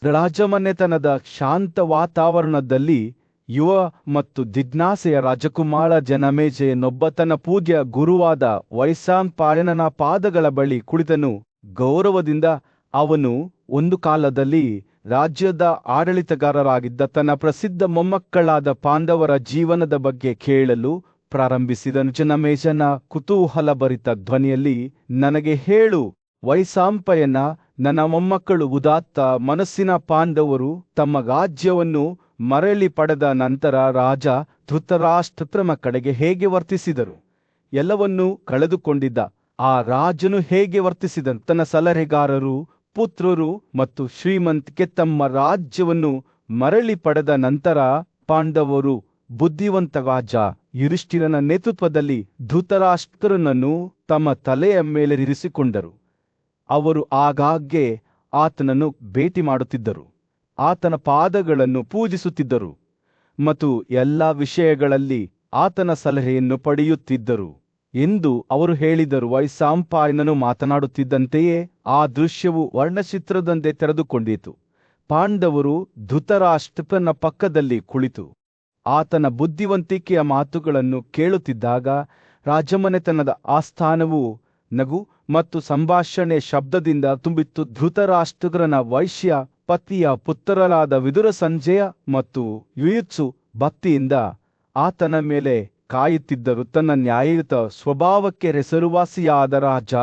ರಾಜಮನೆತನದ ಶಾಂತ ವಾತಾವರಣದಲ್ಲಿ ಯುವ ಮತ್ತು ಜಿಜ್ಞಾಸೆಯ ರಾಜಕುಮಾರ ಜನಮೇಜಯನೊಬ್ಬ ತನ್ನ ಪೂಜ್ಯ ಗುರುವಾದ ವೈಶಂಪಾಯನನ ಪಾದಗಳ ಬಳಿ ಕುಳಿತನು. ಗೌರವದಿಂದ ಅವನು ಒಂದು ಕಾಲದಲ್ಲಿ ರಾಜ್ಯದ ಆಡಳಿತಗಾರರಾಗಿದ್ದ ತನ್ನ ಪ್ರಸಿದ್ಧ ಮೊಮ್ಮಕ್ಕಳಾದ ಪಾಂಡವರ ಜೀವನದ ಬಗ್ಗೆ ಕೇಳಲು ಪ್ರಾರಂಭಿಸಿದನು. ಜನಮೇಜಯನ ಕುತೂಹಲಭರಿತ ಧ್ವನಿಯಲ್ಲಿ, ನನಗೆ ಹೇಳು ವೈಶಂಪಾಯನ, ನನ್ನ ಮೊಮ್ಮಕ್ಕಳು ಉದಾತ್ತ ಮನಸ್ಸಿನ ಪಾಂಡವರು ತಮ್ಮ ರಾಜ್ಯವನ್ನು ಮರಳಿ ಪಡೆದ ನಂತರ ರಾಜ ಧೃತರಾಷ್ಟ್ರನ ಕಡೆಗೆ ಹೇಗೆ ವರ್ತಿಸಿದರು? ಎಲ್ಲವನ್ನೂ ಕಳೆದುಕೊಂಡಿದ್ದ ಆ ರಾಜನು ಹೇಗೆ ವರ್ತಿಸಿದನು? ತನ್ನ ಸಲಹೆಗಾರರು, ಪುತ್ರರು ಮತ್ತು ಶ್ರೀಮಂತಿಕೆ ತಮ್ಮ ರಾಜ್ಯವನ್ನು ಮರಳಿ ಪಡೆದ ನಂತರ ಪಾಂಡವರು ಬುದ್ಧಿವಂತ ರಾಜ ಯುಧಿಷ್ಠಿರನ ನೇತೃತ್ವದಲ್ಲಿ ಧೃತರಾಷ್ಟ್ರನನ್ನು ತಮ್ಮ ತಲೆಯ ಮೇಲೆರಿಸಿಕೊಂಡರು. ಅವರು ಆಗಾಗ್ಗೆ ಆತನನ್ನು ಭೇಟಿ ಮಾಡುತ್ತಿದ್ದರು, ಆತನ ಪಾದಗಳನ್ನು ಪೂಜಿಸುತ್ತಿದ್ದರು ಮತ್ತು ಎಲ್ಲ ವಿಷಯಗಳಲ್ಲಿ ಆತನ ಸಲಹೆಯನ್ನು ಪಡೆಯುತ್ತಿದ್ದರು ಎಂದು ಅವರು ಹೇಳಿದರು. ವೈಶಂಪಾಯನನು ಮಾತನಾಡುತ್ತಿದ್ದಂತೆಯೇ ಆ ದೃಶ್ಯವು ವರ್ಣಚಿತ್ರದಂತೆ ತೆರೆದುಕೊಂಡಿತು. ಪಾಂಡವರು ಧೃತರಾಷ್ಟ್ರನ ಪಕ್ಕದಲ್ಲಿ ಕುಳಿತು ಆತನ ಬುದ್ಧಿವಂತಿಕೆಯ ಮಾತುಗಳನ್ನು ಕೇಳುತ್ತಿದ್ದಾಗ ರಾಜಮನೆತನದ ಆಸ್ಥಾನವು ನಗು ಮತ್ತು ಸಂಭಾಷಣೆ ಶಬ್ದದಿಂದ ತುಂಬಿತ್ತು. ಧೃತರಾಷ್ಟ್ರನ ವೈಶ್ಯ ಪತಿಯ ಪುತ್ರರಾದ ವಿದುರ, ಸಂಜಯ ಮತ್ತು ಯುಯುತ್ಸು ಭಕ್ತಿಯಿಂದ ಆತನ ಮೇಲೆ ಕಾಯುತ್ತಿದ್ದರು. ತನ್ನ ನ್ಯಾಯಯುತ ಸ್ವಭಾವಕ್ಕೆ ಹೆಸರುವಾಸಿಯಾದ ರಾಜ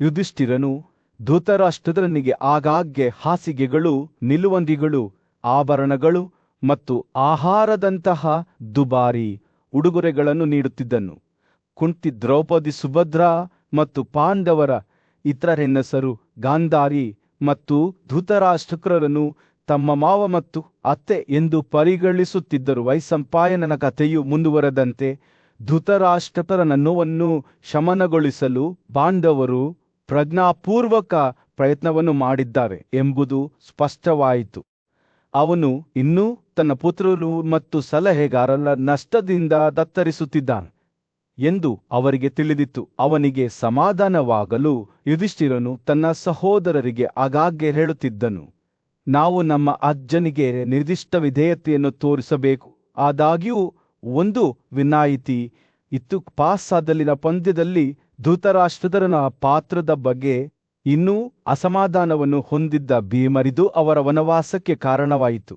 ಯುಧಿಷ್ಠಿರನು ಧೃತರಾಷ್ಟ್ರನಿಗೆ ಆಗಾಗ್ಗೆ ಹಾಸಿಗೆಗಳು, ನಿಲುವಂಗಿಗಳು, ಆಭರಣಗಳು ಮತ್ತು ಆಹಾರದಂತಹ ದುಬಾರಿ ಉಡುಗೊರೆಗಳನ್ನು ನೀಡುತ್ತಿದ್ದನು. ಕುಂತಿ, ದ್ರೌಪದಿ, ಸುಭದ್ರಾ ಮತ್ತು ಪಾಂಡವರ ಇತರ ಹೆಂಗಸರು ಗಾಂಧಾರಿ ಮತ್ತು ಧೃತರಾಷ್ಟ್ರರನ್ನು ತಮ್ಮ ಮಾವ ಮತ್ತು ಅತ್ತೆ ಎಂದು ಪರಿಗಣಿಸುತ್ತಿದ್ದರು. ವೈಶಂಪಾಯನನ ಕಥೆಯು ಮುಂದುವರೆದಂತೆ ಧೃತರಾಷ್ಟ್ರನ ನೋವನ್ನು ಶಮನಗೊಳಿಸಲು ಪಾಂಡವರು ಪ್ರಜ್ಞಾಪೂರ್ವಕ ಪ್ರಯತ್ನವನ್ನು ಮಾಡಿದ್ದಾರೆ ಎಂಬುದು ಸ್ಪಷ್ಟವಾಯಿತು. ಅವನು ಇನ್ನೂ ತನ್ನ ಪುತ್ರರು ಮತ್ತು ಸಲಹೆಗಾರರ ನಷ್ಟದಿಂದ ತತ್ತರಿಸುತ್ತಿದ್ದಾನೆ ಎಂದು ಅವರಿಗೆ ತಿಳಿದಿತ್ತು. ಅವನಿಗೆ ಸಮಾಧಾನವಾಗಲು ಯುಧಿಷ್ಠಿರನು ತನ್ನ ಸಹೋದರರಿಗೆ ಆಗಾಗ್ಗೆ ಹೇಳುತ್ತಿದ್ದನು, ನಾವು ನಮ್ಮ ಅಜ್ಜನಿಗೆ ನಿರ್ದಿಷ್ಟ ವಿಧೇಯತೆಯನ್ನು ತೋರಿಸಬೇಕು. ಆದಾಗ್ಯೂ ಒಂದು ವಿನಾಯಿತಿ ಇತ್ತು. ಪಾಸಾದಲ್ಲಿನ ಪಂದ್ಯದಲ್ಲಿ ಧೃತರಾಷ್ಟ್ರನ ಪಾತ್ರದ ಬಗ್ಗೆ ಇನ್ನೂ ಅಸಮಾಧಾನವನ್ನು ಹೊಂದಿದ್ದ ಭೀಮರಿದು ಅವರ ವನವಾಸಕ್ಕೆ ಕಾರಣವಾಯಿತು.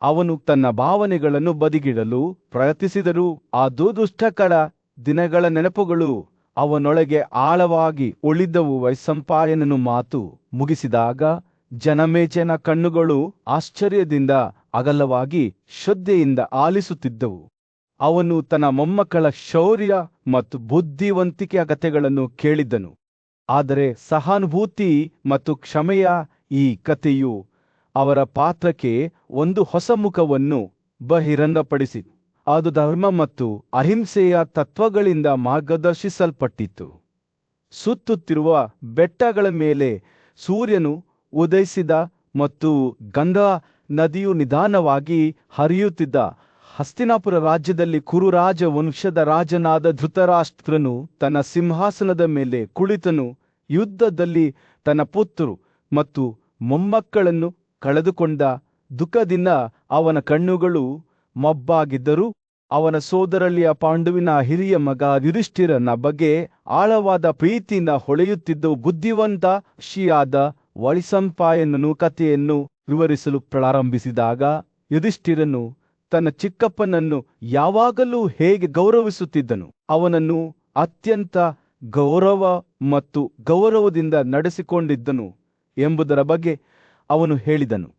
ಅವನು ತನ್ನ ಭಾವನೆಗಳನ್ನು ಬದಿಗಿಡಲು ಪ್ರಯತ್ನಿಸಿದರೂ ಆ ದುಷ್ಟಕರ ದಿನಗಳ ನೆನಪುಗಳು ಅವನೊಳಗೆ ಆಳವಾಗಿ ಉಳಿದವು. ವೈಶಂಪಾಯನನು ಮಾತು ಮುಗಿಸಿದಾಗ ಜನಮೇಜಯನ ಕಣ್ಣುಗಳು ಆಶ್ಚರ್ಯದಿಂದ ಅಗಲವಾಗಿ ಶ್ರದ್ಧೆಯಿಂದ ಆಲಿಸುತ್ತಿದ್ದವು. ಅವನು ತನ್ನ ಮೊಮ್ಮಕ್ಕಳ ಶೌರ್ಯ ಮತ್ತು ಬುದ್ಧಿವಂತಿಕೆಯ ಕಥೆಗಳನ್ನು ಕೇಳಿದ್ದನು. ಆದರೆ ಸಹಾನುಭೂತಿ ಮತ್ತು ಕ್ಷಮೆಯ ಈ ಕಥೆಯು ಅವರ ಪಾತ್ರಕ್ಕೆ ಒಂದು ಹೊಸ ಮುಖವನ್ನು ಬಹಿರಂಗಪಡಿಸಿತು. ಅದು ಧರ್ಮ ಮತ್ತು ಅಹಿಂಸೆಯ ತತ್ವಗಳಿಂದ ಮಾರ್ಗದರ್ಶಿಸಲ್ಪಟ್ಟಿತು. ಸುತ್ತುತ್ತಿರುವ ಬೆಟ್ಟಗಳ ಮೇಲೆ ಸೂರ್ಯನು ಉದಯಿಸಿದ ಮತ್ತು ಗಂಗಾ ನದಿಯು ನಿಧಾನವಾಗಿ ಹರಿಯುತ್ತಿದ್ದ ಹಸ್ತಿನಾಪುರ ರಾಜ್ಯದಲ್ಲಿ ಕುರುರಾಜ ವಂಶದ ರಾಜನಾದ ಧೃತರಾಷ್ಟ್ರನು ತನ್ನ ಸಿಂಹಾಸನದ ಮೇಲೆ ಕುಳಿತನು. ಯುದ್ಧದಲ್ಲಿ ತನ್ನ ಪುತ್ರರು ಮತ್ತು ಮೊಮ್ಮಕ್ಕಳನ್ನು ಕಳೆದುಕೊಂಡ ದುಃಖದಿಂದ ಅವನ ಕಣ್ಣುಗಳು ಮಬ್ಬಾಗಿದ್ದರೂ ಅವನ ಸೋದರಳಿಯ ಪಾಂಡುವಿನ ಹಿರಿಯ ಮಗ ಯುಧಿಷ್ಠಿರನ ಬಗ್ಗೆ ಆಳವಾದ ಪ್ರೀತಿಯಿಂದ ಹೊಳೆಯುತ್ತಿದ್ದ ಬುದ್ಧಿವಂತ ಋಷಿಯಾದ ವೈಶಂಪಾಯನನು ಕಥೆಯನ್ನು ವಿವರಿಸಲು ಪ್ರಾರಂಭಿಸಿದಾಗ ಯುಧಿಷ್ಠಿರನು ತನ್ನ ಚಿಕ್ಕಪ್ಪನನ್ನು ಯಾವಾಗಲೂ ಹೇಗೆ ಗೌರವಿಸುತ್ತಿದ್ದನು, ಅವನನ್ನು ಅತ್ಯಂತ ಗೌರವ ಮತ್ತು ಗೌರವದಿಂದ ನಡೆಸಿಕೊಂಡಿದ್ದನು ಎಂಬುದರ ಬಗ್ಗೆ ಅವನು ಹೇಳಿದನು.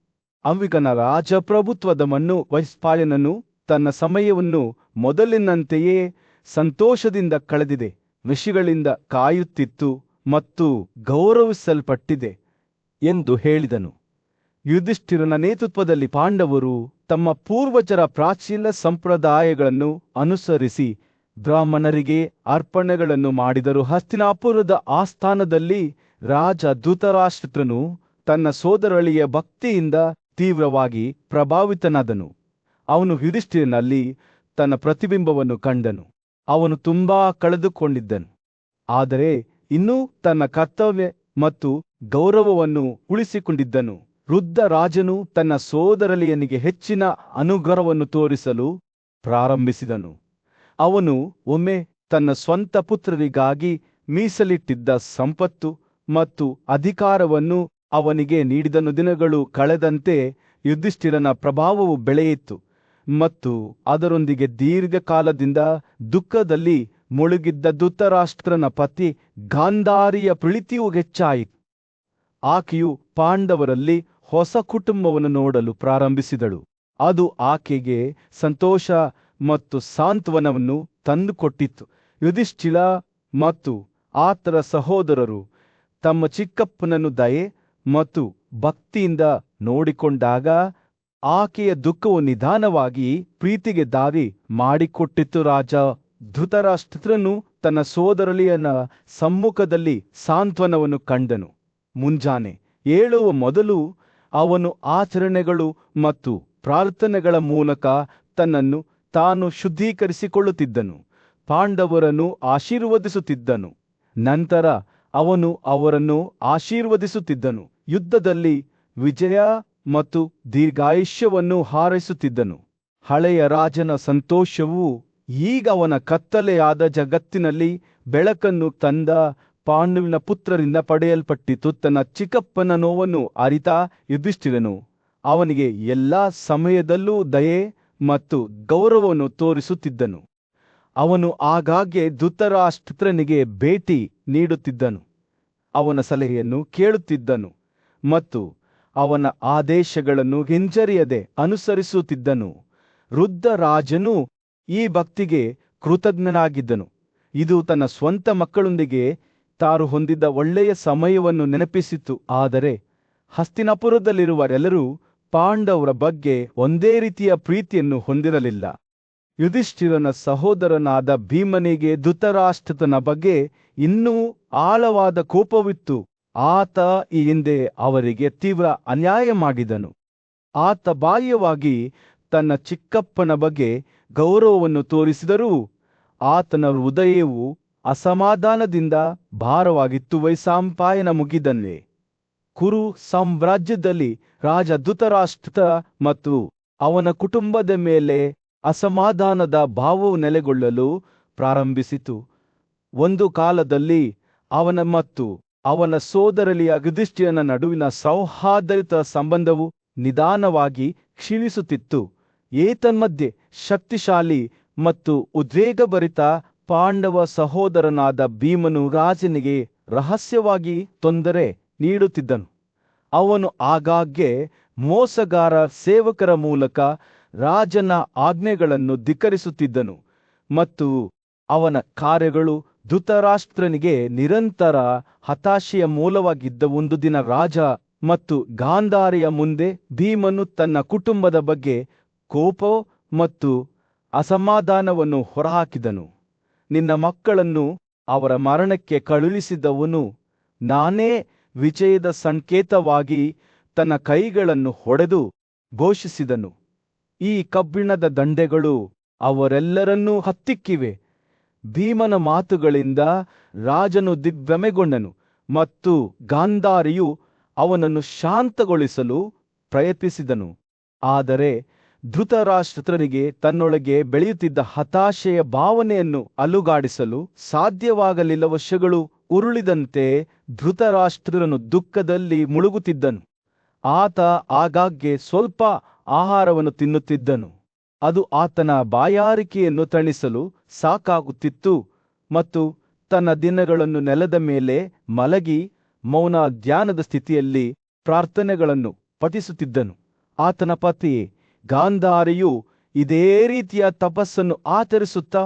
ಅಂಬಿಕನ ರಾಜಪ್ರಭುತ್ವದ ಮಣ್ಣು ವೈಶಂಪಾಯನನು ತನ್ನ ಸಮಯವನ್ನು ಮೊದಲಿನಂತೆಯೇ ಸಂತೋಷದಿಂದ ಕಳೆದಿದೆ, ಋಷಿಗಳಿಂದ ಕಾಯುತ್ತಿತ್ತು ಮತ್ತು ಗೌರವಿಸಲ್ಪಟ್ಟಿದೆ ಎಂದು ಹೇಳಿದನು. ಯುಧಿಷ್ಠಿರನ ನೇತೃತ್ವದಲ್ಲಿ ಪಾಂಡವರು ತಮ್ಮ ಪೂರ್ವಜರ ಪ್ರಾಚೀನ ಸಂಪ್ರದಾಯಗಳನ್ನು ಅನುಸರಿಸಿ ಬ್ರಾಹ್ಮಣರಿಗೆ ಅರ್ಪಣೆಗಳನ್ನು ಮಾಡಿದರು. ಹಸ್ತಿನಾಪುರದ ಆಸ್ಥಾನದಲ್ಲಿ ರಾಜ ಧೃತರಾಷ್ಟ್ರನು ತನ್ನ ಸೋದರಳಿಯ ಭಕ್ತಿಯಿಂದ ತೀವ್ರವಾಗಿ ಪ್ರಭಾವಿತನಾದನು. ಅವನು ಯುಧಿಷ್ಠಿರನಲ್ಲಿ ತನ್ನ ಪ್ರತಿಬಿಂಬವನ್ನು ಕಂಡನು. ಅವನು ತುಂಬಾ ಕಳೆದುಕೊಂಡಿದ್ದನು, ಆದರೆ ಇನ್ನೂ ತನ್ನ ಕರ್ತವ್ಯ ಮತ್ತು ಗೌರವವನ್ನು ಉಳಿಸಿಕೊಂಡಿದ್ದನು. ವೃದ್ಧ ರಾಜನು ತನ್ನ ಸೋದರಳಿಯನಿಗೆ ಹೆಚ್ಚಿನ ಅನುಗ್ರಹವನ್ನು ತೋರಿಸಲು ಪ್ರಾರಂಭಿಸಿದನು. ಅವನು ಒಮ್ಮೆ ತನ್ನ ಸ್ವಂತ ಪುತ್ರರಿಗಾಗಿ ಮೀಸಲಿಟ್ಟಿದ್ದ ಸಂಪತ್ತು ಮತ್ತು ಅಧಿಕಾರವನ್ನು ಅವನಿಗೆ ನೀಡಿದನು. ದಿನಗಳು ಕಳೆದಂತೆ ಯುಧಿಷ್ಠಿರನ ಪ್ರಭಾವವು ಬೆಳೆಯಿತು ಮತ್ತು ಅದರೊಂದಿಗೆ ದೀರ್ಘಕಾಲದಿಂದ ದುಃಖದಲ್ಲಿ ಮುಳುಗಿದ್ದ ಧೃತರಾಷ್ಟ್ರನ ಪತಿ ಗಾಂಧಾರಿಯ ಪ್ರೀತಿಯೂ ಹೆಚ್ಚಾಯಿತು. ಆಕೆಯು ಪಾಂಡವರಲ್ಲಿ ಹೊಸ ಕುಟುಂಬವನ್ನು ನೋಡಲು ಪ್ರಾರಂಭಿಸಿದಳು. ಅದು ಆಕೆಗೆ ಸಂತೋಷ ಮತ್ತು ಸಾಂತ್ವನವನ್ನು ತಂದುಕೊಟ್ಟಿತು. ಯುಧಿಷ್ಠಿರ ಮತ್ತು ಆತನ ಸಹೋದರರು ತಮ್ಮ ಚಿಕ್ಕಪ್ಪನನ್ನು ದಯೆ ಮತ್ತು ಭಕ್ತಿಯಿಂದ ನೋಡಿಕೊಂಡಾಗ ಆಕೆಯ ದುಃಖವು ನಿಧಾನವಾಗಿ ಪ್ರೀತಿಗೆ ದಾರಿ ಮಾಡಿಕೊಟ್ಟಿತು. ರಾಜ ಧೃತರಾಷ್ಟ್ರನು ತನ್ನ ಸೋದರಳಿಯನ ಸಮ್ಮುಖದಲ್ಲಿ ಸಾಂತ್ವನವನ್ನು ಕಂಡನು. ಮುಂಜಾನೆ ಏಳುವ ಮೊದಲು ಅವನು ಆಚರಣೆಗಳು ಮತ್ತು ಪ್ರಾರ್ಥನೆಗಳ ಮೂಲಕ ತನ್ನನ್ನು ತಾನು ಶುದ್ಧೀಕರಿಸಿಕೊಳ್ಳುತ್ತಿದ್ದನು. ಪಾಂಡವರನ್ನು ಆಶೀರ್ವದಿಸುತ್ತಿದ್ದನು. ನಂತರ ಅವನು ಅವರನ್ನು ಆಶೀರ್ವದಿಸುತ್ತಿದ್ದನು. ಯುದ್ಧದಲ್ಲಿ ವಿಜಯ ಮತ್ತು ದೀರ್ಘಾಯುಷ್ಯವನ್ನು ಹಾರೈಸುತ್ತಿದ್ದನು. ಹಳೆಯ ರಾಜನ ಸಂತೋಷವು ಈಗ ಅವನ ಕತ್ತಲೆಯಾದ ಜಗತ್ತಿನಲ್ಲಿ ಬೆಳಕನ್ನು ತಂದ ಪಾಂಡುವಿನ ಪುತ್ರರಿಂದ ಪಡೆಯಲ್ಪಟ್ಟಿತು. ತನ್ನ ಚಿಕ್ಕಪ್ಪನ ನೋವನ್ನು ಅರಿತ ಯುಧಿಷ್ಠಿರನು ಅವನಿಗೆ ಎಲ್ಲಾ ಸಮಯದಲ್ಲೂ ದಯೆ ಮತ್ತು ಗೌರವವನ್ನು ತೋರಿಸುತ್ತಿದ್ದನು. ಅವನು ಆಗಾಗ್ಗೆ ಧೃತರಾಷ್ಟ್ರನಿಗೆ ಭೇಟಿ ನೀಡುತ್ತಿದ್ದನು, ಅವನ ಸಲಹೆಯನ್ನು ಕೇಳುತ್ತಿದ್ದನು ಮತ್ತು ಅವನ ಆದೇಶಗಳನ್ನು ಹಿಂಜರಿಯದೆ ಅನುಸರಿಸುತ್ತಿದ್ದನು. ವೃದ್ಧ ರಾಜನು ಈ ಭಕ್ತಿಗೆ ಕೃತಜ್ಞನಾಗಿದ್ದನು. ಇದು ತನ್ನ ಸ್ವಂತ ಮಕ್ಕಳೊಂದಿಗೆ ತಾನು ಹೊಂದಿದ್ದ ಒಳ್ಳೆಯ ಸಮಯವನ್ನು ನೆನಪಿಸಿತು. ಆದರೆ ಹಸ್ತಿನಾಪುರದಲ್ಲಿರುವರೆಲ್ಲರೂ ಪಾಂಡವರ ಬಗ್ಗೆ ಒಂದೇ ರೀತಿಯ ಪ್ರೀತಿಯನ್ನು ಹೊಂದಿರಲಿಲ್ಲ. ಯುಧಿಷ್ಠಿರನ ಸಹೋದರನಾದ ಭೀಮನಿಗೆ ಧೃತರಾಷ್ಟ್ರನ ಬಗ್ಗೆ ಇನ್ನೂ ಆಳವಾದ ಕೋಪವಿತ್ತು. ಆತ ಈ ಹಿಂದೆ ಅವರಿಗೆ ತೀವ್ರ ಅನ್ಯಾಯ ಮಾಡಿದನು. ಆತ ಬಾಹ್ಯವಾಗಿ ತನ್ನ ಚಿಕ್ಕಪ್ಪನ ಬಗ್ಗೆ ಗೌರವವನ್ನು ತೋರಿಸಿದರೂ ಆತನ ಹೃದಯವು ಅಸಮಾಧಾನದಿಂದ ಭಾರವಾಗಿತ್ತು. ವೈಶಂಪಾಯನ ಮುಗಿದಲ್ಲೇ ಕುರು ಸಾಮ್ರಾಜ್ಯದಲ್ಲಿ ರಾಜ ಧೃತರಾಷ್ಟ್ರ ಮತ್ತು ಅವನ ಕುಟುಂಬದ ಮೇಲೆ ಅಸಮಾಧಾನದ ಭಾವವು ನೆಲೆಗೊಳ್ಳಲು ಪ್ರಾರಂಭಿಸಿತು. ಒಂದು ಕಾಲದಲ್ಲಿ ಅವನ ಮತ್ತು ಅವನ ಸೋದರಳಿಯ ಯುಧಿಷ್ಠಿರನ ನಡುವಿನ ಸೌಹಾರ್ದಯುತ ಸಂಬಂಧವು ನಿಧಾನವಾಗಿ ಕ್ಷೀಣಿಸುತ್ತಿತ್ತು. ಏತನ್ಮಧ್ಯೆ ಶಕ್ತಿಶಾಲಿ ಮತ್ತು ಉದ್ವೇಗಭರಿತ ಪಾಂಡವ ಸಹೋದರನಾದ ಭೀಮನು ರಾಜನಿಗೆ ರಹಸ್ಯವಾಗಿ ತೊಂದರೆ ನೀಡುತ್ತಿದ್ದನು. ಅವನು ಆಗಾಗ್ಗೆ ಮೋಸಗಾರ ಸೇವಕರ ಮೂಲಕ ರಾಜನ ಆಜ್ಞೆಗಳನ್ನು ಧಿಕ್ಕರಿಸುತ್ತಿದ್ದನು ಮತ್ತು ಅವನ ಕಾರ್ಯಗಳು ಧೃತರಾಷ್ಟ್ರನಿಗೆ ನಿರಂತರ ಹತಾಶೆಯ ಮೂಲವಾಗಿದ್ದ. ಒಂದು ದಿನ ರಾಜ ಮತ್ತು ಗಾಂಧಾರಿಯ ಮುಂದೆ ಭೀಮನು ತನ್ನ ಕುಟುಂಬದ ಬಗ್ಗೆ ಕೋಪ ಮತ್ತು ಅಸಮಾಧಾನವನ್ನು ಹೊರಹಾಕಿದನು. ನಿನ್ನ ಮಕ್ಕಳನ್ನು ಅವರ ಮರಣಕ್ಕೆ ಕಳುಹಿಸಿದವನು ನಾನೇ, ವಿಜಯದ ಸಂಕೇತವಾಗಿ ತನ್ನ ಕೈಗಳನ್ನು ಹೊಡೆದು ಘೋಷಿಸಿದನು. ಈ ಕಬ್ಬಿಣದ ದಂಡೆಗಳು ಅವರೆಲ್ಲರನ್ನೂ ಹತ್ತಿಕ್ಕಿವೆ. ಭೀಮನ ಮಾತುಗಳಿಂದ ರಾಜನು ದಿಗ್ಭ್ರಮೆಗೊಂಡನು ಮತ್ತು ಗಾಂಧಾರಿಯು ಅವನನ್ನು ಶಾಂತಗೊಳಿಸಲು ಪ್ರಯತ್ನಿಸಿದನು. ಆದರೆ ಧೃತರಾಷ್ಟ್ರನಿಗೆ ತನ್ನೊಳಗೆ ಬೆಳೆಯುತ್ತಿದ್ದ ಹತಾಶೆಯ ಭಾವನೆಯನ್ನು ಅಲುಗಾಡಿಸಲು ಸಾಧ್ಯವಾಗಲಿಲ್ಲ. ವರ್ಷಗಳು ಉರುಳಿದಂತೆ ಧೃತರಾಷ್ಟ್ರನು ದುಃಖದಲ್ಲಿ ಮುಳುಗುತ್ತಿದ್ದನು. ಆತ ಆಗಾಗ್ಗೆ ಸ್ವಲ್ಪ ಆಹಾರವನ್ನು ತಿನ್ನುತ್ತಿದ್ದನು. ಅದು ಆತನ ಬಾಯಾರಿಕೆಯನ್ನು ತಣಿಸಲು ಸಾಕಾಗುತ್ತಿತ್ತು ಮತ್ತು ತನ್ನ ದಿನಗಳನ್ನು ನೆಲದ ಮೇಲೆ ಮಲಗಿ ಮೌನ ಧ್ಯಾನದ ಸ್ಥಿತಿಯಲ್ಲಿ ಪ್ರಾರ್ಥನೆಗಳನ್ನು ಪಠಿಸುತ್ತಿದ್ದನು. ಆತನ ಪತಿ ಗಾಂಧಾರಿಯು ಇದೇ ರೀತಿಯ ತಪಸ್ಸನ್ನು ಆಚರಿಸುತ್ತಾ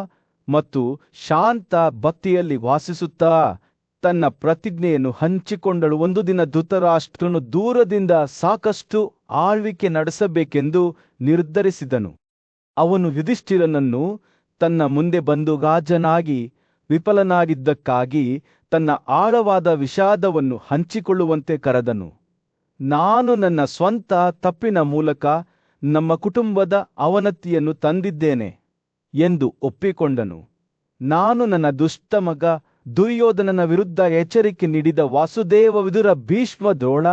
ಮತ್ತು ಶಾಂತ ಭಕ್ತಿಯಲ್ಲಿ ವಾಸಿಸುತ್ತಾ ತನ್ನ ಪ್ರತಿಜ್ಞೆಯನ್ನು ಹಂಚಿಕೊಂಡಳು. ಒಂದು ದಿನ ಧೃತರಾಷ್ಟ್ರನು ದೂರದಿಂದ ಸಾಕಷ್ಟು ಆಳ್ವಿಕೆ ನಡೆಸಬೇಕೆಂದು ನಿರ್ಧರಿಸಿದನು. ಅವನು ಯುಧಿಷ್ಠಿರನನ್ನು ತನ್ನ ಮುಂದೆ ಬಂದು ರಾಜನಾಗಿ ವಿಫಲನಾಗಿದ್ದಕ್ಕಾಗಿ ತನ್ನ ಆಳವಾದ ವಿಷಾದವನ್ನು ಹಂಚಿಕೊಳ್ಳುವಂತೆ ಕರೆದನು. ನಾನು ನನ್ನ ಸ್ವಂತ ತಪ್ಪಿನ ಮೂಲಕ ನಮ್ಮ ಕುಟುಂಬದ ಅವನತಿಯನ್ನು ತಂದಿದ್ದೇನೆ ಎಂದು ಒಪ್ಪಿಕೊಂಡನು. ನಾನು ನನ್ನ ದುಷ್ಟ ಮಗ ದುರ್ಯೋಧನನ ವಿರುದ್ಧ ಎಚ್ಚರಿಕೆ ನೀಡಿದ ವಾಸುದೇವ, ವಿದುರ, ಭೀಷ್ಮ, ದ್ರೋಣ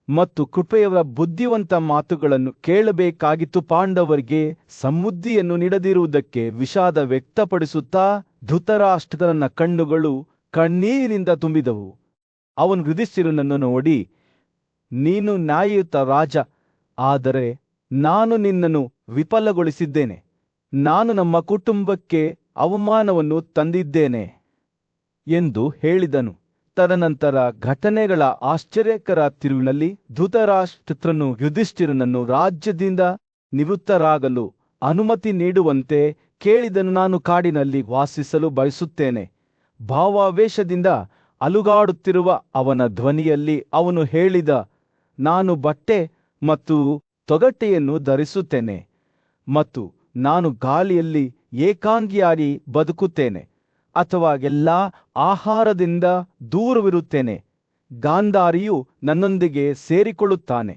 ಮತ್ತು ಕೃಪೆಯವರ ಬುದ್ಧಿವಂತ ಮಾತುಗಳನ್ನು ಕೇಳಬೇಕಾಗಿತ್ತು. ಪಾಂಡವರಿಗೆ ಸಮೃದ್ಧಿಯನ್ನು ನೀಡದಿರುವುದಕ್ಕೆ ವಿಷಾದ ವ್ಯಕ್ತಪಡಿಸುತ್ತಾ ಧೃತರಾಷ್ಟ್ರನ ಕಣ್ಣುಗಳು ಕಣ್ಣೀರಿನಿಂದ ತುಂಬಿದವು. ಅವನು ಯುಧಿಷ್ಠಿರನನ್ನು ನೋಡಿ, ನೀನು ನ್ಯಾಯಯುತ ರಾಜ, ಆದರೆ ನಾನು ನಿನ್ನನ್ನು ವಿಫಲಗೊಳಿಸಿದ್ದೇನೆ. ನಾನು ನಮ್ಮ ಕುಟುಂಬಕ್ಕೆ ಅವಮಾನವನ್ನು ತಂದಿದ್ದೇನೆ ಎಂದು ಹೇಳಿದನು. ತದನಂತರ ಘಟನೆಗಳ ಆಶ್ಚರ್ಯಕರ ತಿರುವಿನಲ್ಲಿ ಧೃತರಾಷ್ಟ್ರನು ಯುಧಿಷ್ಠಿರನನ್ನು ರಾಜ್ಯದಿಂದ ನಿವೃತ್ತರಾಗಲು ಅನುಮತಿ ನೀಡುವಂತೆ ಕೇಳಿದನು. ನಾನು ಕಾಡಿನಲ್ಲಿ ವಾಸಿಸಲು ಬಯಸುತ್ತೇನೆ. ಭಾವಾವೇಶದಿಂದ ಅಲುಗಾಡುತ್ತಿರುವ ಅವನ ಧ್ವನಿಯಲ್ಲಿ ಅವನು ಹೇಳಿದ, ನಾನು ಬಟ್ಟೆ ಮತ್ತು ತೊಗಟೆಯನ್ನು ಧರಿಸುತ್ತೇನೆ ಮತ್ತು ನಾನು ಗಾಳಿಯಲ್ಲಿ ಏಕಾಂಗಿಯಾಗಿ ಬದುಕುತ್ತೇನೆ ಅಥವಾ ಎಲ್ಲಾ ಆಹಾರದಿಂದ ದೂರವಿರುತ್ತೇನೆ. ಗಾಂಧಾರಿಯು ನನ್ನೊಂದಿಗೆ ಸೇರಿಕೊಳ್ಳುತ್ತಾನೆ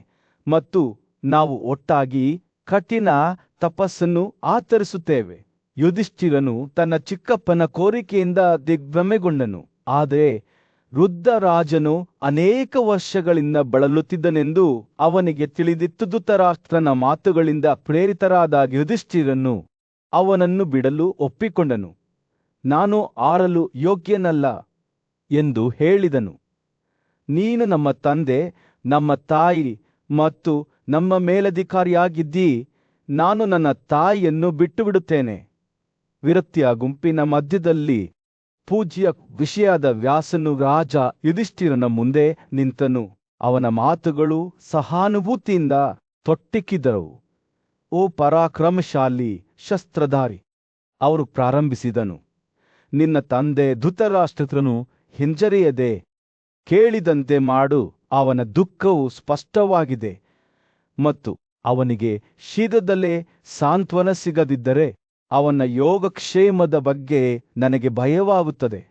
ಮತ್ತು ನಾವು ಒಟ್ಟಾಗಿ ಕಠಿಣ ತಪಸ್ಸನ್ನು ಆಚರಿಸುತ್ತೇವೆ. ಯುಧಿಷ್ಠಿರನು ತನ್ನ ಚಿಕ್ಕಪ್ಪನ ಕೋರಿಕೆಯಿಂದ ದಿಗ್ಭ್ರಮೆಗೊಂಡನು. ಆದರೆ ವೃದ್ಧರಾಜನು ಅನೇಕ ವರ್ಷಗಳಿಂದ ಬಳಲುತ್ತಿದ್ದನೆಂದು ಅವನಿಗೆ ತಿಳಿದಿತ್ತು. ಧೃತರಾಷ್ಟ್ರನ ಮಾತುಗಳಿಂದ ಪ್ರೇರಿತರಾದ ಯುಧಿಷ್ಠಿರನು ಅವನನ್ನು ಬಿಡಲು ಒಪ್ಪಿಕೊಂಡನು. ನಾನು ಆಳಲು ಯೋಗ್ಯನಲ್ಲ ಎಂದು ಹೇಳಿದನು. ನೀನು ನಮ್ಮ ತಂದೆ, ನಮ್ಮ ತಾಯಿ ಮತ್ತು ನಮ್ಮ ಮೇಲಧಿಕಾರಿಯಾಗಿದ್ದೀ. ನಾನು ನನ್ನ ತಾಯಿಯನ್ನು ಬಿಟ್ಟುಬಿಡುತ್ತೇನೆ. ವಿರಕ್ತಿಯ ಗುಂಪಿನ ಮಧ್ಯದಲ್ಲಿ ಪೂಜ್ಯ ವಿಷಯಾದ ವ್ಯಾಸನು ರಾಜ ಯುಧಿಷ್ಠಿರನ ಮುಂದೆ ನಿಂತನು. ಅವನ ಮಾತುಗಳು ಸಹಾನುಭೂತಿಯಿಂದ ತೊಟ್ಟಿಕ್ಕಿದವು. ಓ ಪರಾಕ್ರಮಶಾಲಿ ಶಸ್ತ್ರಧಾರಿ, ಅವರು ಪ್ರಾರಂಭಿಸಿದನು. ನಿನ್ನ ತಂದೆ ಧೃತರಾಷ್ಟ್ರನು ಹಿಂಜರಿಯದೆ ಕೇಳಿದಂತೆ ಮಾಡು. ಅವನ ದುಃಖವು ಸ್ಪಷ್ಟವಾಗಿದೆ ಮತ್ತು ಅವನಿಗೆ ಶೀಘ್ರದಲ್ಲೇ ಸಾಂತ್ವನ ಸಿಗದಿದ್ದರೆ ಅವನ ಯೋಗಕ್ಷೇಮದ ಬಗ್ಗೆ ನನಗೆ ಭಯವಾಗುತ್ತದೆ.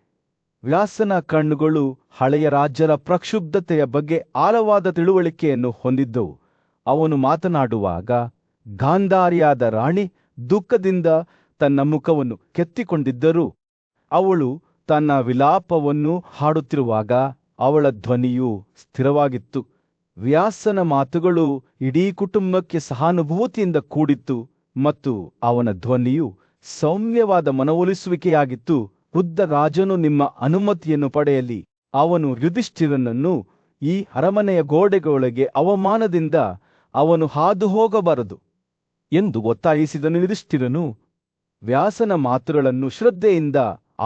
ವ್ಯಾಸನ ಕಣ್ಣುಗಳು ಹಳೆಯ ರಾಜ್ಯರ ಪ್ರಕ್ಷುಬ್ಧತೆಯ ಬಗ್ಗೆ ಆಳವಾದ ತಿಳುವಳಿಕೆಯನ್ನು ಹೊಂದಿದ್ದವು. ಅವನು ಮಾತನಾಡುವಾಗ ಗಾಂಧಾರಿಯಾದ ರಾಣಿ ದುಃಖದಿಂದ ತನ್ನ ಮುಖವನ್ನು ಕೆತ್ತಿಕೊಂಡಿದ್ದರು. ಅವಳು ತನ್ನ ವಿಲಾಪವನ್ನು ಹಾಡುತ್ತಿರುವಾಗ ಅವಳ ಧ್ವನಿಯು ಸ್ಥಿರವಾಗಿತ್ತು. ವ್ಯಾಸನ ಮಾತುಗಳು ಇಡೀ ಕುಟುಂಬಕ್ಕೆ ಸಹಾನುಭೂತಿಯಿಂದ ಕೂಡಿತ್ತು ಮತ್ತು ಅವನ ಧ್ವನಿಯು ಸೌಮ್ಯವಾದ ಮನವೊಲಿಸುವಿಕೆಯಾಗಿತ್ತು. ವೃದ್ಧ ರಾಜನು ನಿಮ್ಮ ಅನುಮತಿಯನ್ನು ಪಡೆಯಲಿ. ಅವನು ಯುಧಿಷ್ಠಿರನನ್ನು ಈ ಅರಮನೆಯ ಗೋಡೆಗಳೊಳಗೆ ಅವಮಾನದಿಂದ ಅವನು ಹಾದು ಹೋಗಬಾರದು ಎಂದು ಒತ್ತಾಯಿಸಿದನು. ಯುಧಿಷ್ಠಿರನು ವ್ಯಾಸನ ಮಾತುಗಳನ್ನು ಶ್ರದ್ಧೆಯಿಂದ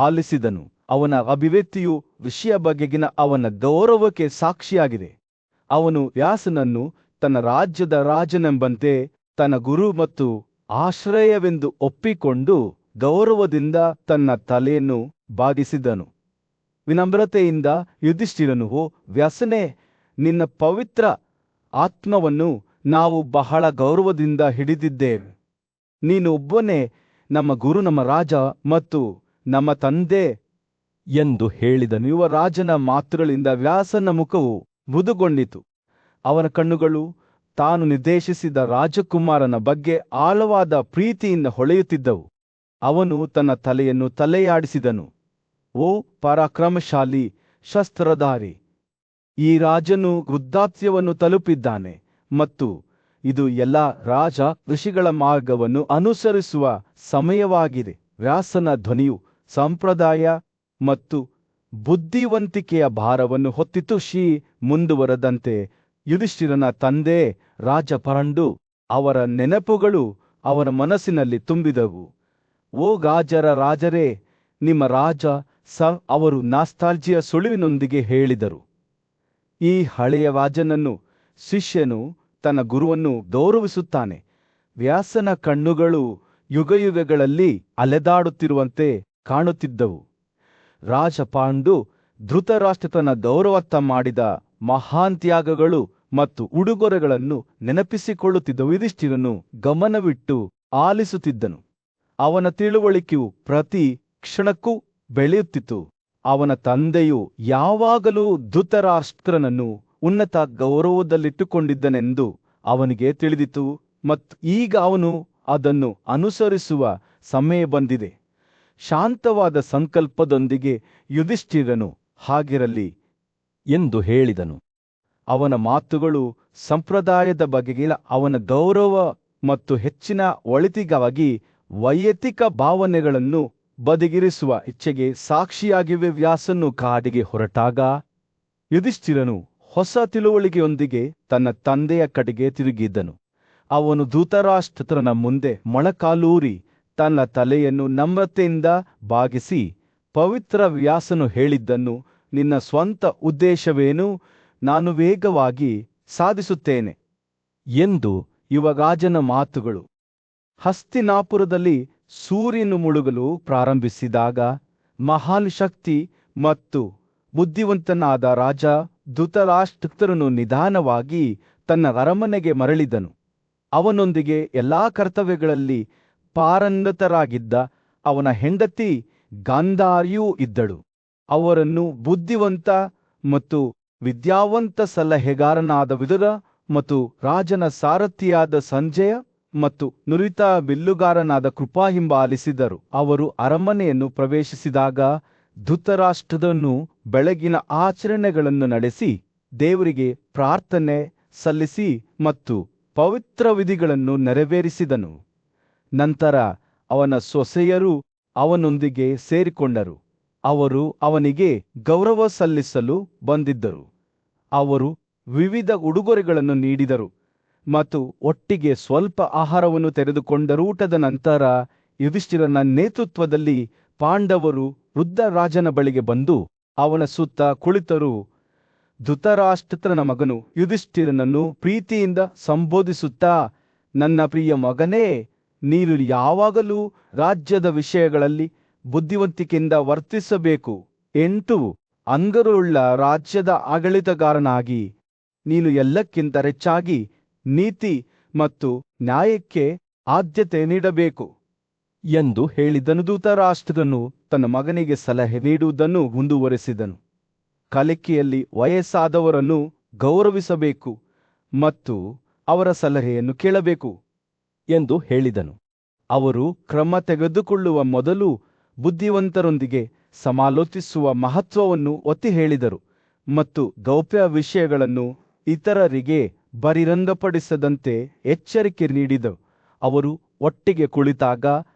ಆಲಿಸಿದನು. ಅವನ ಅಭಿವ್ಯಕ್ತಿಯು ವಿಷಯ ಬಗೆಗಿನ ಅವನ ಗೌರವಕ್ಕೆ ಸಾಕ್ಷಿಯಾಗಿದೆ. ಅವನು ವ್ಯಾಸನನ್ನು ತನ್ನ ರಾಜ್ಯದ ರಾಜನೆಂಬಂತೆ ತನ್ನ ಗುರು ಮತ್ತು ಆಶ್ರಯವೆಂದು ಒಪ್ಪಿಕೊಂಡು ಗೌರವದಿಂದ ತನ್ನ ತಲೆಯನ್ನು ಬಾಗಿಸಿದನು. ವಿನಮ್ರತೆಯಿಂದ ಯುಧಿಷ್ಠಿರನು, ಓ ವ್ಯಾಸನೇ, ನಿನ್ನ ಪವಿತ್ರ ಆತ್ಮವನ್ನು ನಾವು ಬಹಳ ಗೌರವದಿಂದ ಹಿಡಿದಿದ್ದೇವೆ. ನೀನು ಒಬ್ಬನೇ ನಮ್ಮ ಗುರು, ನಮ್ಮ ರಾಜ ಮತ್ತು ನಮ್ಮ ತಂದೆ ಎಂದು ಹೇಳಿದನು. ಯುವರಾಜನ ಮಾತುಗಳಿಂದ ವ್ಯಾಸನ ಮುಖವು ಮೃದುಗೊಂಡಿತು. ಅವನ ಕಣ್ಣುಗಳು ತಾನು ನಿರ್ದೇಶಿಸಿದ ರಾಜಕುಮಾರನ ಬಗ್ಗೆ ಆಳವಾದ ಪ್ರೀತಿಯಿಂದ ಹೊಳೆಯುತ್ತಿದ್ದವು. ಅವನು ತನ್ನ ತಲೆಯನ್ನು ತಲೆಯಾಡಿಸಿದನು. ಓ ಪರಾಕ್ರಮಶಾಲಿ ಶಸ್ತ್ರಧಾರಿ, ಈ ರಾಜನು ವೃದ್ಧಾಪ್ಯವನ್ನು ತಲುಪಿದ್ದಾನೆ ಮತ್ತು ಇದು ಎಲ್ಲ ರಾಜ ಋಷಿಗಳ ಮಾರ್ಗವನ್ನು ಅನುಸರಿಸುವ ಸಮಯವಾಗಿದೆ. ವ್ಯಾಸನ ಧ್ವನಿಯು ಸಂಪ್ರದಾಯ ಮತ್ತು ಬುದ್ಧಿವಂತಿಕೆಯ ಭಾರವನ್ನು ಹೊತ್ತಿತು. ಮುಂದುವರೆದಂತೆ ಯುಧಿಷ್ಠಿರನ ತಂದೆ ರಾಜ ಪರಂಡು ಅವರ ನೆನಪುಗಳು ಅವರ ಮನಸ್ಸಿನಲ್ಲಿ ತುಂಬಿದವು. ಓ ಗಾಜರ ರಾಜರೇ, ನಿಮ್ಮ ರಾಜ ಅವರು ನಾಸ್ಟಾಲ್ಜಿಯ ಸುಳಿವಿನೊಂದಿಗೆ ಹೇಳಿದರು. ಈ ಹಳೆಯ ರಾಜನನ್ನು ಶಿಷ್ಯನು ತನ್ನ ಗುರುವನ್ನು ಗೌರವಿಸುತ್ತಾನೆ. ವ್ಯಾಸನ ಕಣ್ಣುಗಳು ಯುಗಯುಗಗಳಲ್ಲಿ ಅಲೆದಾಡುತ್ತಿರುವಂತೆ ಕಾಣುತ್ತಿದ್ದವು. ರಾಜ ಪಾಂಡು ಧೃತರಾಷ್ಟ್ರನ ಗೌರವಾರ್ಥ ಮಾಡಿದ ಮಹಾನ್ ತ್ಯಾಗಗಳು ಮತ್ತು ಉಡುಗೊರೆಗಳನ್ನು ನೆನಪಿಸಿಕೊಳ್ಳುತ್ತಿದ್ದ ಯುಧಿಷ್ಠಿರನು ಗಮನವಿಟ್ಟು ಆಲಿಸುತ್ತಿದ್ದನು. ಅವನ ತಿಳುವಳಿಕೆಯು ಪ್ರತಿ ಕ್ಷಣಕ್ಕೂ ಬೆಳೆಯುತ್ತಿತ್ತು. ಅವನ ತಂದೆಯು ಯಾವಾಗಲೂ ಧೃತರಾಷ್ಟ್ರನನ್ನು ಉನ್ನತ ಗೌರವದಲ್ಲಿಟ್ಟುಕೊಂಡಿದ್ದನೆಂದು ಅವನಿಗೆ ತಿಳಿದಿತು ಮತ್ತು ಈಗ ಅವನು ಅದನ್ನು ಅನುಸರಿಸುವ ಸಮಯ ಬಂದಿದೆ. ಶಾಂತವಾದ ಸಂಕಲ್ಪದೊಂದಿಗೆ ಯುಧಿಷ್ಠಿರನು ಹಾಗಿರಲಿ ಎಂದು ಹೇಳಿದನು. ಅವನ ಮಾತುಗಳು ಸಂಪ್ರದಾಯದ ಬಗೆಗಿನ ಅವನ ಗೌರವ ಮತ್ತು ಹೆಚ್ಚಿನ ಒಳಿತಿಗಾಗಿ ವೈಯಕ್ತಿಕ ಭಾವನೆಗಳನ್ನು ಬದಿಗಿರಿಸುವ ಇಚ್ಛೆಗೆ ಸಾಕ್ಷಿಯಾಗಿವೆ. ವ್ಯಾಸನು ಕಾಡಿಗೆ ಹೊರಟಾಗ ಯುಧಿಷ್ಠಿರನು ಹೊಸ ತಿಳುವಳಿಕೆಯೊಂದಿಗೆ ತನ್ನ ತಂದೆಯ ಕಡೆಗೆ ತಿರುಗಿದ್ದನು. ಅವನು ಧೃತರಾಷ್ಟ್ರನ ಮುಂದೆ ಮೊಳಕಾಲೂರಿ ತನ್ನ ತಲೆಯನ್ನು ನಮ್ರತೆಯಿಂದ ಬಾಗಿಸಿ, ಪವಿತ್ರ ವ್ಯಾಸನು ಹೇಳಿದ್ದನ್ನು ನಿನ್ನ ಸ್ವಂತ ಉದ್ದೇಶವೇನು? ನಾನು ವೇಗವಾಗಿ ಸಾಧಿಸುತ್ತೇನೆ ಎಂದು. ಯುವರಾಜನ ಮಾತುಗಳು. ಹಸ್ತಿನಾಪುರದಲ್ಲಿ ಸೂರ್ಯನು ಮುಳುಗಲು ಪ್ರಾರಂಭಿಸಿದಾಗ ಮಹಾನ್ ಶಕ್ತಿ ಮತ್ತು ಬುದ್ಧಿವಂತನಾದ ರಾಜ ಧೃತರಾಷ್ಟ್ರನು ನಿಧಾನವಾಗಿ ತನ್ನ ಅರಮನೆಗೆ ಮರಳಿದನು. ಅವನೊಂದಿಗೆ ಎಲ್ಲಾ ಕರ್ತವ್ಯಗಳಲ್ಲಿ ಪಾರಂಗತರಾಗಿದ್ದ ಅವನ ಹೆಂಡತಿ ಗಾಂಧಾರಿಯೂ ಇದ್ದಳು. ಅವರನ್ನು ಬುದ್ಧಿವಂತ ಮತ್ತು ವಿದ್ಯಾವಂತ ಸಲಹೆಗಾರನಾದ ವಿದುರ ಮತ್ತು ರಾಜನ ಸಾರಥಿಯಾದ ಸಂಜಯ ಮತ್ತು ನುರಿತ ಬಿಲ್ಲುಗಾರನಾದ ಕೃಪಾ ಹಿಂಬಾಲಿಸಿದರು. ಅವರು ಅರಮನೆಯನ್ನು ಪ್ರವೇಶಿಸಿದಾಗ ಧೃತರಾಷ್ಟ್ರನು ಬೆಳಗಿನ ಆಚರಣೆಗಳನ್ನು ನಡೆಸಿ ದೇವರಿಗೆ ಪ್ರಾರ್ಥನೆ ಸಲ್ಲಿಸಿ ಮತ್ತು ಪವಿತ್ರ ವಿಧಿಗಳನ್ನು ನೆರವೇರಿಸಿದನು. ನಂತರ ಅವನ ಸೊಸೆಯರು ಅವನೊಂದಿಗೆ ಸೇರಿಕೊಂಡರು. ಅವರು ಅವನಿಗೆ ಗೌರವ ಸಲ್ಲಿಸಲು ಬಂದಿದ್ದರು. ಅವರು ವಿವಿಧ ಉಡುಗೊರೆಗಳನ್ನು ನೀಡಿದರು ಮತ್ತು ಒಟ್ಟಿಗೆ ಸ್ವಲ್ಪ ಆಹಾರವನ್ನು ತೆಗೆದುಕೊಂಡರು. ಊಟದ ನಂತರ ಯುಧಿಷ್ಠಿರನ ನೇತೃತ್ವದಲ್ಲಿ ಪಾಂಡವರು ವೃದ್ಧ ರಾಜನ ಬಳಿಗೆ ಬಂದು ಅವನ ಸುತ್ತ ಕುಳಿತರು. ಧೃತರಾಷ್ಟ್ರನ ಮಗನು ಯುಧಿಷ್ಠಿರನನ್ನು ಪ್ರೀತಿಯಿಂದ ಸಂಬೋಧಿಸುತ್ತಾ, ನನ್ನ ಪ್ರಿಯ ಮಗನೇ, ನೀನು ಯಾವಾಗಲೂ ರಾಜ್ಯದ ವಿಷಯಗಳಲ್ಲಿ ಬುದ್ಧಿವಂತಿಕೆಯಿಂದ ವರ್ತಿಸಬೇಕು. 8 ಅಂಗರುಳ್ಳ ರಾಜ್ಯದ ಆಡಳಿತಗಾರನಾಗಿ ನೀನು ಎಲ್ಲಕ್ಕಿಂತ ಹೆಚ್ಚಾಗಿ ನೀತಿ ಮತ್ತು ನ್ಯಾಯಕ್ಕೆ ಆದ್ಯತೆ ನೀಡಬೇಕು ಎಂದು ಹೇಳಿದನು. ಧೃತರಾಷ್ಟ್ರನು ತನ್ನ ಮಗನಿಗೆ ಸಲಹೆ ನೀಡುವುದನ್ನು ಮುಂದುವರೆಸಿದನು. ಕಲಿಕೆಯಲ್ಲಿ ವಯಸ್ಸಾದವರನ್ನು ಗೌರವಿಸಬೇಕು ಮತ್ತು ಅವರ ಸಲಹೆಯನ್ನು ಕೇಳಬೇಕು ಎಂದು ಹೇಳಿದನು. ಅವರು ಕ್ರಮ ತೆಗೆದುಕೊಳ್ಳುವ ಮೊದಲು ಬುದ್ಧಿವಂತರೊಂದಿಗೆ ಸಮಾಲೋಚಿಸುವ ಮಹತ್ವವನ್ನು ಒತ್ತಿ ಹೇಳಿದರು ಮತ್ತು ಗೌಪ್ಯ ವಿಷಯಗಳನ್ನು ಇತರರಿಗೆ ಬಹಿರಂಗಪಡಿಸದಂತೆ ಎಚ್ಚರಿಕೆ ನೀಡಿದರು. ಅವರು ಒಟ್ಟಿಗೆ ಕುಳಿತಾಗ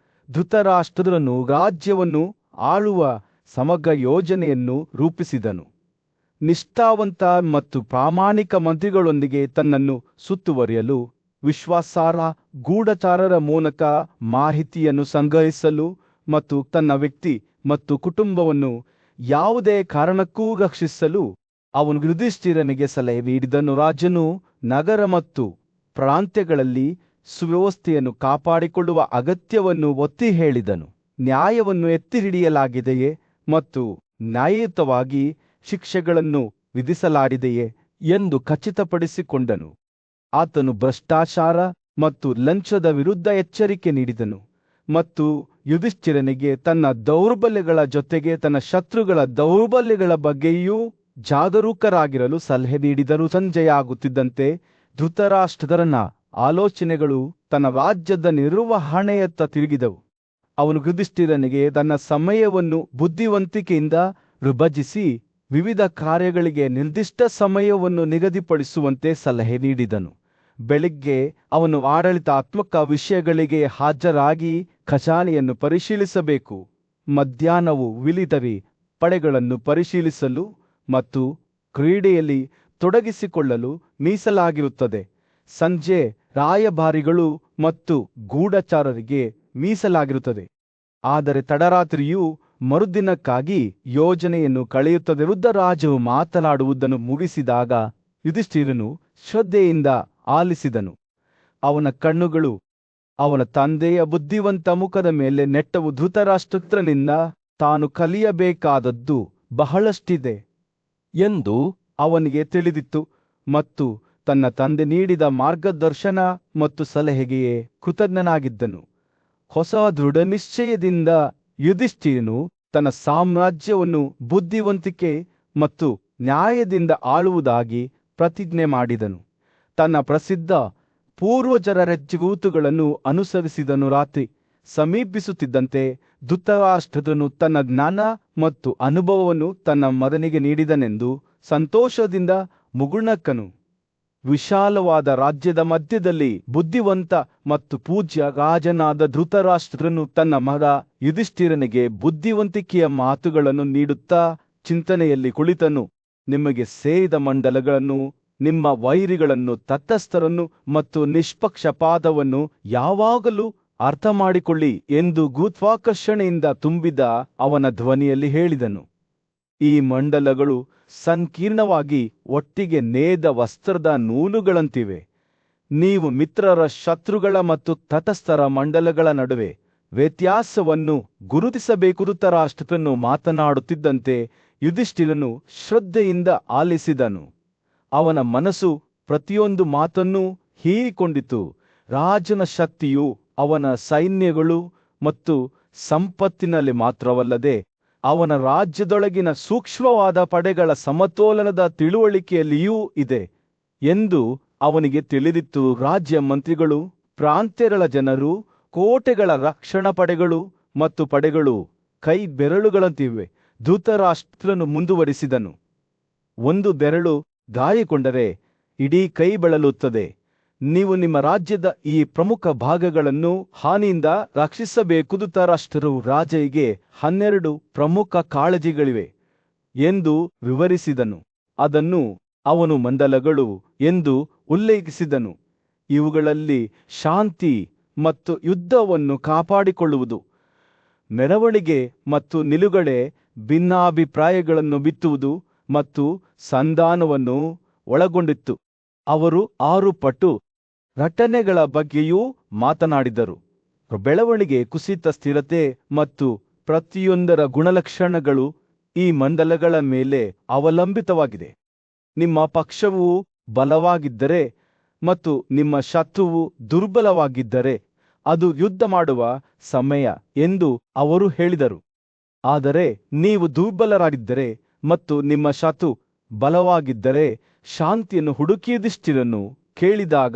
ಧೃತರಾಷ್ಟ್ರನು ರಾಜ್ಯವನ್ನು ಆಳುವ ಸಮಗ್ರ ಯೋಜನೆಯನ್ನು ರೂಪಿಸಿದನು. ನಿಷ್ಠಾವಂತ ಮತ್ತು ಪ್ರಾಮಾಣಿಕ ಮಂತ್ರಿಗಳೊಂದಿಗೆ ತನ್ನನ್ನು ಸುತ್ತುವರಿಯಲು, ವಿಶ್ವಾಸಾರ್ಹ ಗೂಢಚಾರರ ಮೂಲಕ ಮಾಹಿತಿಯನ್ನು ಸಂಗ್ರಹಿಸಲು ಮತ್ತು ತನ್ನ ವ್ಯಕ್ತಿ ಮತ್ತು ಕುಟುಂಬವನ್ನು ಯಾವುದೇ ಕಾರಣಕ್ಕೂ ರಕ್ಷಿಸಲು ಅವನು ಯುಧಿಷ್ಠಿರನಿಗೆ ಸಲಹೆ ನೀಡಿದನು. ರಾಜನು ನಗರ ಮತ್ತು ಪ್ರಾಂತ್ಯಗಳಲ್ಲಿ ಸುವ್ಯವಸ್ಥೆಯನ್ನು ಕಾಪಾಡಿಕೊಳ್ಳುವ ಅಗತ್ಯವನ್ನು ಒತ್ತಿ ಹೇಳಿದನು. ನ್ಯಾಯವನ್ನು ಎತ್ತಿ ಹಿಡಿಯಲಾಗಿದೆಯೇ ಮತ್ತು ನ್ಯಾಯಯುತವಾಗಿ ಶಿಕ್ಷೆಗಳನ್ನು ವಿಧಿಸಲಾಗಿದೆಯೇ ಎಂದು ಖಚಿತಪಡಿಸಿಕೊಂಡನು. ಆತನು ಭ್ರಷ್ಟಾಚಾರ ಮತ್ತು ಲಂಚದ ವಿರುದ್ಧ ಎಚ್ಚರಿಕೆ ನೀಡಿದನು ಮತ್ತು ಯುಧಿಷ್ಠಿರನಿಗೆ ತನ್ನ ದೌರ್ಬಲ್ಯಗಳ ಜೊತೆಗೆ ತನ್ನ ಶತ್ರುಗಳ ದೌರ್ಬಲ್ಯಗಳ ಬಗ್ಗೆಯೂ ಜಾಗರೂಕರಾಗಿರಲು ಸಲಹೆ ನೀಡಿದರು. ಸಂಜೆಯಾಗುತ್ತಿದ್ದಂತೆ ಧೃತರಾಷ್ಟ್ರನ ಆಲೋಚನೆಗಳು ತನ್ನ ರಾಜ್ಯದ ನಿರ್ವಹಣೆಯತ್ತ ತಿರುಗಿದವು. ಅವನು ಯುಧಿಷ್ಠಿರನಿಗೆ ತನ್ನ ಸಮಯವನ್ನು ಬುದ್ಧಿವಂತಿಕೆಯಿಂದ ವಿಭಜಿಸಿ ವಿವಿಧ ಕಾರ್ಯಗಳಿಗೆ ನಿರ್ದಿಷ್ಟ ಸಮಯವನ್ನು ನಿಗದಿಪಡಿಸುವಂತೆ ಸಲಹೆ ನೀಡಿದನು. ಬೆಳಿಗ್ಗೆ ಅವನು ಆಡಳಿತಾತ್ಮಕ ವಿಷಯಗಳಿಗೆ ಹಾಜರಾಗಿ ಖಜಾನೆಯನ್ನು ಪರಿಶೀಲಿಸಬೇಕು. ಮಧ್ಯಾಹ್ನವು ಮಿಲಿಟರಿ ಪಡೆಗಳನ್ನು ಪರಿಶೀಲಿಸಲು ಮತ್ತು ಕ್ರೀಡೆಯಲ್ಲಿ ತೊಡಗಿಸಿಕೊಳ್ಳಲು ಮೀಸಲಾಗಿರುತ್ತದೆ. ಸಂಜೆ ರಾಯಭಾರಿಗಳು ಮತ್ತು ಗೂಢಚಾರರಿಗೆ ಮೀಸಲಾಗಿರುತ್ತದೆ. ಆದರೆ ತಡರಾತ್ರಿಯೂ ಮರುದಿನಕ್ಕಾಗಿ ಯೋಜನೆಯನ್ನು ಕಳೆಯುತ್ತದೆ. ವೃದ್ಧರಾಜವು ಮಾತನಾಡುವುದನ್ನು ಮುಗಿಸಿದಾಗ ಯುಧಿಷ್ಠಿರನು ಶ್ರದ್ಧೆಯಿಂದ ಆಲಿಸಿದನು. ಅವನ ಕಣ್ಣುಗಳು ಅವನ ತಂದೆಯ ಬುದ್ಧಿವಂತ ಮುಖದ ಮೇಲೆ ನೆಟ್ಟವು. ಧೃತರಾಷ್ಟ್ರನಿಂದ ತಾನು ಕಲಿಯಬೇಕಾದದ್ದು ಬಹಳಷ್ಟಿದೆ ಎಂದು ಅವನಿಗೆ ತಿಳಿದಿತ್ತು ಮತ್ತು ತನ್ನ ತಂದೆ ನೀಡಿದ ಮಾರ್ಗದರ್ಶನ ಮತ್ತು ಸಲಹೆಗೆ ಕೃತಜ್ಞನಾಗಿದ್ದನು. ಹೊಸ ದೃಢ ನಿಶ್ಚಯದಿಂದ ಯುಧಿಷ್ಠಿರನು ತನ್ನ ಸಾಮ್ರಾಜ್ಯವನ್ನು ಬುದ್ಧಿವಂತಿಕೆ ಮತ್ತು ನ್ಯಾಯದಿಂದ ಆಳುವುದಾಗಿ ಪ್ರತಿಜ್ಞೆ ಮಾಡಿದನು. ತನ್ನ ಪ್ರಸಿದ್ಧ ಪೂರ್ವಜರ ಹೆಜ್ಜೆಗೂತುಗಳನ್ನು ಅನುಸರಿಸಿದನು. ರಾತ್ರಿ ಸಮೀಪಿಸುತ್ತಿದ್ದಂತೆ ಧೃತರಾಷ್ಟ್ರನು ತನ್ನ ಜ್ಞಾನ ಮತ್ತು ಅನುಭವವನ್ನು ತನ್ನ ಮಗನಿಗೆ ನೀಡಿದನೆಂದು ಸಂತೋಷದಿಂದ ಮುಗುಳ್ನಕ್ಕನು. ವಿಶಾಲವಾದ ರಾಜ್ಯದ ಮಧ್ಯದಲ್ಲಿ ಬುದ್ಧಿವಂತ ಮತ್ತು ಪೂಜ್ಯ ರಾಜನಾದ ಧೃತರಾಷ್ಟ್ರನು ತನ್ನ ಮಗ ಯುಧಿಷ್ಠಿರನಿಗೆ ಬುದ್ಧಿವಂತಿಕೆಯ ಮಾತುಗಳನ್ನು ನೀಡುತ್ತಾ ಚಿಂತನೆಯಲ್ಲಿ ಕುಳಿತನು. ನಿಮಗೆ ಸೇರಿದ ಮಂಡಲಗಳನ್ನು, ನಿಮ್ಮ ವೈರಿಗಳನ್ನು, ತಟಸ್ಥರನ್ನು ಮತ್ತು ನಿಷ್ಪಕ್ಷಪಾತವನ್ನು ಯಾವಾಗಲೂ ಅರ್ಥಮಾಡಿಕೊಳ್ಳಿ ಎಂದು ಗುರುತ್ವಾಕರ್ಷಣೆಯಿಂದ ತುಂಬಿದ ಅವನ ಧ್ವನಿಯಲ್ಲಿ ಹೇಳಿದನು. ಈ ಮಂಡಲಗಳು ಸಂಕೀರ್ಣವಾಗಿ ಒಟ್ಟಿಗೆ ನೇಯ್ದ ವಸ್ತ್ರದ ನೂಲುಗಳಂತಿವೆ. ನೀವು ಮಿತ್ರರ, ಶತ್ರುಗಳ ಮತ್ತು ತಟಸ್ಥರ ಮಂಡಲಗಳ ನಡುವೆ ವ್ಯತ್ಯಾಸವನ್ನು ಗುರುತಿಸಬೇಕು. ಧೃತರಾಷ್ಟ್ರನು ಮಾತನಾಡುತ್ತಿದ್ದಂತೆ ಯುಧಿಷ್ಠಿರನು ಶ್ರದ್ಧೆಯಿಂದ ಆಲಿಸಿದನು. ಅವನ ಮನಸ್ಸು ಪ್ರತಿಯೊಂದು ಮಾತನ್ನೂ ಹೀರಿಕೊಂಡಿತು. ರಾಜನ ಶಕ್ತಿಯು ಅವನ ಸೈನ್ಯಗಳು ಮತ್ತು ಸಂಪತ್ತಿನಲ್ಲಿ ಮಾತ್ರವಲ್ಲದೆ ಅವನ ರಾಜ್ಯದೊಳಗಿನ ಸೂಕ್ಷ್ಮವಾದ ಪಡೆಗಳ ಸಮತೋಲನದ ತಿಳುವಳಿಕೆಯಲ್ಲಿಯೂ ಇದೆ ಎಂದು ಅವನಿಗೆ ತಿಳಿದಿತ್ತು. ರಾಜ್ಯ ಮಂತ್ರಿಗಳು, ಪ್ರಾಂತ್ಯಗಳ ಜನರು, ಕೋಟೆಗಳ ರಕ್ಷಣಾ ಪಡೆಗಳು ಮತ್ತು ಪಡೆಗಳು ಕೈ ಬೆರಳುಗಳಂತಿವೆ. ಧೃತರಾಷ್ಟ್ರನು ಮುಂದುವರಿಸಿದನು, ಒಂದು ಬೆರಳು ಗಾಯಗೊಂಡರೆ ಇಡೀ ಕೈ ಬಳಲುತ್ತದೆ. ನೀವು ನಿಮ್ಮ ರಾಜ್ಯದ ಈ ಪ್ರಮುಖ ಭಾಗಗಳನ್ನು ಹಾನಿಯಿಂದ ರಕ್ಷಿಸಬೇಕು. ಧೃತರಾಷ್ಟ್ರರು ರಾಜನಿಗೆ 12 ಪ್ರಮುಖ ಕಾಳಜಿಗಳಿವೆ ಎಂದು ವಿವರಿಸಿದನು. ಅದನ್ನು ಅವನು ಮಂಡಲಗಳು ಎಂದು ಉಲ್ಲೇಖಿಸಿದನು. ಇವುಗಳಲ್ಲಿ ಶಾಂತಿ ಮತ್ತು ಯುದ್ಧವನ್ನು ಕಾಪಾಡಿಕೊಳ್ಳುವುದು, ಮೆರವಣಿಗೆ ಮತ್ತು ನಿಲುಗಡೆ, ಭಿನ್ನಾಭಿಪ್ರಾಯಗಳನ್ನು ಬಿತ್ತುವುದು ಮತ್ತು ಸಂಧಾನವನ್ನು ಒಳಗೊಂಡಿತ್ತು. ಅವರು 6 ಪಟ್ಟು ರಟನೆಗಳ ಬಗ್ಗೆಯೂ ಮಾತನಾಡಿದರು. ಬೆಳವಣಿಗೆ, ಕುಸಿತ, ಸ್ಥಿರತೆ ಮತ್ತು ಪ್ರತಿಯೊಂದರ ಗುಣಲಕ್ಷಣಗಳು ಈ ಮಂಡಲಗಳ ಮೇಲೆ ಅವಲಂಬಿತವಾಗಿದೆ. ನಿಮ್ಮ ಪಕ್ಷವು ಬಲವಾಗಿದ್ದರೆ ಮತ್ತು ನಿಮ್ಮ ಶತ್ರುವು ದುರ್ಬಲವಾಗಿದ್ದರೆ ಅದು ಯುದ್ಧ ಮಾಡುವ ಸಮಯ ಎಂದು ಅವರು ಹೇಳಿದರು. ಆದರೆ ನೀವು ದುರ್ಬಲರಾಗಿದ್ದರೆ ಮತ್ತು ನಿಮ್ಮ ಶತ್ರು ಬಲವಾಗಿದ್ದರೆ ಶಾಂತಿಯನ್ನು ಹುಡುಕಿ. ಯುಧಿಷ್ಠಿರನು ಕೇಳಿದಾಗ,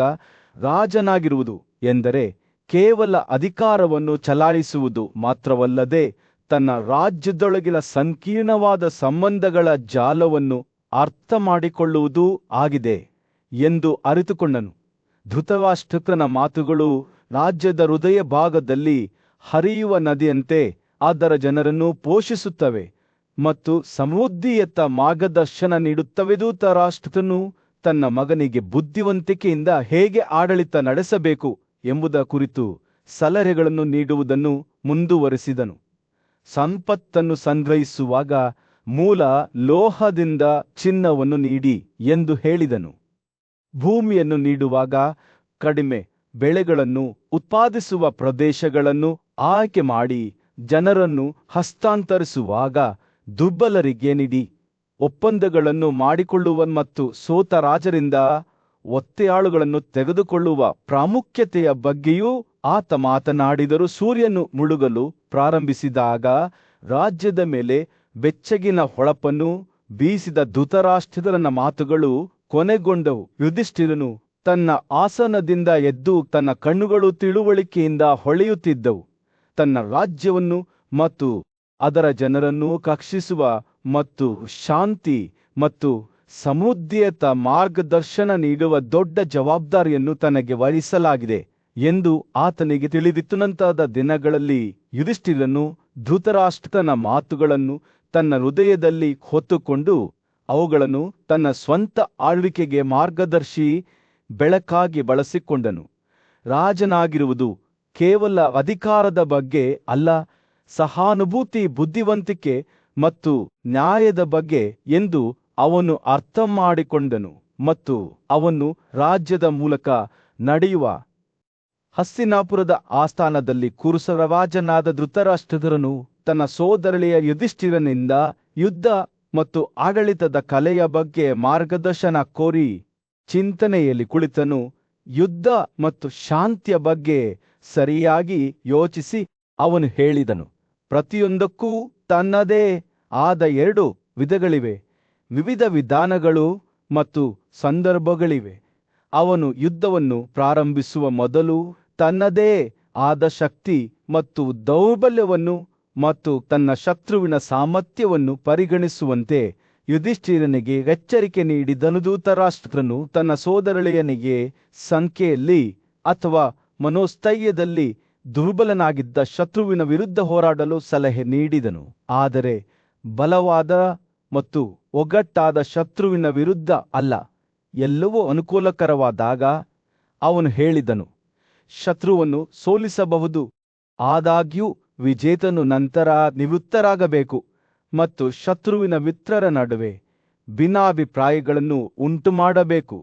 ರಾಜನಾಗಿರುವುದು ಎಂದರೆ ಕೇವಲ ಅಧಿಕಾರವನ್ನು ಚಲಾಯಿಸುವುದು ಮಾತ್ರವಲ್ಲದೆ ತನ್ನ ರಾಜ್ಯದೊಳಗಿನ ಸಂಕೀರ್ಣವಾದ ಸಂಬಂಧಗಳ ಜಾಲವನ್ನು ಅರ್ಥಮಾಡಿಕೊಳ್ಳುವುದೂ ಆಗಿದೆ ಎಂದು ಅರಿತುಕೊಂಡನು. ಧೃತರಾಷ್ಟ್ರನ ಮಾತುಗಳು ರಾಜ್ಯದ ಹೃದಯ ಭಾಗದಲ್ಲಿ ಹರಿಯುವ ನದಿಯಂತೆ ಅದರ ಜನರನ್ನು ಪೋಷಿಸುತ್ತವೆ ಮತ್ತು ಸಮೃದ್ಧಿಯತ್ತ ಮಾರ್ಗದರ್ಶನ ನೀಡುತ್ತವೆ. ಧೃತರಾಷ್ಟ್ರನು ತನ್ನ ಮಗನಿಗೆ ಬುದ್ಧಿವಂತಿಕೆಯಿಂದ ಹೇಗೆ ಆಡಳಿತ ನಡೆಸಬೇಕು ಎಂಬುದರ ಕುರಿತು ಸಲಹೆಗಳನ್ನು ನೀಡುವುದನ್ನು ಮುಂದುವರೆಸಿದನು. ಸಂಪತ್ತನ್ನು ಸಂಗ್ರಹಿಸುವಾಗ ಮೂಲ ಲೋಹದಿಂದ ಚಿನ್ನವನ್ನು ನೀಡಿ ಎಂದು ಹೇಳಿದನು. ಭೂಮಿಯನ್ನು ನೀಡುವಾಗ ಕಡಿಮೆ ಬೆಳೆಗಳನ್ನು ಉತ್ಪಾದಿಸುವ ಪ್ರದೇಶಗಳನ್ನು ಆಯ್ಕೆ ಮಾಡಿ ಜನರನ್ನು ಹಸ್ತಾಂತರಿಸುವಾಗ ದುರ್ಬಲರಿಗೆ ನೀಡಿ. ಒಪ್ಪಂದಗಳನ್ನು ಮಾಡಿಕೊಳ್ಳುವ ಮತ್ತು ಸೋತ ರಾಜರಿಂದ ಒತ್ತೆಯಾಳುಗಳನ್ನು ತೆಗೆದುಕೊಳ್ಳುವ ಪ್ರಾಮುಖ್ಯತೆಯ ಬಗ್ಗೆಯೂ ಆತ ಮಾತನಾಡಿದರು. ಸೂರ್ಯನು ಮುಳುಗಲು ಪ್ರಾರಂಭಿಸಿದಾಗ ರಾಜ್ಯದ ಮೇಲೆ ಬೆಚ್ಚಗಿನ ಹೊಳಪನ್ನು ಬೀಸಿದ ಧೃತರಾಷ್ಟ್ರನ ಮಾತುಗಳು ಕೊನೆಗೊಂಡವು. ಯುಧಿಷ್ಠಿರನು ತನ್ನ ಆಸನದಿಂದ ಎದ್ದು ತನ್ನ ಕಣ್ಣುಗಳು ತಿಳುವಳಿಕೆಯಿಂದ ಹೊಳೆಯುತ್ತಿದ್ದವು. ತನ್ನ ರಾಜ್ಯವನ್ನು ಮತ್ತು ಅದರ ಜನರನ್ನು ರಕ್ಷಿಸುವ ಮತ್ತು ಶಾಂತಿ ಮತ್ತು ಸಮೃದ್ಧಿಯತ್ತ ಮಾರ್ಗದರ್ಶನ ನೀಡುವ ದೊಡ್ಡ ಜವಾಬ್ದಾರಿಯನ್ನು ತನಗೆ ವಹಿಸಲಾಗಿದೆ ಎಂದು ಆತನಿಗೆ ತಿಳಿದಿತ್ತು. ನಂತರದ ದಿನಗಳಲ್ಲಿ ಯುಧಿಷ್ಠಿರನು ಧೃತರಾಷ್ಟ್ರನ ಮಾತುಗಳನ್ನು ತನ್ನ ಹೃದಯದಲ್ಲಿ ಹೊತ್ತುಕೊಂಡು ಅವುಗಳನ್ನು ತನ್ನ ಸ್ವಂತ ಆಳ್ವಿಕೆಗೆ ಮಾರ್ಗದರ್ಶಿ ಬೆಳಕಾಗಿ ಬಳಸಿಕೊಂಡನು. ರಾಜನಾಗಿರುವುದು ಕೇವಲ ಅಧಿಕಾರದ ಬಗ್ಗೆ ಅಲ್ಲ, ಸಹಾನುಭೂತಿ, ಬುದ್ಧಿವಂತಿಕೆ ಮತ್ತು ನ್ಯಾಯದ ಬಗ್ಗೆ ಎಂದು ಅವನು ಅರ್ಥ ಮಾಡಿಕೊಂಡನು. ಮತ್ತು ಅವನು ರಾಜ್ಯದ ಮೂಲಕ ನಡೆಯುವ ಹಸ್ತಿನಾಪುರದ ಆಸ್ಥಾನದಲ್ಲಿ ಕುರುಸರ ರಾಜನಾದ ಧೃತರಾಷ್ಟ್ರನು ತನ್ನ ಸೋದರಳಿಯ ಯುಧಿಷ್ಠಿರನಿಂದ ಯುದ್ಧ ಮತ್ತು ಆಡಳಿತದ ಕಲೆಯ ಬಗ್ಗೆ ಮಾರ್ಗದರ್ಶನ ಕೋರಿ ಚಿಂತನೆಯಲ್ಲಿ ಕುಳಿತನು. ಯುದ್ಧ ಮತ್ತು ಶಾಂತಿಯ ಬಗ್ಗೆ ಸರಿಯಾಗಿ ಯೋಚಿಸಿ ಅವನು ಹೇಳಿದನು, ಪ್ರತಿಯೊಂದಕ್ಕೂ ತನ್ನದೇ ಆದ 2 ವಿಧಗಳಿವೆ, ವಿವಿಧ ವಿಧಾನಗಳು ಮತ್ತು ಸಂದರ್ಭಗಳಿವೆ. ಅವನು ಯುದ್ಧವನ್ನು ಪ್ರಾರಂಭಿಸುವ ಮೊದಲು ತನ್ನದೇ ಆದ ಶಕ್ತಿ ಮತ್ತು ದೌರ್ಬಲ್ಯವನ್ನು ಮತ್ತು ತನ್ನ ಶತ್ರುವಿನ ಸಾಮರ್ಥ್ಯವನ್ನು ಪರಿಗಣಿಸುವಂತೆ ಯುಧಿಷ್ಠಿರನಿಗೆ ಎಚ್ಚರಿಕೆ ನೀಡಿದನು. ಧೃತರಾಷ್ಟ್ರನು ತನ್ನ ಸೋದರಳಿಯನಿಗೆ ಸಂಖ್ಯೆಯಲ್ಲಿ ಅಥವಾ ಮನೋಸ್ಥೈರ್ಯದಲ್ಲಿ ದುರ್ಬಲನಾಗಿದ್ದ ಶತ್ರುವಿನ ವಿರುದ್ಧ ಹೋರಾಡಲು ಸಲಹೆ ನೀಡಿದನು. ಆದರೆ ಬಲವಾದ ಮತ್ತು ಒಗ್ಗಟ್ಟಾದ ಶತ್ರುವಿನ ವಿರುದ್ಧ ಅಲ್ಲ. ಎಲ್ಲವೂ ಅನುಕೂಲಕರವಾದಾಗ ಅವನು ಹೇಳಿದನು, ಶತ್ರುವನ್ನು ಸೋಲಿಸಬಹುದು, ಆದಾಗ್ಯೂ ವಿಜೇತನು ನಂತರ ನಿವೃತ್ತರಾಗಬೇಕು ಮತ್ತು ಶತ್ರುವಿನ ಮಿತ್ರರ ನಡುವೆ ಭಿನ್ನಾಭಿಪ್ರಾಯಗಳನ್ನು ಉಂಟುಮಾಡಬೇಕು.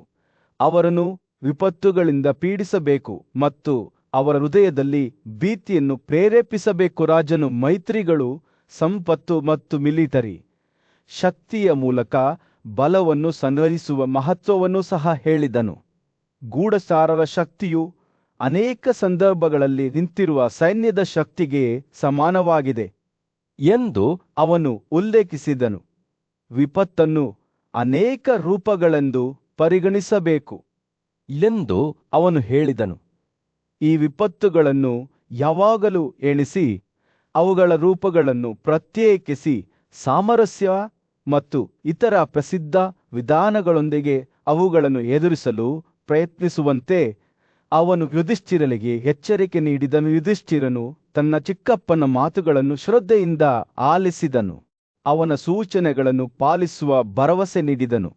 ಅವರನ್ನು ವಿಪತ್ತುಗಳಿಂದ ಪೀಡಿಸಬೇಕು ಮತ್ತು ಅವರ ಹೃದಯದಲ್ಲಿ ಭೀತಿಯನ್ನು ಪ್ರೇರೇಪಿಸಬೇಕು. ರಾಜನು ಮೈತ್ರಿಗಳು, ಸಂಪತ್ತು ಮತ್ತು ಮಿಲಿಟರಿ ಶಕ್ತಿಯ ಮೂಲಕ ಬಲವನ್ನು ಸಂಹರಿಸುವ ಮಹತ್ವವನ್ನು ಸಹ ಹೇಳಿದನು. ಗೂಢಚಾರರ ಶಕ್ತಿಯು ಅನೇಕ ಸಂದರ್ಭಗಳಲ್ಲಿ ನಿಂತಿರುವ ಸೈನ್ಯದ ಶಕ್ತಿಗೆ ಸಮಾನವಾಗಿದೆ ಎಂದು ಅವನು ಉಲ್ಲೇಖಿಸಿದನು. ವಿಪತ್ತನ್ನು ಅನೇಕ ರೂಪಗಳೆಂದು ಪರಿಗಣಿಸಬೇಕು ಎಂದು ಅವನು ಹೇಳಿದನು. ಈ ವಿಪತ್ತುಗಳನ್ನು ಯಾವಾಗಲೂ ಎಣಿಸಿ ಅವುಗಳ ರೂಪಗಳನ್ನು ಪ್ರತ್ಯೇಕಿಸಿ ಸಾಮರಸ್ಯ ಮತ್ತು ಇತರ ಪ್ರಸಿದ್ಧ ವಿಧಾನಗಳೊಂದಿಗೆ ಅವುಗಳನ್ನು ಎದುರಿಸಲು ಪ್ರಯತ್ನಿಸುವಂತೆ ಅವನು ಯುಧಿಷ್ಠಿರನಿಗೆ ಎಚ್ಚರಿಕೆ ನೀಡಿದನು. ಯುಧಿಷ್ಠಿರನು ತನ್ನ ಚಿಕ್ಕಪ್ಪನ ಮಾತುಗಳನ್ನು ಶ್ರದ್ಧೆಯಿಂದ ಆಲಿಸಿದನು. ಅವನ ಸೂಚನೆಗಳನ್ನು ಪಾಲಿಸುವ ಭರವಸೆ ನೀಡಿದನು.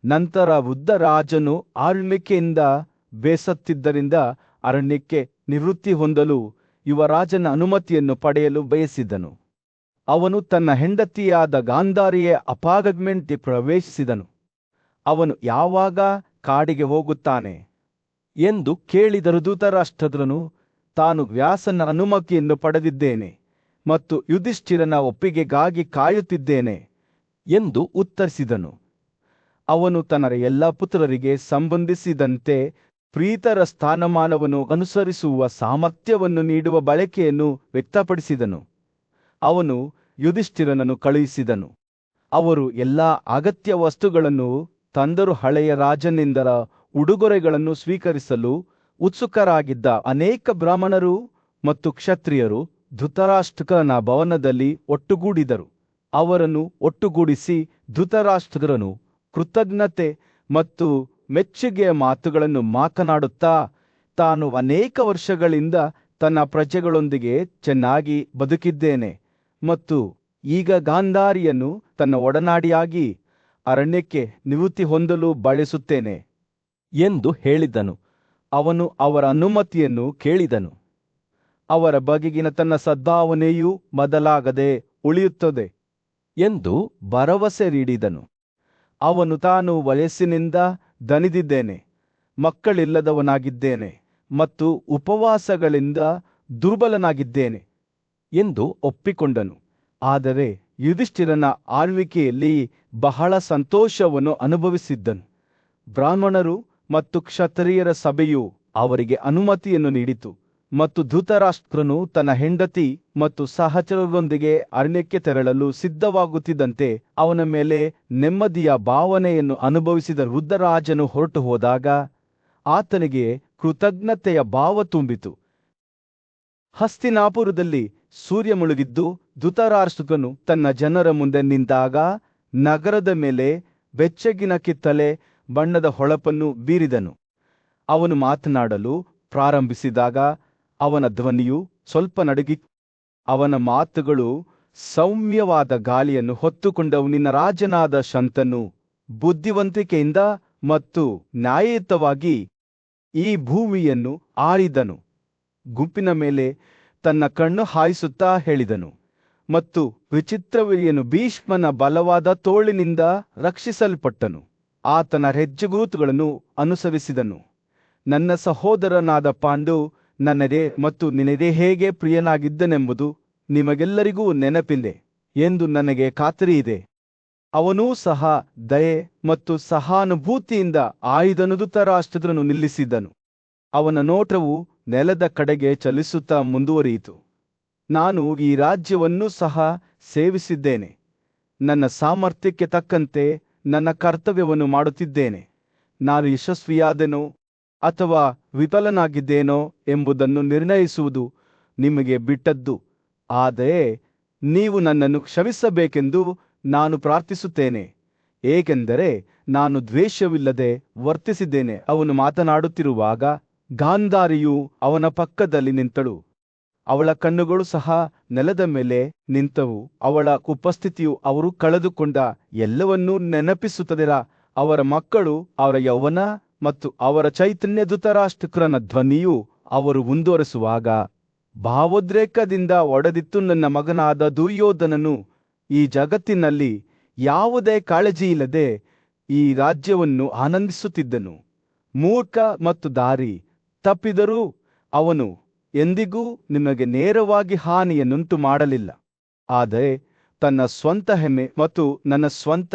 ನಂತರ ವೃದ್ಧ ರಾಜನು ಆಳ್ವಿಕೆಯಿಂದ ಬೇಸತ್ತಿದ್ದರಿಂದ ಅರಣ್ಯಕ್ಕೆ ನಿವೃತ್ತಿ ಹೊಂದಲು ಯುವರಾಜನ ಅನುಮತಿಯನ್ನು ಪಡೆಯಲು ಬಯಸಿದನು. ಅವನು ತನ್ನ ಹೆಂಡತಿಯಾದ ಗಾಂಧಾರಿಯ ಅಪಾರ್ಟ್ಮೆಂಟ್ಗೆ ಪ್ರವೇಶಿಸಿದನು. ಅವನು ಯಾವಾಗ ಕಾಡಿಗೆ ಹೋಗುತ್ತಾನೆ ಎಂದು ಕೇಳಿದರು. ಧೃತರಾಷ್ಟ್ರನು ತಾನು ವ್ಯಾಸನ ಅನುಮತಿಯನ್ನು ಪಡೆದಿದ್ದೇನೆ ಮತ್ತು ಯುಧಿಷ್ಠಿರನ ಒಪ್ಪಿಗೆಗಾಗಿ ಕಾಯುತ್ತಿದ್ದೇನೆ ಎಂದು ಉತ್ತರಿಸಿದನು. ಅವನು ತನ್ನ ಎಲ್ಲ ಪುತ್ರರಿಗೆ ಸಂಬಂಧಿಸಿದಂತೆ ಪ್ರೀತರ ಸ್ಥಾನಮಾನವನ್ನು ಅನುಸರಿಸುವ ಸಾಮರ್ಥ್ಯವನ್ನು ನೀಡುವ ಬಯಕೆಯನ್ನು ವ್ಯಕ್ತಪಡಿಸಿದನು. ಅವನು ಯುಧಿಷ್ಠಿರನನ್ನು ಕಳುಹಿಸಿದನು. ಅವರು ಎಲ್ಲ ಅಗತ್ಯ ವಸ್ತುಗಳನ್ನು ತಂದರು. ಹಳೆಯ ರಾಜನಿಂದ ಉಡುಗೊರೆಗಳನ್ನು ಸ್ವೀಕರಿಸಲು ಉತ್ಸುಕರಾಗಿದ್ದ ಅನೇಕ ಬ್ರಾಹ್ಮಣರು ಮತ್ತು ಕ್ಷತ್ರಿಯರು ಧೃತರಾಷ್ಟ್ರನ ಭವನದಲ್ಲಿ ಒಟ್ಟುಗೂಡಿದರು. ಅವರನ್ನು ಒಟ್ಟುಗೂಡಿಸಿ ಧೃತರಾಷ್ಟ್ರನು ಕೃತಜ್ಞತೆ ಮತ್ತು ಮೆಚ್ಚುಗೆಯ ಮಾತುಗಳನ್ನು ಮಾತನಾಡುತ್ತಾ, ತಾನು ಅನೇಕ ವರ್ಷಗಳಿಂದ ತನ್ನ ಪ್ರಜೆಗಳೊಂದಿಗೆ ಚೆನ್ನಾಗಿ ಬದುಕಿದ್ದೇನೆ ಮತ್ತು ಈಗ ಗಾಂಧಾರಿಯನ್ನು ತನ್ನ ಒಡನಾಡಿಯಾಗಿ ಅರಣ್ಯಕ್ಕೆ ನಿವೃತ್ತಿ ಹೊಂದಲು ಬಯಸುತ್ತೇನೆ ಎಂದು ಹೇಳಿದನು. ಅವನು ಅವರ ಅನುಮತಿಯನ್ನು ಕೇಳಿದನು. ಅವರ ಬಗೆಗಿನ ತನ್ನ ಸದ್ಭಾವನೆಯು ಬದಲಾಗದೆ ಉಳಿಯುತ್ತದೆ ಎಂದು ಭರವಸೆ ನೀಡಿದನು. ಅವನು ತಾನು ವಯಸ್ಸಿನಿಂದ ದಣಿದಿದ್ದೇನೆ, ಮಕ್ಕಳಿಲ್ಲದವನಾಗಿದ್ದೇನೆ ಮತ್ತು ಉಪವಾಸಗಳಿಂದ ದುರ್ಬಲನಾಗಿದ್ದೇನೆ ಎಂದು ಒಪ್ಪಿಕೊಂಡನು. ಆದರೆ ಯುಧಿಷ್ಠಿರನ ಆಳ್ವಿಕೆಯಲ್ಲಿ ಬಹಳ ಸಂತೋಷವನ್ನು ಅನುಭವಿಸಿದ್ದನು. ಬ್ರಾಹ್ಮಣರು ಮತ್ತು ಕ್ಷತ್ರಿಯರ ಸಭೆಯು ಅವರಿಗೆ ಅನುಮತಿಯನ್ನು ನೀಡಿತು ಮತ್ತು ಧೃತರಾಷ್ಟ್ರನು ತನ್ನ ಹೆಂಡತಿ ಮತ್ತು ಸಹಚರರೊಂದಿಗೆ ಅರಣ್ಯಕ್ಕೆ ತೆರಳಲು ಸಿದ್ಧವಾಗುತ್ತಿದ್ದಂತೆ ಅವನ ಮೇಲೆ ನೆಮ್ಮದಿಯ ಭಾವನೆಯನ್ನು ಅನುಭವಿಸಿದ ವೃದ್ಧರಾಜನು ಹೊರಟು ಹೋದಾಗ ಆತನಿಗೆ ಕೃತಜ್ಞತೆಯ ಭಾವ ತುಂಬಿತು. ಹಸ್ತಿನಾಪುರದಲ್ಲಿ ಸೂರ್ಯ ಮುಳುಗಿದ್ದು ಧೃತರಾಷ್ಟ್ರನು ತನ್ನ ಜನರ ಮುಂದೆ ನಿಂತಾಗ ನಗರದ ಮೇಲೆ ಬೆಚ್ಚಗಿನ ಕಿತ್ತಳೆ ಬಣ್ಣದ ಹೊಳಪನ್ನು ಬೀರಿದನು. ಅವನು ಮಾತನಾಡಲು ಪ್ರಾರಂಭಿಸಿದಾಗ ಅವನ ಧ್ವನಿಯು ಸ್ವಲ್ಪ ನಡುಗಿತು. ಅವನ ಮಾತುಗಳು ಸೌಮ್ಯವಾದ ಗಾಳಿಯನ್ನು ಹೊತ್ತುಕೊಂಡವು. ನಿನ್ನ ರಾಜನಾದ ಶಂತನು ಬುದ್ಧಿವಂತಿಕೆಯಿಂದ ಮತ್ತು ನ್ಯಾಯಯುತವಾಗಿ ಈ ಭೂಮಿಯನ್ನು ಆಳಿದನು. ಗುಂಪಿನ ಮೇಲೆ ತನ್ನ ಕಣ್ಣು ಹಾಯಿಸುತ್ತಾ ಹೇಳಿದನು ಮತ್ತು ವಿಚಿತ್ರವೀರ್ಯನು ಭೀಷ್ಮನ ಬಲವಾದ ತೋಳಿನಿಂದ ರಕ್ಷಿಸಲ್ಪಟ್ಟನು. ಆತನ ಹೆಜ್ಜೆಗುರುತುಗಳನ್ನು ಅನುಸರಿಸಿದನು. ನನ್ನ ಸಹೋದರನಾದ ಪಾಂಡು ನನ್ನದೇ ಮತ್ತು ನಿನದೇ ಹೇಗೆ ಪ್ರಿಯನಾಗಿದ್ದನೆಂಬುದು ನಿಮಗೆಲ್ಲರಿಗೂ ನೆನಪಿದೆ ಎಂದು ನನಗೆ ಖಾತರಿಯಿದೆ. ಅವನೂ ಸಹ ದಯೆ ಮತ್ತು ಸಹಾನುಭೂತಿಯಿಂದ ಆಯುಧನು. ಧೃತರಾಷ್ಟ್ರನು ನಿಲ್ಲಿಸಿದನು. ಅವನ ನೋಟವು ನೆಲದ ಕಡೆಗೆ ಚಲಿಸುತ್ತಾ ಮುಂದುವರಿಯಿತು. ನಾನು ಈ ರಾಜ್ಯವನ್ನು ಸಹ ಸೇವಿಸಿದ್ದೇನೆ. ನನ್ನ ಸಾಮರ್ಥ್ಯಕ್ಕೆ ತಕ್ಕಂತೆ ನನ್ನ ಕರ್ತವ್ಯವನ್ನು ಮಾಡುತ್ತಿದ್ದೇನೆ. ನಾನು ಯಶಸ್ವಿಯಾದೆನೋ ಅಥವಾ ವಿಫಲನಾಗಿದ್ದೇನೋ ಎಂಬುದನ್ನು ನಿರ್ಣಯಿಸುವುದು ನಿಮಗೆ ಬಿಟ್ಟದ್ದು. ಆದರೆ ನೀವು ನನ್ನನ್ನು ಕ್ಷಮಿಸಬೇಕೆಂದು ನಾನು ಪ್ರಾರ್ಥಿಸುತ್ತೇನೆ, ಏಕೆಂದರೆ ನಾನು ದ್ವೇಷವಿಲ್ಲದೆ ವರ್ತಿಸಿದ್ದೇನೆ. ಅವನು ಮಾತನಾಡುತ್ತಿರುವಾಗ ಗಾಂಧಾರಿಯು ಅವನ ಪಕ್ಕದಲ್ಲಿ ನಿಂತಳು. ಅವಳ ಕಣ್ಣುಗಳು ಸಹ ನೆಲದ ಮೇಲೆ ನಿಂತವು. ಅವಳ ಉಪಸ್ಥಿತಿಯು ಅವರು ಕಳೆದುಕೊಂಡ ಎಲ್ಲವನ್ನೂ ನೆನಪಿಸುತ್ತದೆರ. ಅವರ ಮಕ್ಕಳು, ಅವರ ಯೌವನ ಮತ್ತು ಅವರ ಚೈತನ್ಯ. ಧೃತರಾಷ್ಟ್ರನ ಧ್ವನಿಯು ಅವರು ಮುಂದುವರೆಸುವಾಗ ಭಾವೋದ್ರೇಕದಿಂದ ಒಡೆದಿತ್ತು. ನನ್ನ ಮಗನಾದ ದುರ್ಯೋಧನನು ಈ ಜಗತ್ತಿನಲ್ಲಿ ಯಾವುದೇ ಕಾಳಜಿಯಿಲ್ಲದೆ ಈ ರಾಜ್ಯವನ್ನು ಆನಂದಿಸುತ್ತಿದ್ದನು. ಮೂರ್ಖ ಮತ್ತು ದಾರಿ ತಪ್ಪಿದರೂ ಅವನು ಎಂದಿಗೂ ನಿಮಗೆ ನೇರವಾಗಿ ಹಾನಿಯನ್ನುಂಟು ಮಾಡಲಿಲ್ಲ. ಆದರೆ ತನ್ನ ಸ್ವಂತ ಹೆಮ್ಮೆ ಮತ್ತು ನನ್ನ ಸ್ವಂತ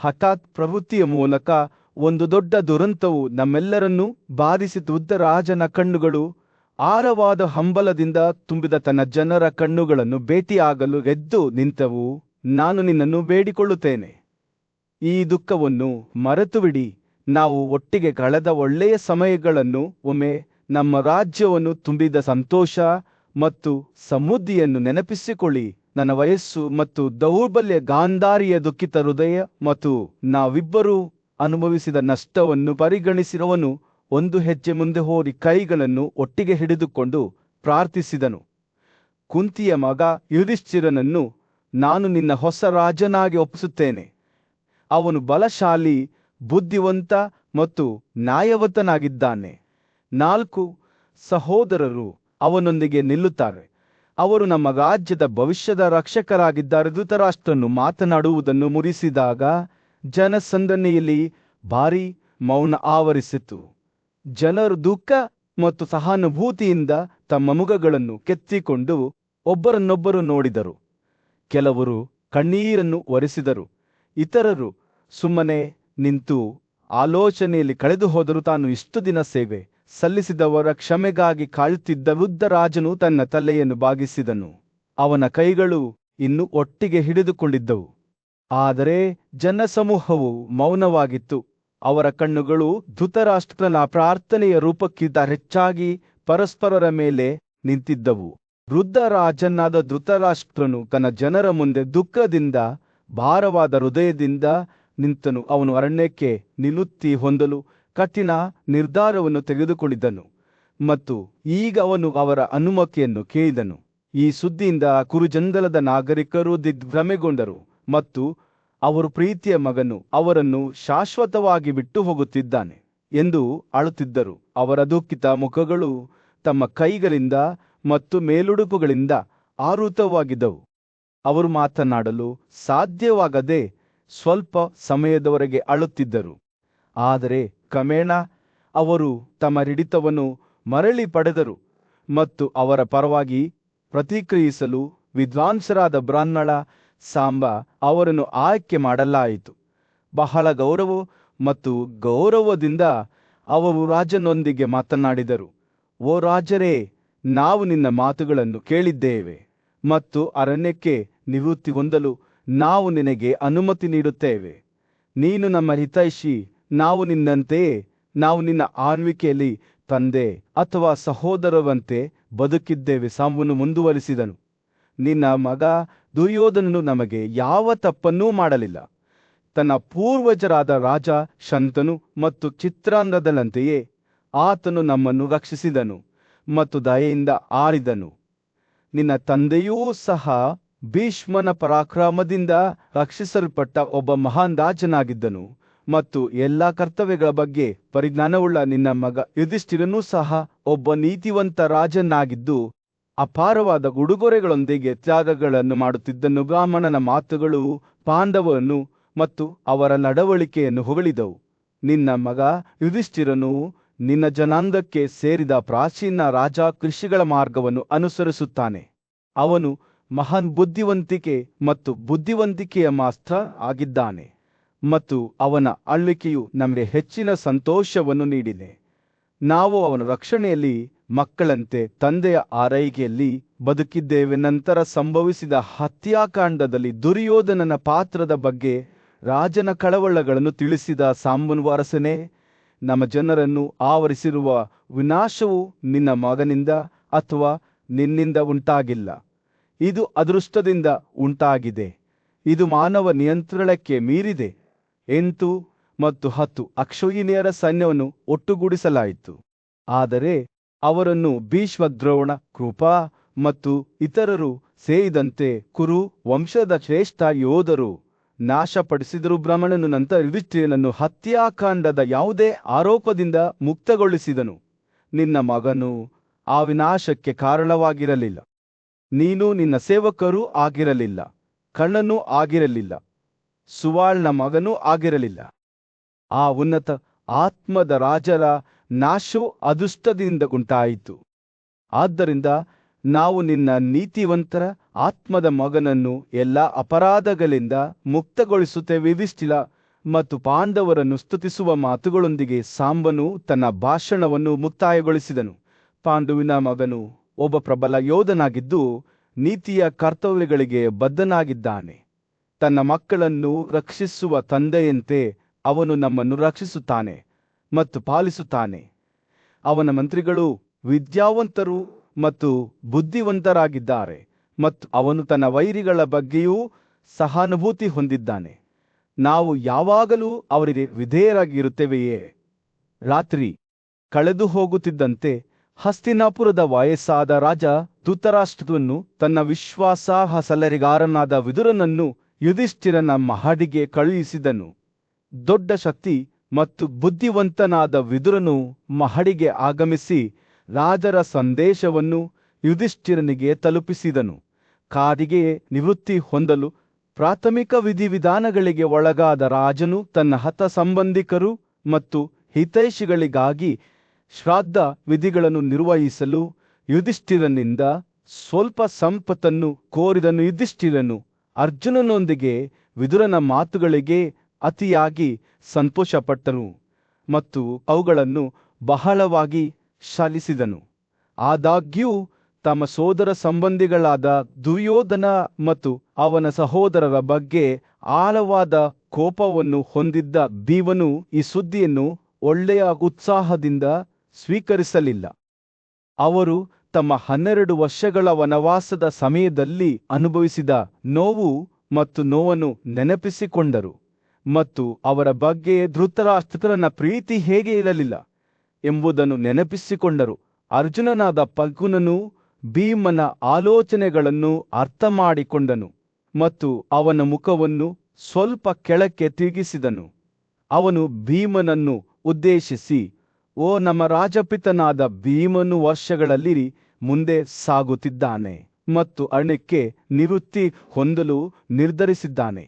ಹಠಾತ್ ಪ್ರವೃತ್ತಿಯ ಮೂಲಕ ಒಂದು ದೊಡ್ಡ ದುರಂತವು ನಮ್ಮೆಲ್ಲರನ್ನೂ ಬಾಧಿಸಿತು. ಧೃತರಾಜನ ಕಣ್ಣುಗಳು ಆಳವಾದ ಹಂಬಲದಿಂದ ತುಂಬಿದ ತನ್ನ ಜನರ ಕಣ್ಣುಗಳನ್ನು ಭೇಟಿಯಾಗಲು ಎದ್ದು ನಿಂತವು. ನಾನು ನಿನ್ನನ್ನು ಬೇಡಿಕೊಳ್ಳುತ್ತೇನೆ, ಈ ದುಃಖವನ್ನು ಮರೆತುಬಿಡಿ. ನಾವು ಒಟ್ಟಿಗೆ ಕಳೆದ ಒಳ್ಳೆಯ ಸಮಯಗಳನ್ನು, ಒಮ್ಮೆ ನಮ್ಮ ರಾಜ್ಯವನ್ನು ತುಂಬಿದ ಸಂತೋಷ ಮತ್ತು ಸಮೃದ್ಧಿಯನ್ನು ನೆನಪಿಸಿಕೊಳ್ಳಿ. ನನ್ನ ವಯಸ್ಸು ಮತ್ತು ದೌರ್ಬಲ್ಯ, ಗಾಂಧಾರಿಯ ದುಃಖಿತ ಹೃದಯ ಮತ್ತು ನಾವಿಬ್ಬರೂ ಅನುಭವಿಸಿದ ನಷ್ಟವನ್ನು ಪರಿಗಣಿಸಿರುವನು ಒಂದು ಹೆಜ್ಜೆ ಮುಂದೆ ಹೋಗಿ ಕೈಗಳನ್ನು ಒಟ್ಟಿಗೆ ಹಿಡಿದುಕೊಂಡು ಪ್ರಾರ್ಥಿಸಿದನು. ಕುಂತಿಯ ಮಗ ಯುಧಿಷ್ಠಿರನನ್ನು ನಾನು ನಿನ್ನ ಹೊಸ ರಾಜನಾಗಿ ಒಪ್ಪಿಸುತ್ತೇನೆ. ಅವನು ಬಲಶಾಲಿ, ಬುದ್ಧಿವಂತ ಮತ್ತು ನ್ಯಾಯವಂತನಾಗಿದ್ದಾನೆ. 4 ಸಹೋದರರು ಅವನೊಂದಿಗೆ ನಿಲ್ಲುತ್ತಾರೆ. ಅವರು ನಮ್ಮ ರಾಜ್ಯದ ಭವಿಷ್ಯದ ರಕ್ಷಕರಾಗಿದ್ದಾರೆ. ಧೃತರಾಷ್ಟ್ರನು ಮಾತನಾಡುವುದನ್ನು ಮುಗಿಸಿದಾಗ ಜನಸಂದಣಿಯಲ್ಲಿ ಭಾರೀ ಮೌನ ಆವರಿಸಿತು. ಜನರು ದುಃಖ ಮತ್ತು ಸಹಾನುಭೂತಿಯಿಂದ ತಮ್ಮ ಮುಖಗಳನ್ನು ಕೆತ್ತಿಕೊಂಡು ಒಬ್ಬರನ್ನೊಬ್ಬರು ನೋಡಿದರು. ಕೆಲವರು ಕಣ್ಣೀರನ್ನು ಒರೆಸಿದರು, ಇತರರು ಸುಮ್ಮನೆ ನಿಂತು ಆಲೋಚನೆಯಲ್ಲಿ ಕಳೆದು ಹೋದರು. ತಾನು ಇಷ್ಟು ದಿನ ಸೇವೆ ಸಲ್ಲಿಸಿದವರ ಕ್ಷಮೆಗಾಗಿ ಕಾಯುತ್ತಿದ್ದ ವೃದ್ಧರಾಜನು ತನ್ನ ತಲೆಯನ್ನು ಬಾಗಿಸಿದನು. ಅವನ ಕೈಗಳು ಇನ್ನೂ ಒಟ್ಟಿಗೆ ಹಿಡಿದುಕೊಂಡಿದ್ದವು. ಆದರೆ ಜನಸಮೂಹವು ಮೌನವಾಗಿತ್ತು. ಅವರ ಕಣ್ಣುಗಳು ಧೃತರಾಷ್ಟ್ರನ ಪ್ರಾರ್ಥನೆಯ ರೂಪಕ್ಕಿಂತ ಹೆಚ್ಚಾಗಿ ಪರಸ್ಪರರ ಮೇಲೆ ನಿಂತಿದ್ದವು. ವೃದ್ಧರಾಜನಾದ ಧೃತರಾಷ್ಟ್ರನು ತನ್ನ ಜನರ ಮುಂದೆ ದುಃಖದಿಂದ ಭಾರವಾದ ಹೃದಯದಿಂದ ನಿಂತನು. ಅವನು ಅರಣ್ಯಕ್ಕೆ ನಿವೃತ್ತಿ ಹೊಂದಲು ಕಠಿಣ ನಿರ್ಧಾರವನ್ನು ತೆಗೆದುಕೊಂಡಿದ್ದನು ಮತ್ತು ಈಗ ಅವನು ಅವರ ಅನುಮತಿಯನ್ನು ಕೇಳಿದನು. ಈ ಸುದ್ದಿಯಿಂದ ಕುರುಜಂಗಲದ ನಾಗರಿಕರು ದಿಗ್ಭ್ರಮೆಗೊಂಡರು ಮತ್ತು ಅವರು ಪ್ರೀತಿಯ ಮಗನು ಅವರನ್ನು ಶಾಶ್ವತವಾಗಿ ಬಿಟ್ಟು ಹೋಗುತ್ತಿದ್ದಾನೆ ಎಂದು ಅಳುತ್ತಿದ್ದರು. ಅವರ ದುಃಖಿತ ಮುಖಗಳು ತಮ್ಮ ಕೈಗಳಿಂದ ಮತ್ತು ಮೇಲುಡುಪುಗಳಿಂದ ಆವೃತವಾಗಿದ್ದವು. ಅವರು ಮಾತನಾಡಲು ಸಾಧ್ಯವಾಗದೆ ಸ್ವಲ್ಪ ಸಮಯದವರೆಗೆ ಅಳುತ್ತಿದ್ದರು. ಆದರೆ ಕ್ರಮೇಣ ಅವರು ತಮ್ಮ ಹಿಡಿತವನ್ನು ಮರಳಿ ಪಡೆದರು ಮತ್ತು ಅವರ ಪರವಾಗಿ ಪ್ರತಿಕ್ರಿಯಿಸಲು ವಿದ್ವಾಂಸರಾದ ಬ್ರಾಹ್ಮಣ ಸಾಂಬ ಅವರನ್ನು ಆಯ್ಕೆ ಮಾಡಲಾಯಿತು. ಬಹಳ ಗೌರವದಿಂದ ಅವರು ರಾಜನೊಂದಿಗೆ ಮಾತನಾಡಿದರು. ಓ ರಾಜರೇ, ನಾವು ನಿನ್ನ ಮಾತುಗಳನ್ನು ಕೇಳಿದ್ದೇವೆ ಮತ್ತು ಅರಣ್ಯಕ್ಕೆ ನಿವೃತ್ತಿ ಹೊಂದಲು ನಾವು ನಿನಗೆ ಅನುಮತಿ ನೀಡುತ್ತೇವೆ. ನೀನು ನಮ್ಮ ಹಿತೈಷಿ. ನಾವು ನಿನ್ನಂತೆಯೇ, ನಾವು ನಿನ್ನ ಆಳ್ವಿಕೆಯಲ್ಲಿ ತಂದೆ ಅಥವಾ ಸಹೋದರವಂತೆ ಬದುಕಿದ್ದೇವೆ. ಸಾಂಬನು ಮುಂದುವರಿಸಿದನು, ನಿನ್ನ ಮಗ ದುರ್ಯೋಧನನು ನಮಗೆ ಯಾವ ತಪ್ಪನ್ನೂ ಮಾಡಲಿಲ್ಲ. ತನ್ನ ಪೂರ್ವಜರಾದ ರಾಜ ಶಂತನು ಮತ್ತು ಚಿತ್ರಾಂಗದಲ್ಲಂತೆಯೇ ಆತನು ನಮ್ಮನ್ನು ರಕ್ಷಿಸಿದನು ಮತ್ತು ದಯೆಯಿಂದ ಆಳಿದನು. ನಿನ್ನ ತಂದೆಯೂ ಸಹ ಭೀಷ್ಮನ ಪರಾಕ್ರಮದಿಂದ ರಕ್ಷಿಸಲ್ಪಟ್ಟ ಒಬ್ಬ ಮಹಾನ್ ರಾಜನಾಗಿದ್ದನು ಮತ್ತು ಎಲ್ಲ ಕರ್ತವ್ಯಗಳ ಬಗ್ಗೆ ಪರಿಜ್ಞಾನವುಳ್ಳ ನಿನ್ನ ಮಗ ಯುಧಿಷ್ಠಿರನೂ ಸಹ ಒಬ್ಬ ನೀತಿವಂತ ರಾಜನಾಗಿದ್ದು ಅಪಾರವಾದ ಉಡುಗೊರೆಗಳೊಂದಿಗೆ ತ್ಯಾಗಗಳನ್ನು ಮಾಡುತ್ತಿದ್ದನು. ಬ್ರಾಹ್ಮಣನ ಮಾತುಗಳು ಪಾಂಡವರನ್ನು ಮತ್ತು ಅವರ ನಡವಳಿಕೆಯನ್ನು ಹೊಗಳಿದವು. ನಿನ್ನ ಮಗ ಯುಧಿಷ್ಠಿರನು ನಿನ್ನ ಜನಾಂಗಕ್ಕೆ ಸೇರಿದ ಪ್ರಾಚೀನ ರಾಜ ಕೃಷಿಗಳ ಮಾರ್ಗವನ್ನು ಅನುಸರಿಸುತ್ತಾನೆ. ಅವನು ಮಹಾನ್ ಬುದ್ಧಿವಂತಿಕೆ ಮತ್ತು ಬುದ್ಧಿವಂತಿಕೆಯ ಮಾಸ್ತ್ರ ಆಗಿದ್ದಾನೆ ಮತ್ತು ಅವನ ಆಳ್ವಿಕೆಯು ನಮಗೆ ಹೆಚ್ಚಿನ ಸಂತೋಷವನ್ನು ನೀಡಿದೆ. ನಾವು ಅವನ ರಕ್ಷಣೆಯಲ್ಲಿ ಮಕ್ಕಳಂತೆ ತಂದೆಯ ಆರೈಕೆಯಲ್ಲಿ ಬದುಕಿದ್ದೇವೆ. ನಂತರ ಸಂಭವಿಸಿದ ಹತ್ಯಾಕಾಂಡದಲ್ಲಿ ದುರ್ಯೋಧನನ ಪಾತ್ರದ ಬಗ್ಗೆ ರಾಜನ ಕಳವಳಗಳನ್ನು ತಿಳಿಸಿದ ಸಾಂಬನು, ಅರಸನೇ, ನಮ್ಮ ಜನರನ್ನು ಆವರಿಸಿರುವ ವಿನಾಶವು ನಿನ್ನ ಮಗನಿಂದ ಅಥವಾ ನಿನ್ನಿಂದ ಉಂಟಾಗಿಲ್ಲ, ಇದು ಅದೃಷ್ಟದಿಂದ ಉಂಟಾಗಿದೆ ಇದು ಮಾನವ ನಿಯಂತ್ರಣಕ್ಕೆ ಮೀರಿದೆ. 8 ಮತ್ತು 10 ಅಕ್ಷೋಹಿಣಿಯರ ಸೈನ್ಯವನ್ನು ಒಟ್ಟುಗೂಡಿಸಲಾಯಿತು. ಆದರೆ ಅವರನ್ನು ಭೀಷ್ಮ, ದ್ರೋಣ, ಕೃಪ ಮತ್ತು ಇತರರು ಸೇರಿದಂತೆ ಕುರು ವಂಶದ ಶ್ರೇಷ್ಠ ಯೋಧರು ನಾಶಪಡಿಸಿದರು. ಬ್ರಾಹ್ಮಣನು ನಂತರ ಯುಧಿಷ್ಠಿರನನ್ನು ಹತ್ಯಾಕಾಂಡದ ಯಾವುದೇ ಆರೋಪದಿಂದ ಮುಕ್ತಗೊಳಿಸಿದನು. ನಿನ್ನ ಮಗನು ಆ ವಿನಾಶಕ್ಕೆ ಕಾರಣವಾಗಿರಲಿಲ್ಲ. ನೀನು ನಿನ್ನ ಸೇವಕರೂ ಆಗಿರಲಿಲ್ಲ, ಕಣ್ಣನೂ ಆಗಿರಲಿಲ್ಲ, ಸುವಾಳ್ನ ಮಗನೂ ಆಗಿರಲಿಲ್ಲ. ಆ ಉನ್ನತ ಆತ್ಮದ ರಾಜರ ನಾಶವು ಅದೃಷ್ಟದಿಂದ ಉಂಟಾಯಿತು. ಆದ್ದರಿಂದ ನಾವು ನಿನ್ನ ನೀತಿವಂತರ ಆತ್ಮದ ಮಗನನ್ನು ಎಲ್ಲ ಅಪರಾಧಗಳಿಂದ ಮುಕ್ತಗೊಳಿಸುತ್ತೇವೆ. ಯುಧಿಷ್ಠಿರ ಮತ್ತು ಪಾಂಡವರನ್ನು ಸ್ತುತಿಸುವ ಮಾತುಗಳೊಂದಿಗೆ ಸಾಂಬನು ತನ್ನ ಭಾಷಣವನ್ನು ಮುಕ್ತಾಯಗೊಳಿಸಿದನು. ಪಾಂಡುವಿನ ಮಗನು ಒಬ್ಬ ಪ್ರಬಲ ಯೋಧನಾಗಿದ್ದು ನೀತಿಯ ಕರ್ತವ್ಯಗಳಿಗೆ ಬದ್ಧನಾಗಿದ್ದಾನೆ. ತನ್ನ ಮಕ್ಕಳನ್ನು ರಕ್ಷಿಸುವ ತಂದೆಯಂತೆ ಅವನು ನಮ್ಮನ್ನು ರಕ್ಷಿಸುತ್ತಾನೆ ಮತ್ತು ಪಾಲಿಸುತ್ತಾನೆ. ಅವನ ಮಂತ್ರಿಗಳು ವಿದ್ಯಾವಂತರು ಮತ್ತು ಬುದ್ಧಿವಂತರಾಗಿದ್ದಾರೆ ಮತ್ತು ಅವನು ತನ್ನ ವೈರಿಗಳ ಬಗ್ಗೆಯೂ ಸಹಾನುಭೂತಿ ಹೊಂದಿದ್ದಾನೆ. ನಾವು ಯಾವಾಗಲೂ ಅವರಿಗೆ ವಿಧೇಯರಾಗಿರುತ್ತೇವೆಯೇ? ರಾತ್ರಿ ಕಳೆದು ಹೋಗುತ್ತಿದ್ದಂತೆ ಹಸ್ತಿನಾಪುರದ ವಯಸ್ಸಾದ ರಾಜ ಧೃತರಾಷ್ಟ್ರನು ತನ್ನ ವಿಶ್ವಾಸಾರ್ಹ ಸಲಹೆಗಾರನಾದ ವಿದುರನನ್ನು ಯುಧಿಷ್ಠಿರನ ಮಹಡಿಗೆ ಕಳುಹಿಸಿದನು. ದೊಡ್ಡ ಶಕ್ತಿ ಮತ್ತು ಬುದ್ಧಿವಂತನಾದ ವಿದುರನು ಮಹಡಿಗೆ ಆಗಮಿಸಿ ರಾಜರ ಸಂದೇಶವನ್ನು ಯುಧಿಷ್ಠಿರನಿಗೆ ತಲುಪಿಸಿದನು. ಕಾದಿಗೆ ನಿವೃತ್ತಿ ಹೊಂದಲು ಪ್ರಾಥಮಿಕ ವಿಧಿವಿಧಾನಗಳಿಗೆ ಒಳಗಾದ ರಾಜನು ತನ್ನ ಹತ ಸಂಬಂಧಿಕರು ಮತ್ತು ಹಿತೈಷಿಗಳಿಗಾಗಿ ಶ್ರಾದ್ದ ವಿಧಿಗಳನ್ನು ನಿರ್ವಹಿಸಲು ಯುಧಿಷ್ಠಿರನಿಂದ ಸ್ವಲ್ಪ ಸಂಪತ್ತನ್ನು ಕೋರಿದನು. ಯುಧಿಷ್ಠಿರನು ಅರ್ಜುನನೊಂದಿಗೆ ವಿದುರನ ಮಾತುಗಳಿಗೆ ಅತಿಯಾಗಿ ಸಂತೋಷಪಟ್ಟನು ಮತ್ತು ಅವುಗಳನ್ನು ಬಹಳವಾಗಿ ಶ್ಲಾಘಿಸಿದನು. ಆದಾಗ್ಯೂ ತಮ್ಮ ಸೋದರ ಸಂಬಂಧಿಗಳಾದ ದುರ್ಯೋಧನ ಮತ್ತು ಅವನ ಸಹೋದರರ ಬಗ್ಗೆ ಆಳವಾದ ಕೋಪವನ್ನು ಹೊಂದಿದ್ದ ಭೀಮನು ಈ ಸುದ್ದಿಯನ್ನು ಒಳ್ಳೆಯ ಉತ್ಸಾಹದಿಂದ ಸ್ವೀಕರಿಸಲಿಲ್ಲ. ಅವರು ತಮ್ಮ 12 ವರ್ಷಗಳ ವನವಾಸದ ಸಮಯದಲ್ಲಿ ಅನುಭವಿಸಿದ ನೋವು ಮತ್ತು ನೋವನ್ನು ನೆನಪಿಸಿಕೊಂಡರು ಮತ್ತು ಅವರ ಬಗ್ಗೆ ಧೃತರಾಷ್ಟ್ರನ ಪ್ರೀತಿ ಹೇಗೆ ಇರಲಿಲ್ಲ ಎಂಬುದನ್ನು ನೆನಪಿಸಿಕೊಂಡರು. ಅರ್ಜುನನಾದ ಫಲ್ಗುನನು ಭೀಮನ ಆಲೋಚನೆಗಳನ್ನು ಅರ್ಥಮಾಡಿಕೊಂಡನು ಮತ್ತು ಅವನ ಮುಖವನ್ನು ಸ್ವಲ್ಪ ಕೆಳಕ್ಕೆ ತಿರುಗಿಸಿದನು. ಅವನು ಭೀಮನನ್ನು ಉದ್ದೇಶಿಸಿ, ಓ ನಮ್ಮ ರಾಜಪಿತನಾದ ಭೀಮನು ವರ್ಷಗಳಲ್ಲಿ ಮುಂದೆ ಸಾಗುತ್ತಿದ್ದಾನೆ ಮತ್ತು ಅರಣ್ಯಕ್ಕೆ ನಿವೃತ್ತಿ ಹೊಂದಲು ನಿರ್ಧರಿಸಿದ್ದಾನೆ.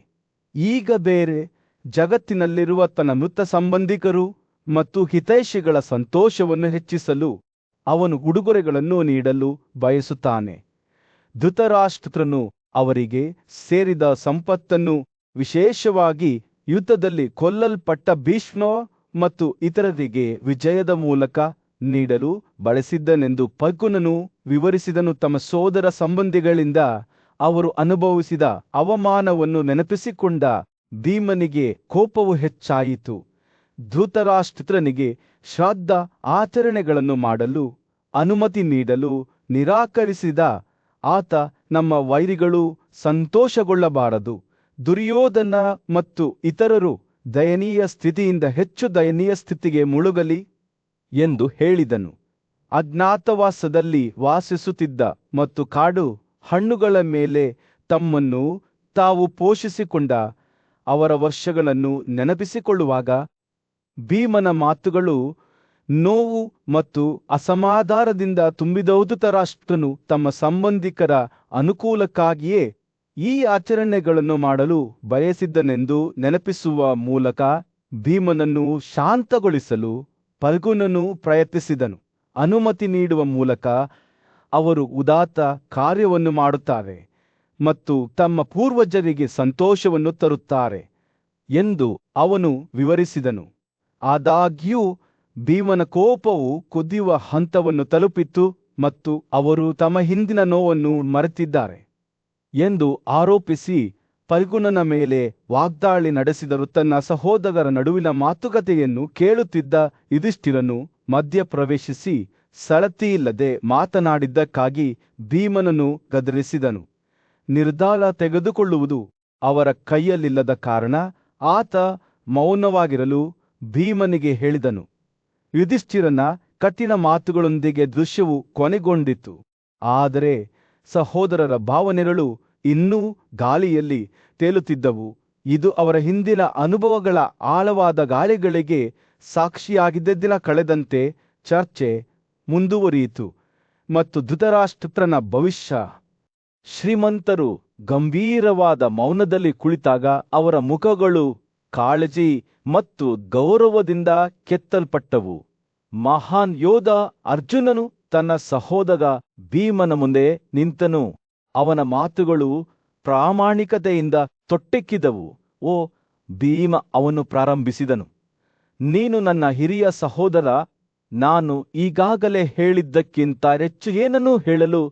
ಈಗ ಬೇರೆ ಜಗತ್ತಿನಲ್ಲಿರುವ ತನ್ನ ಮೃತ ಸಂಬಂಧಿಕರು ಮತ್ತು ಹಿತೈಷಿಗಳ ಸಂತೋಷವನ್ನು ಹೆಚ್ಚಿಸಲು ಅವನು ಉಡುಗೊರೆಗಳನ್ನು ನೀಡಲು ಬಯಸುತ್ತಾನೆ. ಧೃತರಾಷ್ಟ್ರನು ಅವರಿಗೆ ಸೇರಿದ ಸಂಪತ್ತನ್ನು, ವಿಶೇಷವಾಗಿ ಯುದ್ಧದಲ್ಲಿ ಕೊಲ್ಲಲ್ಪಟ್ಟ ಭೀಷ್ಮ ಮತ್ತು ಇತರರಿಗೆ ವಿಜಯದ ಮೂಲಕ ನೀಡಲು ಬಳಸಿದ್ದನೆಂದು ಫಲ್ಗುನನು ವಿವರಿಸಿದನು. ತಮ್ಮ ಸೋದರ ಸಂಬಂಧಿಗಳಿಂದ ಅವರು ಅನುಭವಿಸಿದ ಅವಮಾನವನ್ನು ನೆನಪಿಸಿಕೊಂಡ ಭೀಮನಿಗೆ ಕೋಪವು ಹೆಚ್ಚಾಯಿತು. ಧೃತರಾಷ್ಟ್ರನಿಗೆ ಶ್ರಾದ್ದ ಆಚರಣೆಗಳನ್ನು ಮಾಡಲು ಅನುಮತಿ ನೀಡಲು ನಿರಾಕರಿಸಿದ ಆತ, ನಮ್ಮ ವೈರಿಗಳು ಸಂತೋಷಗೊಳ್ಳಬಾರದು, ದುರ್ಯೋಧನ ಮತ್ತು ಇತರರು ದಯನೀಯ ಸ್ಥಿತಿಯಿಂದ ಹೆಚ್ಚು ದಯನೀಯ ಸ್ಥಿತಿಗೆ ಮುಳುಗಲಿ ಎಂದು ಹೇಳಿದನು. ಅಜ್ಞಾತವಾಸದಲ್ಲಿ ವಾಸಿಸುತ್ತಿದ್ದ ಮತ್ತು ಕಾಡು ಹಣ್ಣುಗಳ ಮೇಲೆ ತಮ್ಮನ್ನು ತಾವು ಪೋಷಿಸಿಕೊಂಡ ಅವರ ವರ್ಷಗಳನ್ನು ನೆನಪಿಸಿಕೊಳ್ಳುವಾಗ ಭೀಮನ ಮಾತುಗಳು ನೋವು ಮತ್ತು ಅಸಮಾಧಾನದಿಂದ ತುಂಬಿದವು. ಧೃತರಾಷ್ಟ್ರನು ತಮ್ಮ ಸಂಬಂಧಿಕರ ಅನುಕೂಲಕ್ಕಾಗಿಯೇ ಈ ಆಚರಣೆಗಳನ್ನು ಮಾಡಲು ಬಯಸಿದ್ದನೆಂದು ನೆನಪಿಸುವ ಮೂಲಕ ಭೀಮನನ್ನು ಶಾಂತಗೊಳಿಸಲು ಫಲ್ಗುನನು ಪ್ರಯತ್ನಿಸಿದನು. ಅನುಮತಿ ನೀಡುವ ಮೂಲಕ ಅವರು ಉದಾತ್ತ ಕಾರ್ಯವನ್ನು ಮಾಡುತ್ತಾರೆ ಮತ್ತು ತಮ್ಮ ಪೂರ್ವಜರಿಗೆ ಸಂತೋಷವನ್ನು ತರುತ್ತಾರೆ ಎಂದು ಅವನು ವಿವರಿಸಿದನು. ಆದಾಗ್ಯೂ ಭೀಮನ ಕೋಪವು ಕುದಿಯುವ ಹಂತವನ್ನು ತಲುಪಿತು ಮತ್ತು ಅವರು ತಮ್ಮ ಹಿಂದಿನ ನೋವನ್ನು ಮರೆತಿದ್ದಾರೆ ಎಂದು ಆರೋಪಿಸಿ ಫಲ್ಗುನನ ಮೇಲೆ ವಾಗ್ದಾಳಿ ನಡೆಸಿದರು. ತನ್ನ ಸಹೋದರರ ನಡುವಿನ ಮಾತುಕತೆಯನ್ನು ಕೇಳುತ್ತಿದ್ದ ಯುಧಿಷ್ಠಿರನು ಮಧ್ಯಪ್ರವೇಶಿಸಿ ಸಳತಿಯಿಲ್ಲದೆ ಮಾತನಾಡಿದ್ದಕ್ಕಾಗಿ ಭೀಮನನ್ನು ಗದರಿಸಿದನು. ನಿರ್ಧಾರ ತೆಗೆದುಕೊಳ್ಳುವುದು ಅವರ ಕೈಯಲ್ಲಿಲ್ಲದ ಕಾರಣ ಆತ ಮೌನವಾಗಿರಲು ಭೀಮನಿಗೆ ಹೇಳಿದನು. ಯುಧಿಷ್ಠಿರನ ಕಠಿಣ ಮಾತುಗಳೊಂದಿಗೆ ದೃಶ್ಯವು ಕೊನೆಗೊಂಡಿತು. ಆದರೆ ಸಹೋದರರ ಭಾವನೆಗಳು ಇನ್ನೂ ಗಾಳಿಯಲ್ಲಿ ತೇಲುತ್ತಿದ್ದವು. ಇದು ಅವರ ಹಿಂದಿನ ಅನುಭವಗಳ ಆಳವಾದ ಗಾಳಿಗಳಿಗೆ ಸಾಕ್ಷಿಯಾಗಿದ್ದ ದಿನ ಕಳೆದಂತೆ ಚರ್ಚೆ ಮುಂದುವರಿಯಿತು ಮತ್ತು ಧೃತರಾಷ್ಟ್ರನ ಭವಿಷ್ಯ. ಶ್ರೀಮಂತರು ಗಂಭೀರವಾದ ಮೌನದಲ್ಲಿ ಕುಳಿತಾಗ ಅವರ ಮುಖಗಳು ಕಾಳಜಿ ಮತ್ತು ಗೌರವದಿಂದ ಕೆತ್ತಲ್ಪಟ್ಟವು. ಮಹಾನ್ ಯೋಧ ಅರ್ಜುನನು ತನ್ನ ಸಹೋದರ ಭೀಮನ ಮುಂದೆ ನಿಂತನು. ಅವನ ಮಾತುಗಳು ಪ್ರಾಮಾಣಿಕತೆಯಿಂದ ತೊಟ್ಟೆಕ್ಕಿದವು. ಓ ಭೀಮ, ಅವನು ಪ್ರಾರಂಭಿಸಿದನು, ನೀನು ನನ್ನ ಹಿರಿಯ ಸಹೋದರ. ನಾನು ಈಗಾಗಲೇ ಹೇಳಿದ್ದಕ್ಕಿಂತ ಹೆಚ್ಚು ಏನನ್ನೂ ಹೇಳಲು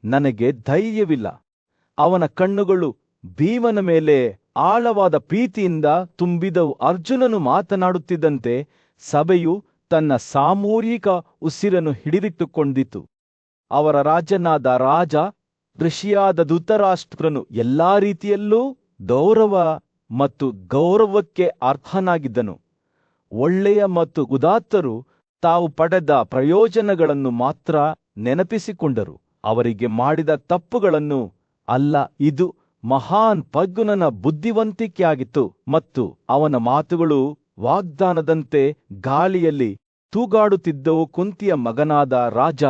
ನನಗೆ ಧೈರ್ಯವಿಲ್ಲ. ಅವನ ಕಣ್ಣುಗಳು ಭೀಮನ ಮೇಲೆ ಆಳವಾದ ಪ್ರೀತಿಯಿಂದ ತುಂಬಿದವು. ಅರ್ಜುನನು ಮಾತನಾಡುತ್ತಿದ್ದಂತೆ ಸಭೆಯು ತನ್ನ ಸಾಮೂಹಿಕ ಉಸಿರನ್ನು ಹಿಡಿದಿಟ್ಟುಕೊಂಡಿತು. ಅವರ ರಾಜನಾದ ರಾಜ ಋಷಿಯಾದ ಧೃತರಾಷ್ಟ್ರನು ಎಲ್ಲಾ ರೀತಿಯಲ್ಲೂ ಗೌರವ ಮತ್ತು ಗೌರವಕ್ಕೆ ಅರ್ಹನಾಗಿದ್ದನು. ಒಳ್ಳೆಯ ಮತ್ತು ಉದಾತ್ತರು ತಾವು ಪಡೆದ ಪ್ರಯೋಜನಗಳನ್ನು ಮಾತ್ರ ನೆನಪಿಸಿಕೊಂಡರು, ಅವರಿಗೆ ಮಾಡಿದ ತಪ್ಪುಗಳನ್ನು ಅಲ್ಲ. ಇದು ಮಹಾನ್ ಪದ್ಮನ ಬುದ್ಧಿವಂತಿಕೆಯಾಗಿತ್ತು ಮತ್ತು ಅವನ ಮಾತುಗಳು ವಾಗ್ದಾನದಂತೆ ಗಾಳಿಯಲ್ಲಿ ತೂಗಾಡುತ್ತಿದ್ದವು. ಕುಂತಿಯ ಮಗನಾದ ರಾಜ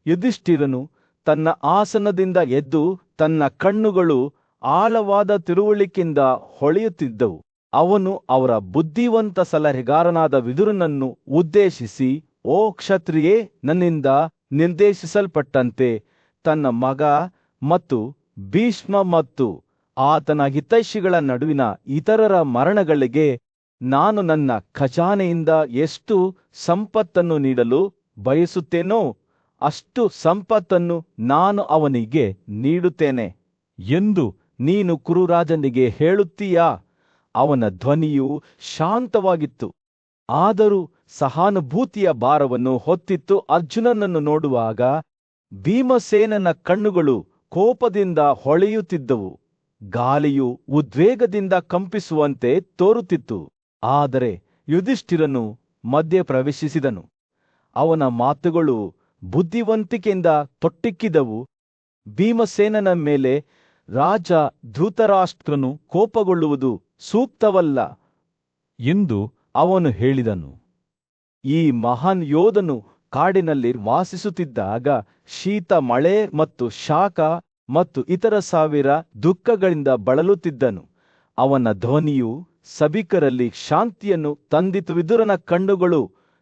ಯುಧಿಷ್ಠಿರನು ತನ್ನ ಆಸನದಿಂದ ಎದ್ದು ತನ್ನ ಕಣ್ಣುಗಳು ಆಳವಾದ ತಿಳುವಳಿಕೆಯಿಂದ ಹೊಳೆಯುತ್ತಿದ್ದವು. ಅವನು ಅವರ ಬುದ್ಧಿವಂತ ಸಲಹೆಗಾರನಾದ ವಿದುರನನ್ನು ಉದ್ದೇಶಿಸಿ, ಓ ಕ್ಷತ್ರಿಯೇ, ನನ್ನಿಂದ ನಿರ್ದೇಶಿಸಲ್ಪಟ್ಟಂತೆ ತನ್ನ ಮಗ ಮತ್ತು ಭೀಷ್ಮ ಮತ್ತು ಆತನ ಹಿತೈಷಿಗಳ ನಡುವಿನ ಇತರರ ಮರಣಗಳಿಗೆ ನಾನು ನನ್ನ ಖಜಾನೆಯಿಂದ ಎಷ್ಟು ಸಂಪತ್ತನ್ನು ನೀಡಲು ಬಯಸುತ್ತೇನೋ ಅಷ್ಟು ಸಂಪತ್ತನ್ನು ನಾನು ಅವನಿಗೆ ನೀಡುತ್ತೇನೆ ಎಂದು ನೀನು ಕುರುರಾಜನಿಗೆ ಹೇಳುತ್ತೀಯಾ? ಅವನ ಧ್ವನಿಯು ಶಾಂತವಾಗಿತ್ತು, ಆದರೂ ಸಹಾನುಭೂತಿಯ ಭಾರವನ್ನು ಹೊತ್ತಿತ್ತು. ಅರ್ಜುನನನ್ನು ನೋಡುವಾಗ ಭೀಮಸೇನನ ಕಣ್ಣುಗಳು ಕೋಪದಿಂದ ಹೊಳೆಯುತ್ತಿದ್ದವು. ಗಾಳಿಯು ಉದ್ವೇಗದಿಂದ ಕಂಪಿಸುವಂತೆ ತೋರುತ್ತಿತ್ತು. ಆದರೆ ಯುಧಿಷ್ಠಿರನು ಮಧ್ಯೆ ಪ್ರವೇಶಿಸಿದನು. ಅವನ ಮಾತುಗಳು ಬುದ್ಧಿವಂತಿಕೆಯಿಂದ ತೊಟ್ಟಿಕ್ಕಿದವು. ಭೀಮಸೇನನ ಮೇಲೆ ರಾಜ ಧೃತರಾಷ್ಟ್ರನು ಕೋಪಗೊಳ್ಳುವುದು ಸೂಕ್ತವಲ್ಲ ಎಂದು ಅವನು ಹೇಳಿದನು. ಈ ಮಹಾನ್ ಯೋಧನು ಕಾಡಿನಲ್ಲಿ ವಾಸಿಸುತ್ತಿದ್ದಾಗ ಶೀತ, ಮಳೆ ಮತ್ತು ಶಾಖ ಮತ್ತು ಇತರ ಸಾವಿರ ದುಃಖಗಳಿಂದ ಬಳಲುತ್ತಿದ್ದನು. ಅವನ ಧ್ವನಿಯು ಸಭಿಕರಲ್ಲಿ ಶಾಂತಿಯನ್ನು ತಂದಿತು. ವಿದುರನ ಕಣ್ಣುಗಳು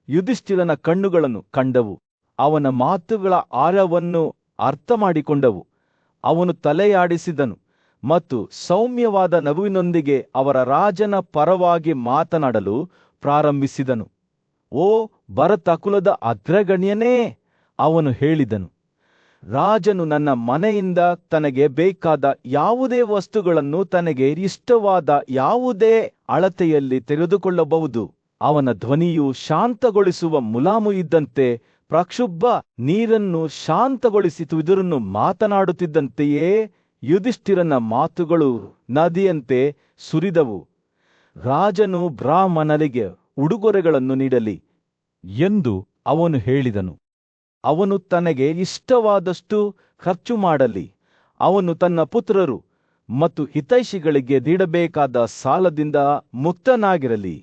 ಯುಧಿಷ್ಠಿರನ ಕಣ್ಣುಗಳನ್ನು ಕಂಡವು. ಅವನ ಮಾತುಗಳ ಆಳವನ್ನು ಅರ್ಥಮಾಡಿಕೊಂಡವು. ಅವನು ತಲೆಯಾಡಿಸಿದನು ಮತ್ತು ಸೌಮ್ಯವಾದ ನಗುವಿನೊಂದಿಗೆ ಅವರ ರಾಜನ ಪರವಾಗಿ ಮಾತನಾಡಲು ಪ್ರಾರಂಭಿಸಿದನು. ಓ ಭರತ ಕುಲದ ಅಗ್ರಗಣ್ಯನೇ, ಅವನು ಹೇಳಿದನು, ರಾಜನು ನನ್ನ ಮನೆಯಿಂದ ತನಗೆ ಬೇಕಾದ ಯಾವುದೇ ವಸ್ತುಗಳನ್ನು ತನಗೆ ಇಷ್ಟವಾದ ಯಾವುದೇ ಅಳತೆಯಲ್ಲಿ ತೆಗೆದುಕೊಳ್ಳಬಹುದು. ಅವನ ಧ್ವನಿಯು ಶಾಂತಗೊಳಿಸುವ ಮುಲಾಮು ಇದ್ದಂತೆ ಪ್ರಕ್ಷುಬ್ಧ ನೀರನ್ನು ಶಾಂತಗೊಳಿಸಿತು. ವಿದುರನು ಮಾತನಾಡುತ್ತಿದ್ದಂತೆಯೇ ಯುಧಿಷ್ಠಿರನ ಮಾತುಗಳು ನದಿಯಂತೆ ಸುರಿದವು. ರಾಜನು ಬ್ರಾಹ್ಮಣರಿಗೆ ಉಡುಗೊರೆಗಳನ್ನು ನೀಡಲಿ ಎಂದು ಅವನು ಹೇಳಿದನು. ಅವನು ತನಗೆ ಇಷ್ಟವಾದಷ್ಟು ಖರ್ಚು ಮಾಡಲಿ. ಅವನು ತನ್ನ ಪುತ್ರರು ಮತ್ತು ಹಿತೈಷಿಗಳಿಗೆ ನೀಡಬೇಕಾದ ಸಾಲದಿಂದ ಮುಕ್ತನಾಗಿರಲಿ.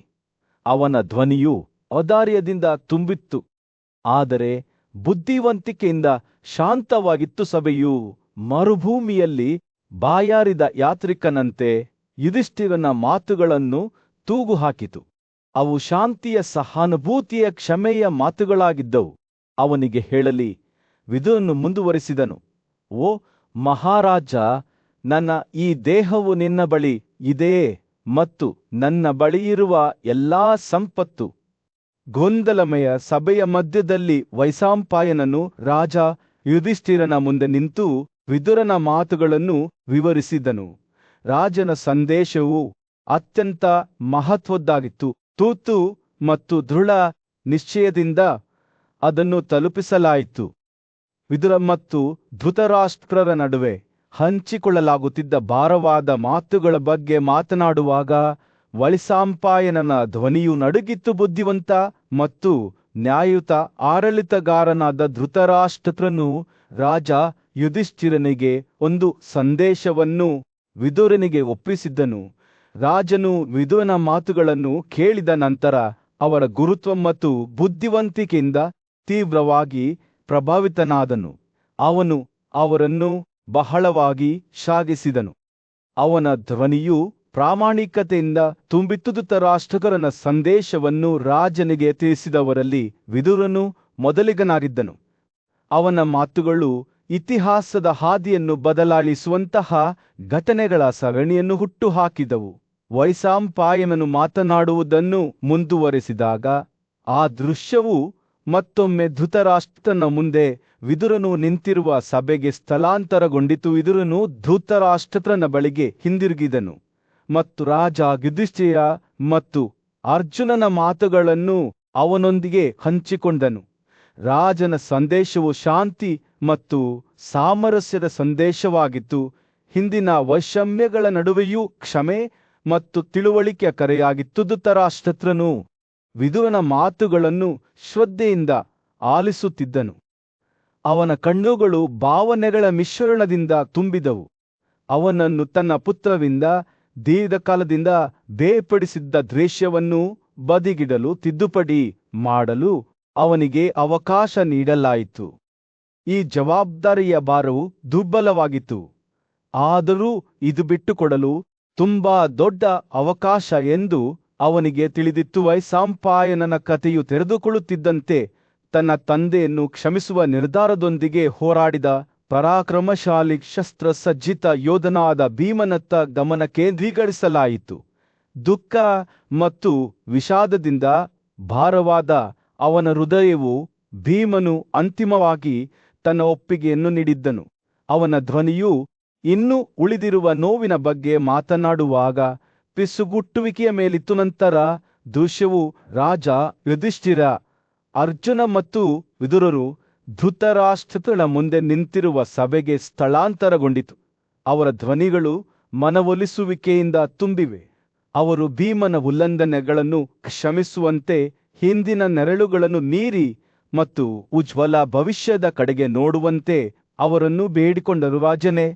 ಅವನ ಧ್ವನಿಯು ಔದಾರ್ಯದಿಂದ ತುಂಬಿತ್ತು, ಆದರೆ ಬುದ್ಧಿವಂತಿಕೆಯಿಂದ ಶಾಂತವಾಗಿತ್ತು. ಸಭೆಯು ಮರುಭೂಮಿಯಲ್ಲಿ ಬಾಯಾರಿದ ಯಾತ್ರಿಕನಂತೆ ಯುಧಿಷ್ಠಿರನ ಮಾತುಗಳನ್ನು ತೂಗು ಹಾಕಿತು. ಅವು ಶಾಂತಿಯ, ಸಹಾನುಭೂತಿಯ, ಕ್ಷಮೆಯ ಮಾತುಗಳಾಗಿದ್ದವು. ಅವನಿಗೆ ಹೇಳಲಿ. ವಿದುರನು ಮುಂದುವರಿಸಿದನು, ಓ ಮಹಾರಾಜ, ನನ್ನ ಈ ದೇಹವು ನಿನ್ನ ಬಳಿ ಇದೆ ಮತ್ತು ನನ್ನ ಬಳಿಯಿರುವ ಎಲ್ಲಾ ಸಂಪತ್ತು. ಗೊಂದಲಮಯ ಸಭೆಯ ಮಧ್ಯದಲ್ಲಿ ವೈಶಂಪಾಯನನು ರಾಜ ಯುಧಿಷ್ಠಿರನ ಮುಂದೆ ನಿಂತು ವಿದುರನ ಮಾತುಗಳನ್ನು ವಿವರಿಸಿದನು. ರಾಜನ ಸಂದೇಶವು ಅತ್ಯಂತ ಮಹತ್ವದ್ದಾಗಿತ್ತು. ತೂತು ಮತ್ತು ದೃಢ ನಿಶ್ಚಯದಿಂದ ಅದನ್ನು ತಲುಪಿಸಲಾಯಿತು. ವಿದುರ ಮತ್ತು ಧೃತರಾಷ್ಟ್ರರ ನಡುವೆ ಹಂಚಿಕೊಳ್ಳಲಾಗುತ್ತಿದ್ದ ಭಾರವಾದ ಮಾತುಗಳ ಬಗ್ಗೆ ಮಾತನಾಡುವಾಗ ವೈಶಂಪಾಯನನ ಧ್ವನಿಯು ನಡುಗಿತ್ತು. ಬುದ್ಧಿವಂತ ಮತ್ತು ನ್ಯಾಯಯುತ ಆಡಳಿತಗಾರನಾದ ಧೃತರಾಷ್ಟ್ರನು ರಾಜ ಯುಧಿಷ್ಠಿರನಿಗೆ ಒಂದು ಸಂದೇಶವನ್ನು ವಿದುರನಿಗೆ ಒಪ್ಪಿಸಿದ್ದನು. ರಾಜನು ವಿದುರನ ಮಾತುಗಳನ್ನು ಕೇಳಿದ ನಂತರ ಅವರ ಗುರುತ್ವ ಮತ್ತು ಬುದ್ಧಿವಂತಿಕೆಯಿಂದ ತೀವ್ರವಾಗಿ ಪ್ರಭಾವಿತನಾದನು. ಅವನು ಅವರನ್ನು ಬಹಳವಾಗಿ ಶ್ಲಾಘಿಸಿದನು. ಅವನ ಧ್ವನಿಯು ಪ್ರಾಮಾಣಿಕತೆಯಿಂದ ತುಂಬಿತ್ತು. ಧೃತರಾಷ್ಟ್ರನ ಸಂದೇಶವನ್ನು ರಾಜನಿಗೆ ತಿಳಿಸಿದವರಲ್ಲಿ ವಿದುರನು ಮೊದಲಿಗನಾಗಿದ್ದನು. ಅವನ ಮಾತುಗಳು ಇತಿಹಾಸದ ಹಾದಿಯನ್ನು ಬದಲಾಯಿಸುವಂತಹ ಘಟನೆಗಳ ಸರಣಿಯನ್ನು ಹುಟ್ಟುಹಾಕಿದವು. ವೈಶಂಪಾಯನನು ಮಾತನಾಡುವುದನ್ನು ಮುಂದುವರೆಸಿದಾಗ ಆ ದೃಶ್ಯವು ಮತ್ತೊಮ್ಮೆ ಧೃತರಾಷ್ಟ್ರನ ಮುಂದೆ ವಿದುರನು ನಿಂತಿರುವ ಸಭೆಗೆ ಸ್ಥಳಾಂತರಗೊಂಡಿತು. ವಿದುರನು ಧೃತರಾಷ್ಟ್ರನ ಬಳಿಗೆ ಹಿಂದಿರುಗಿದನು ಮತ್ತು ರಾಜ ಯುಧಿಷ್ಠಿರ ಮತ್ತು ಅರ್ಜುನನ ಮಾತುಗಳನ್ನು ಅವನೊಂದಿಗೆ ಹಂಚಿಕೊಂಡನು. ರಾಜನ ಸಂದೇಶವು ಶಾಂತಿ ಮತ್ತು ಸಾಮರಸ್ಯದ ಸಂದೇಶವಾಗಿತ್ತು. ಹಿಂದಿನ ವೈಷಮ್ಯಗಳ ನಡುವೆಯೂ ಕ್ಷಮೆ ಮತ್ತು ತಿಳುವಳಿಕೆಯ ಕರೆಯಾಗಿತ್ತು. ಧೃತರಾಷ್ಟ್ರನು ವಿದುರನ ಮಾತುಗಳನ್ನು ಶ್ರದ್ಧೆಯಿಂದ ಆಲಿಸುತ್ತಿದ್ದನು. ಅವನ ಕಣ್ಣುಗಳು ಭಾವನೆಗಳ ಮಿಶ್ರಣದಿಂದ ತುಂಬಿದವು. ಅವನನ್ನು ತನ್ನ ಪುತ್ರರಿಂದ ದೀರ್ಘಕಾಲದಿಂದ ಬೇರ್ಪಡಿಸಿದ್ದ ದ್ವೇಷವನ್ನು ಬದಿಗಿಡಲು ತಿದ್ದುಪಡಿ ಮಾಡಲು ಅವನಿಗೆ ಅವಕಾಶ ನೀಡಲಾಯಿತು. ಈ ಜವಾಬ್ದಾರಿಯ ಭಾರವು ದುರ್ಬಲವಾಗಿತ್ತು, ಆದರೂ ಇದು ಬಿಟ್ಟುಕೊಡಲು ತುಂಬಾ ದೊಡ್ಡ ಅವಕಾಶ ಎಂದು ಅವನಿಗೆ ತಿಳಿದಿತ್ತು. ವೈಶಂಪಾಯನನ ಕಥೆಯು ತೆರೆದುಕೊಳ್ಳುತ್ತಿದ್ದಂತೆ ತನ್ನ ತಂದೆಯನ್ನು ಕ್ಷಮಿಸುವ ನಿರ್ಧಾರದೊಂದಿಗೆ ಹೋರಾಡಿದ ಪರಾಕ್ರಮಶಾಲಿ ಶಸ್ತ್ರಸಜ್ಜಿತ ಯೋಧನಾದ ಭೀಮನತ್ತ ಗಮನ ಕೇಂದ್ರೀಕರಿಸಲಾಯಿತು. ದುಃಖ ಮತ್ತು ವಿಷಾದದಿಂದ ಭಾರವಾದ ಅವನ ಹೃದಯವು ಭೀಮನು ಅಂತಿಮವಾಗಿ ತನ್ನ ಒಪ್ಪಿಗೆಯನ್ನು ನೀಡಿದ್ದನು. ಅವನ ಧ್ವನಿಯು ಇನ್ನೂ ಉಳಿದಿರುವ ನೋವಿನ ಬಗ್ಗೆ ಮಾತನಾಡುವಾಗ ಪಿಸುಗುಟ್ಟುವಿಕೆಯ ಮೇಲಿತ್ತು. ನಂತರ ದೃಶ್ಯವು ರಾಜ ಯುಧಿಷ್ಠಿರ, ಅರ್ಜುನ ಮತ್ತು ವಿದುರರು ಧೃತರಾಷ್ಟ್ರನ ಮುಂದೆ ನಿಂತಿರುವ ಸಭೆಗೆ ಸ್ಥಳಾಂತರಗೊಂಡಿತು. ಅವರ ಧ್ವನಿಗಳು ಮನವೊಲಿಸುವಿಕೆಯಿಂದ ತುಂಬಿವೆ. ಅವರು ಭೀಮನ ಉಲ್ಲಂಘನೆಗಳನ್ನು ಕ್ಷಮಿಸುವಂತೆ, ಹಿಂದಿನ ನೆರಳುಗಳನ್ನು ಮೀರಿ ಮತ್ತು ಉಜ್ವಲ ಭವಿಷ್ಯದ ಕಡೆಗೆ ನೋಡುವಂತೆ ಅವರನ್ನು ಬೇಡಿಕೊಂಡರು. ರಾಜನೇ,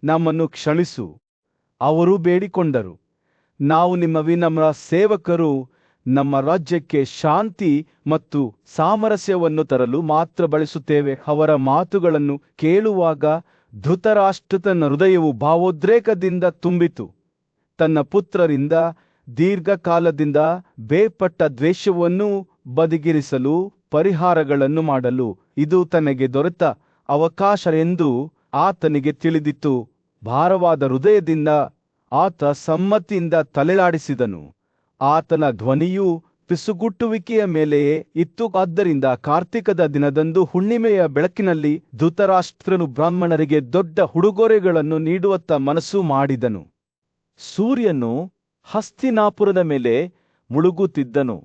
ನಮ್ಮನ್ನು ಕ್ಷಮಿಸು. ಅವರು ಬೇಡಿಕೊಂಡರು, ನಾವು ನಿಮ್ಮ ವಿನಮ್ರ ಸೇವಕರು. ನಮ್ಮ ರಾಜ್ಯಕ್ಕೆ ಶಾಂತಿ ಮತ್ತು ಸಾಮರಸ್ಯವನ್ನು ತರಲು ಮಾತ್ರ ಬಳಸುತ್ತೇವೆ. ಅವರ ಮಾತುಗಳನ್ನು ಕೇಳುವಾಗ ಧೃತರಾಷ್ಟ್ರನ ಹೃದಯವು ಭಾವೋದ್ರೇಕದಿಂದ ತುಂಬಿತು. ತನ್ನ ಪುತ್ರರಿಂದ ದೀರ್ಘಕಾಲದಿಂದ ಬೇರ್ಪಟ್ಟ ದ್ವೇಷವನ್ನು ಬದಿಗಿರಿಸಲು ಪರಿಹಾರಗಳನ್ನು ಮಾಡಲು ಇದು ತನಗೆ ದೊರೆತ ಅವಕಾಶ ಎಂದು ಆತನಿಗೆ ತಿಳಿದಿತ್ತು. ಭಾರವಾದ ಹೃದಯದಿಂದ ಆತ ಸಮ್ಮತಿಯಿಂದ ತಲೆಲಾಡಿಸಿದನು. ಆತನ ಧ್ವನಿಯು ಪಿಸುಗುಟ್ಟುವಿಕೆಯ ಮೇಲೆಯೇ ಇತ್ತು. ಆದ್ದರಿಂದ ಕಾರ್ತಿಕದ ದಿನದಂದು ಹುಣ್ಣಿಮೆಯ ಬೆಳಕಿನಲ್ಲಿ ಧೃತರಾಷ್ಟ್ರನು ಬ್ರಾಹ್ಮಣರಿಗೆ ದೊಡ್ಡ ಉಡುಗೊರೆಗಳನ್ನು ನೀಡುವತ್ತ ಮನಸ್ಸು ಮಾಡಿದನು. ಸೂರ್ಯನು ಹಸ್ತಿನಾಪುರದ ಮೇಲೆ ಮುಳುಗುತ್ತಿದ್ದನು.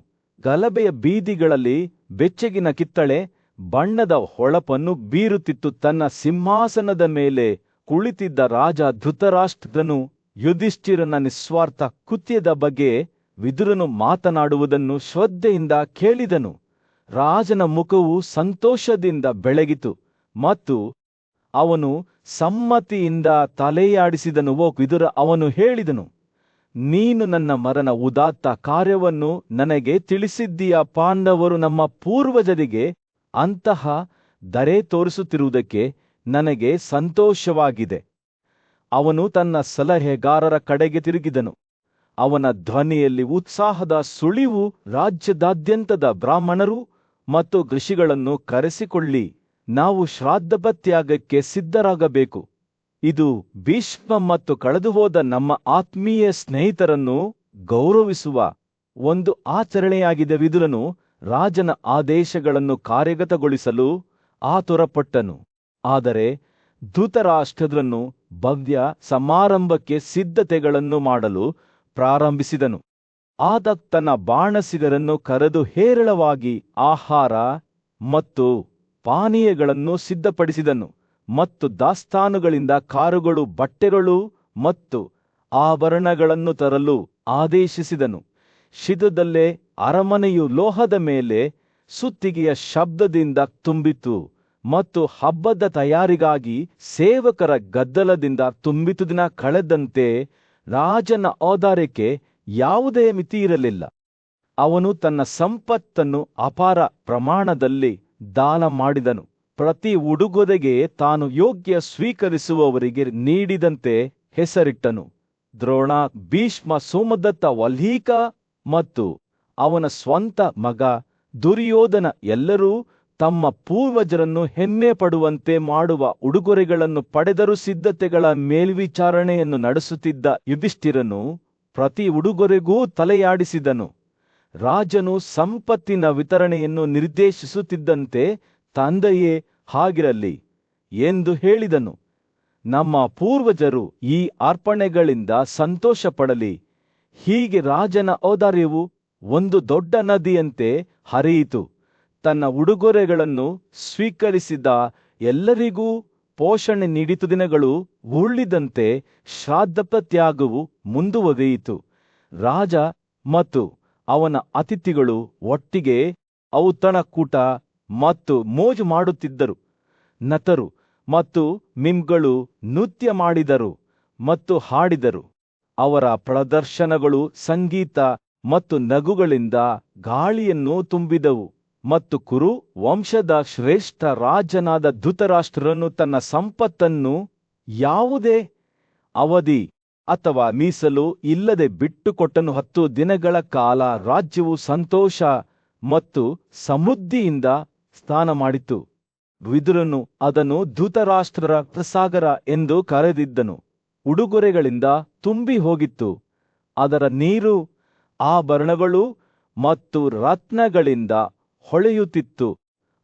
ಗಲಭೆಯ ಬೀದಿಗಳಲ್ಲಿ ಬೆಚ್ಚಗಿನ ಕಿತ್ತಳೆ ಬಣ್ಣದ ಹೊಳಪನ್ನು ಬೀರುತ್ತಿತ್ತು. ತನ್ನ ಸಿಂಹಾಸನದ ಮೇಲೆ ಕುಳಿತಿದ್ದ ರಾಜ ಧೃತರಾಷ್ಟ್ರನು ಯುಧಿಷ್ಠಿರನ ನಿಸ್ವಾರ್ಥ ಕೃತ್ಯದ ಬಗ್ಗೆ ವಿದುರನು ಮಾತನಾಡುವುದನ್ನು ಶ್ರದ್ಧೆಯಿಂದ ಕೇಳಿದನು. ರಾಜನ ಮುಖವು ಸಂತೋಷದಿಂದ ಬೆಳಗಿತು ಮತ್ತು ಅವನು ಸಮ್ಮತಿಯಿಂದ ತಲೆಯಾಡಿಸಿದನು. ಓ ವಿದುರ, ಅವನು ಹೇಳಿದನು, ನೀನು ನನ್ನ ಮರಣ ಉದಾತ್ತ ಕಾರ್ಯವನ್ನು ನನಗೆ ತಿಳಿಸಿದ್ದೀಯ. ಪಾಂಡವರು ನಮ್ಮ ಪೂರ್ವಜರಿಗೆ ಅಂತಹ ದರೆ ತೋರಿಸುತ್ತಿರುವುದಕ್ಕೆ ನನಗೆ ಸಂತೋಷವಾಗಿದೆ. ಅವನು ತನ್ನ ಸಲಹೆಗಾರರ ಕಡೆಗೆ ತಿರುಗಿದನು. ಅವನ ಧ್ವನಿಯಲ್ಲಿ ಉತ್ಸಾಹದ ಸುಳಿವು. ರಾಜ್ಯದಾದ್ಯಂತದ ಬ್ರಾಹ್ಮಣರು ಮತ್ತು ಋಷಿಗಳನ್ನು ಕರೆಸಿಕೊಳ್ಳಿ, ನಾವು ಶ್ರಾದ್ದಪತ್ಯಾಗಕ್ಕೆ ಸಿದ್ಧರಾಗಬೇಕು. ಇದು ಭೀಷ್ಮ ಮತ್ತು ಕಳೆದುಹೋದ ನಮ್ಮ ಆತ್ಮೀಯ ಸ್ನೇಹಿತರನ್ನು ಗೌರವಿಸುವ ಒಂದು ಆಚರಣೆಯಾಗಿದೆ. ವಿದುರನು ರಾಜನ ಆದೇಶಗಳನ್ನು ಕಾರ್ಯಗತಗೊಳಿಸಲು ಆತುರಪಟ್ಟನು. ಆದರೆ ಧೃತರಾಷ್ಟ್ರನು ಭವ್ಯ ಸಮಾರಂಭಕ್ಕೆ ಸಿದ್ಧತೆಗಳನ್ನು ಮಾಡಲು ಪ್ರಾರಂಭಿಸಿದನು. ಆತ ತನ್ನ ಬಾಣಸಿಗರನ್ನು ಕರೆದು ಹೇರಳವಾಗಿ ಆಹಾರ ಮತ್ತು ಪಾನೀಯಗಳನ್ನು ಸಿದ್ಧಪಡಿಸಿದನು ಮತ್ತು ದಾಸ್ತಾನುಗಳಿಂದ ಕಾರುಗಳು, ಬಟ್ಟೆಗಳು ಮತ್ತು ಆಭರಣಗಳನ್ನು ತರಲು ಆದೇಶಿಸಿದನು. ಶೀಘ್ರದಲ್ಲೇ ಅರಮನೆಯು ಲೋಹದ ಮೇಲೆ ಸುತ್ತಿಗೆಯ ಶಬ್ದದಿಂದ ತುಂಬಿತು ಮತ್ತು ಹಬ್ಬದ ತಯಾರಿಗಾಗಿ ಸೇವಕರ ಗದ್ದಲದಿಂದ ತುಂಬಿತು. ದಿನ ಕಳೆದಂತೆ ರಾಜನ ಔದಾರ್ಯಕ್ಕೆ ಯಾವುದೇ ಮಿತಿಯಿರಲಿಲ್ಲ. ಅವನು ತನ್ನ ಸಂಪತ್ತನ್ನು ಅಪಾರ ಪ್ರಮಾಣದಲ್ಲಿ ದಾನ ಮಾಡಿದನು. ಪ್ರತಿ ಉಡುಗೊರೆಗೆ ತಾನು ಯೋಗ್ಯ ಸ್ವೀಕರಿಸುವವರಿಗೆ ನೀಡಿದಂತೆ ಹೆಸರಿಟ್ಟನು. ದ್ರೋಣ, ಭೀಷ್ಮ, ಸೋಮದತ್ತ, ವಲ್ಹೀಕ ಮತ್ತು ಅವನ ಸ್ವಂತ ಮಗ ದುರ್ಯೋಧನ ಎಲ್ಲರೂ ತಮ್ಮ ಪೂರ್ವಜರನ್ನು ಹೆಮ್ಮೆ ಪಡುವಂತೆ ಮಾಡುವ ಉಡುಗೊರೆಗಳನ್ನು ಪಡೆದರೂ ಸಿದ್ಧತೆಗಳ ಮೇಲ್ವಿಚಾರಣೆಯನ್ನು ನಡೆಸುತ್ತಿದ್ದ ಯುಧಿಷ್ಠಿರನು ಪ್ರತಿ ಉಡುಗೊರೆಗೂ ತಲೆಯಾಡಿಸಿದನು. ರಾಜನು ಸಂಪತ್ತಿನ ವಿತರಣೆಯನ್ನು ನಿರ್ದೇಶಿಸುತ್ತಿದ್ದಂತೆ ತಂದೆಯೇ ಹಾಗಿರಲಿ ಎಂದು ಹೇಳಿದನು. ನಮ್ಮ ಪೂರ್ವಜರು ಈ ಅರ್ಪಣೆಗಳಿಂದ ಸಂತೋಷಪಡಲಿ. ಹೀಗೆ ರಾಜನ ಔದಾರ್ಯವು ಒಂದು ದೊಡ್ಡ ನದಿಯಂತೆ ಹರಿಯಿತು. ತನ್ನ ಉಡುಗೊರೆಗಳನ್ನು ಸ್ವೀಕರಿಸಿದ ಎಲ್ಲರಿಗೂ ಪೋಷಣೆ ನೀಡಿತು. ದಿನಗಳು ಉರುಳಿದಂತೆ ಶ್ರಾದ್ದಪ್ರತ್ಯಾಗವು ಮುಂದುವರಿಯಿತು. ರಾಜ ಮತ್ತು ಅವನ ಅತಿಥಿಗಳು ಒಟ್ಟಿಗೆ ಔತಣಕೂಟ ಮತ್ತು ಮೋಜು ಮಾಡುತ್ತಿದ್ದರು. ನಟರು ಮತ್ತು ಮಿಮ್ಗಳು ನೃತ್ಯ ಮಾಡಿದರು ಮತ್ತು ಹಾಡಿದರು. ಅವರ ಪ್ರದರ್ಶನಗಳು ಸಂಗೀತ ಮತ್ತು ನಗುಗಳಿಂದ ಗಾಳಿಯನ್ನು ತುಂಬಿದವು. ಮತ್ತು ಕುರು ವಂಶದ ಶ್ರೇಷ್ಠ ರಾಜನಾದ ಧೃತರಾಷ್ಟ್ರನು ತನ್ನ ಸಂಪತ್ತನ್ನು ಯಾವುದೇ ಅವಧಿ ಅಥವಾ ಮೀಸಲು ಇಲ್ಲದೆ ಬಿಟ್ಟುಕೊಟ್ಟನು. 10 ದಿನಗಳ ಕಾಲ ರಾಜ್ಯವು ಸಂತೋಷ ಮತ್ತು ಸಮೃದ್ಧಿಯಿಂದ ಸ್ನಾನ ಮಾಡಿತು. ವಿದುರನು ಅದನ್ನು ಧೃತರಾಷ್ಟ್ರರ ರತ್ನಸಾಗರ ಎಂದು ಕರೆದಿದ್ದನು. ಉಡುಗೊರೆಗಳಿಂದ ತುಂಬಿ ಹೋಗಿತ್ತು. ಅದರ ನೀರು ಆಭರಣಗಳು ಮತ್ತು ರತ್ನಗಳಿಂದ ಹೊಳೆಯುತ್ತಿತ್ತು.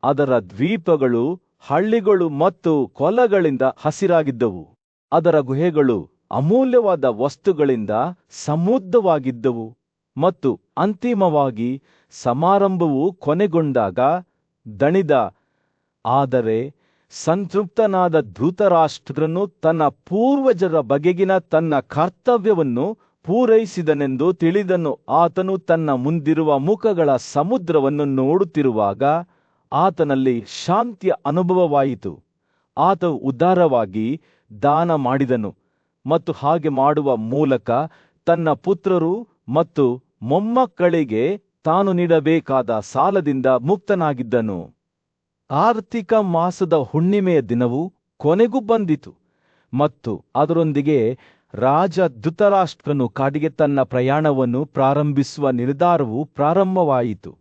ಅದರ ದ್ವೀಪಗಳು, ಹಳ್ಳಿಗಳು ಮತ್ತು ಕೊಲಗಳಿಂದ ಹಸಿರಾಗಿದ್ದವು. ಅದರ ಗುಹೆಗಳು ಅಮೂಲ್ಯವಾದ ವಸ್ತುಗಳಿಂದ ಸಮೃದ್ಧವಾಗಿದ್ದವು. ಮತ್ತು ಅಂತಿಮವಾಗಿ ಸಮಾರಂಭವು ಕೊನೆಗೊಂಡಾಗ ದಣಿದ ಆದರೆ ಸಂತೃಪ್ತನಾದ ಧೃತರಾಷ್ಟ್ರನು ತನ್ನ ಪೂರ್ವಜರ ಬಗೆಗಿನ ತನ್ನ ಕರ್ತವ್ಯವನ್ನು ಪೂರೈಸಿದನೆಂದು ತಿಳಿದನು. ಆತನು ತನ್ನ ಮುಂದಿರುವ ಮುಖಗಳ ಸಮುದ್ರವನ್ನು ನೋಡುತ್ತಿರುವಾಗ ಆತನಲ್ಲಿ ಶಾಂತಿಯ ಅನುಭವವಾಯಿತು. ಆತನು ಉದಾರವಾಗಿ ದಾನ ಮಾಡಿದನು ಮತ್ತು ಹಾಗೆ ಮಾಡುವ ಮೂಲಕ ತನ್ನ ಪುತ್ರರು ಮತ್ತು ಮೊಮ್ಮಕ್ಕಳಿಗೆ ತಾನು ನೀಡಬೇಕಾದ ಸಾಲದಿಂದ ಮುಕ್ತನಾಗಿದ್ದನು. ಆರ್ಥಿಕ ಮಾಸದ ಹುಣ್ಣಿಮೆಯ ದಿನವು ಕೊನೆಗೂ ಬಂದಿತು ಮತ್ತು ಅದರೊಂದಿಗೆ ರಾಜ ಧೃತರಾಷ್ಟ್ರನು ಕಾಡಿಗೆ ತನ್ನ ಪ್ರಯಾಣವನ್ನು ಪ್ರಾರಂಭಿಸುವ ನಿರ್ಧಾರವು ಪ್ರಾರಂಭವಾಯಿತು.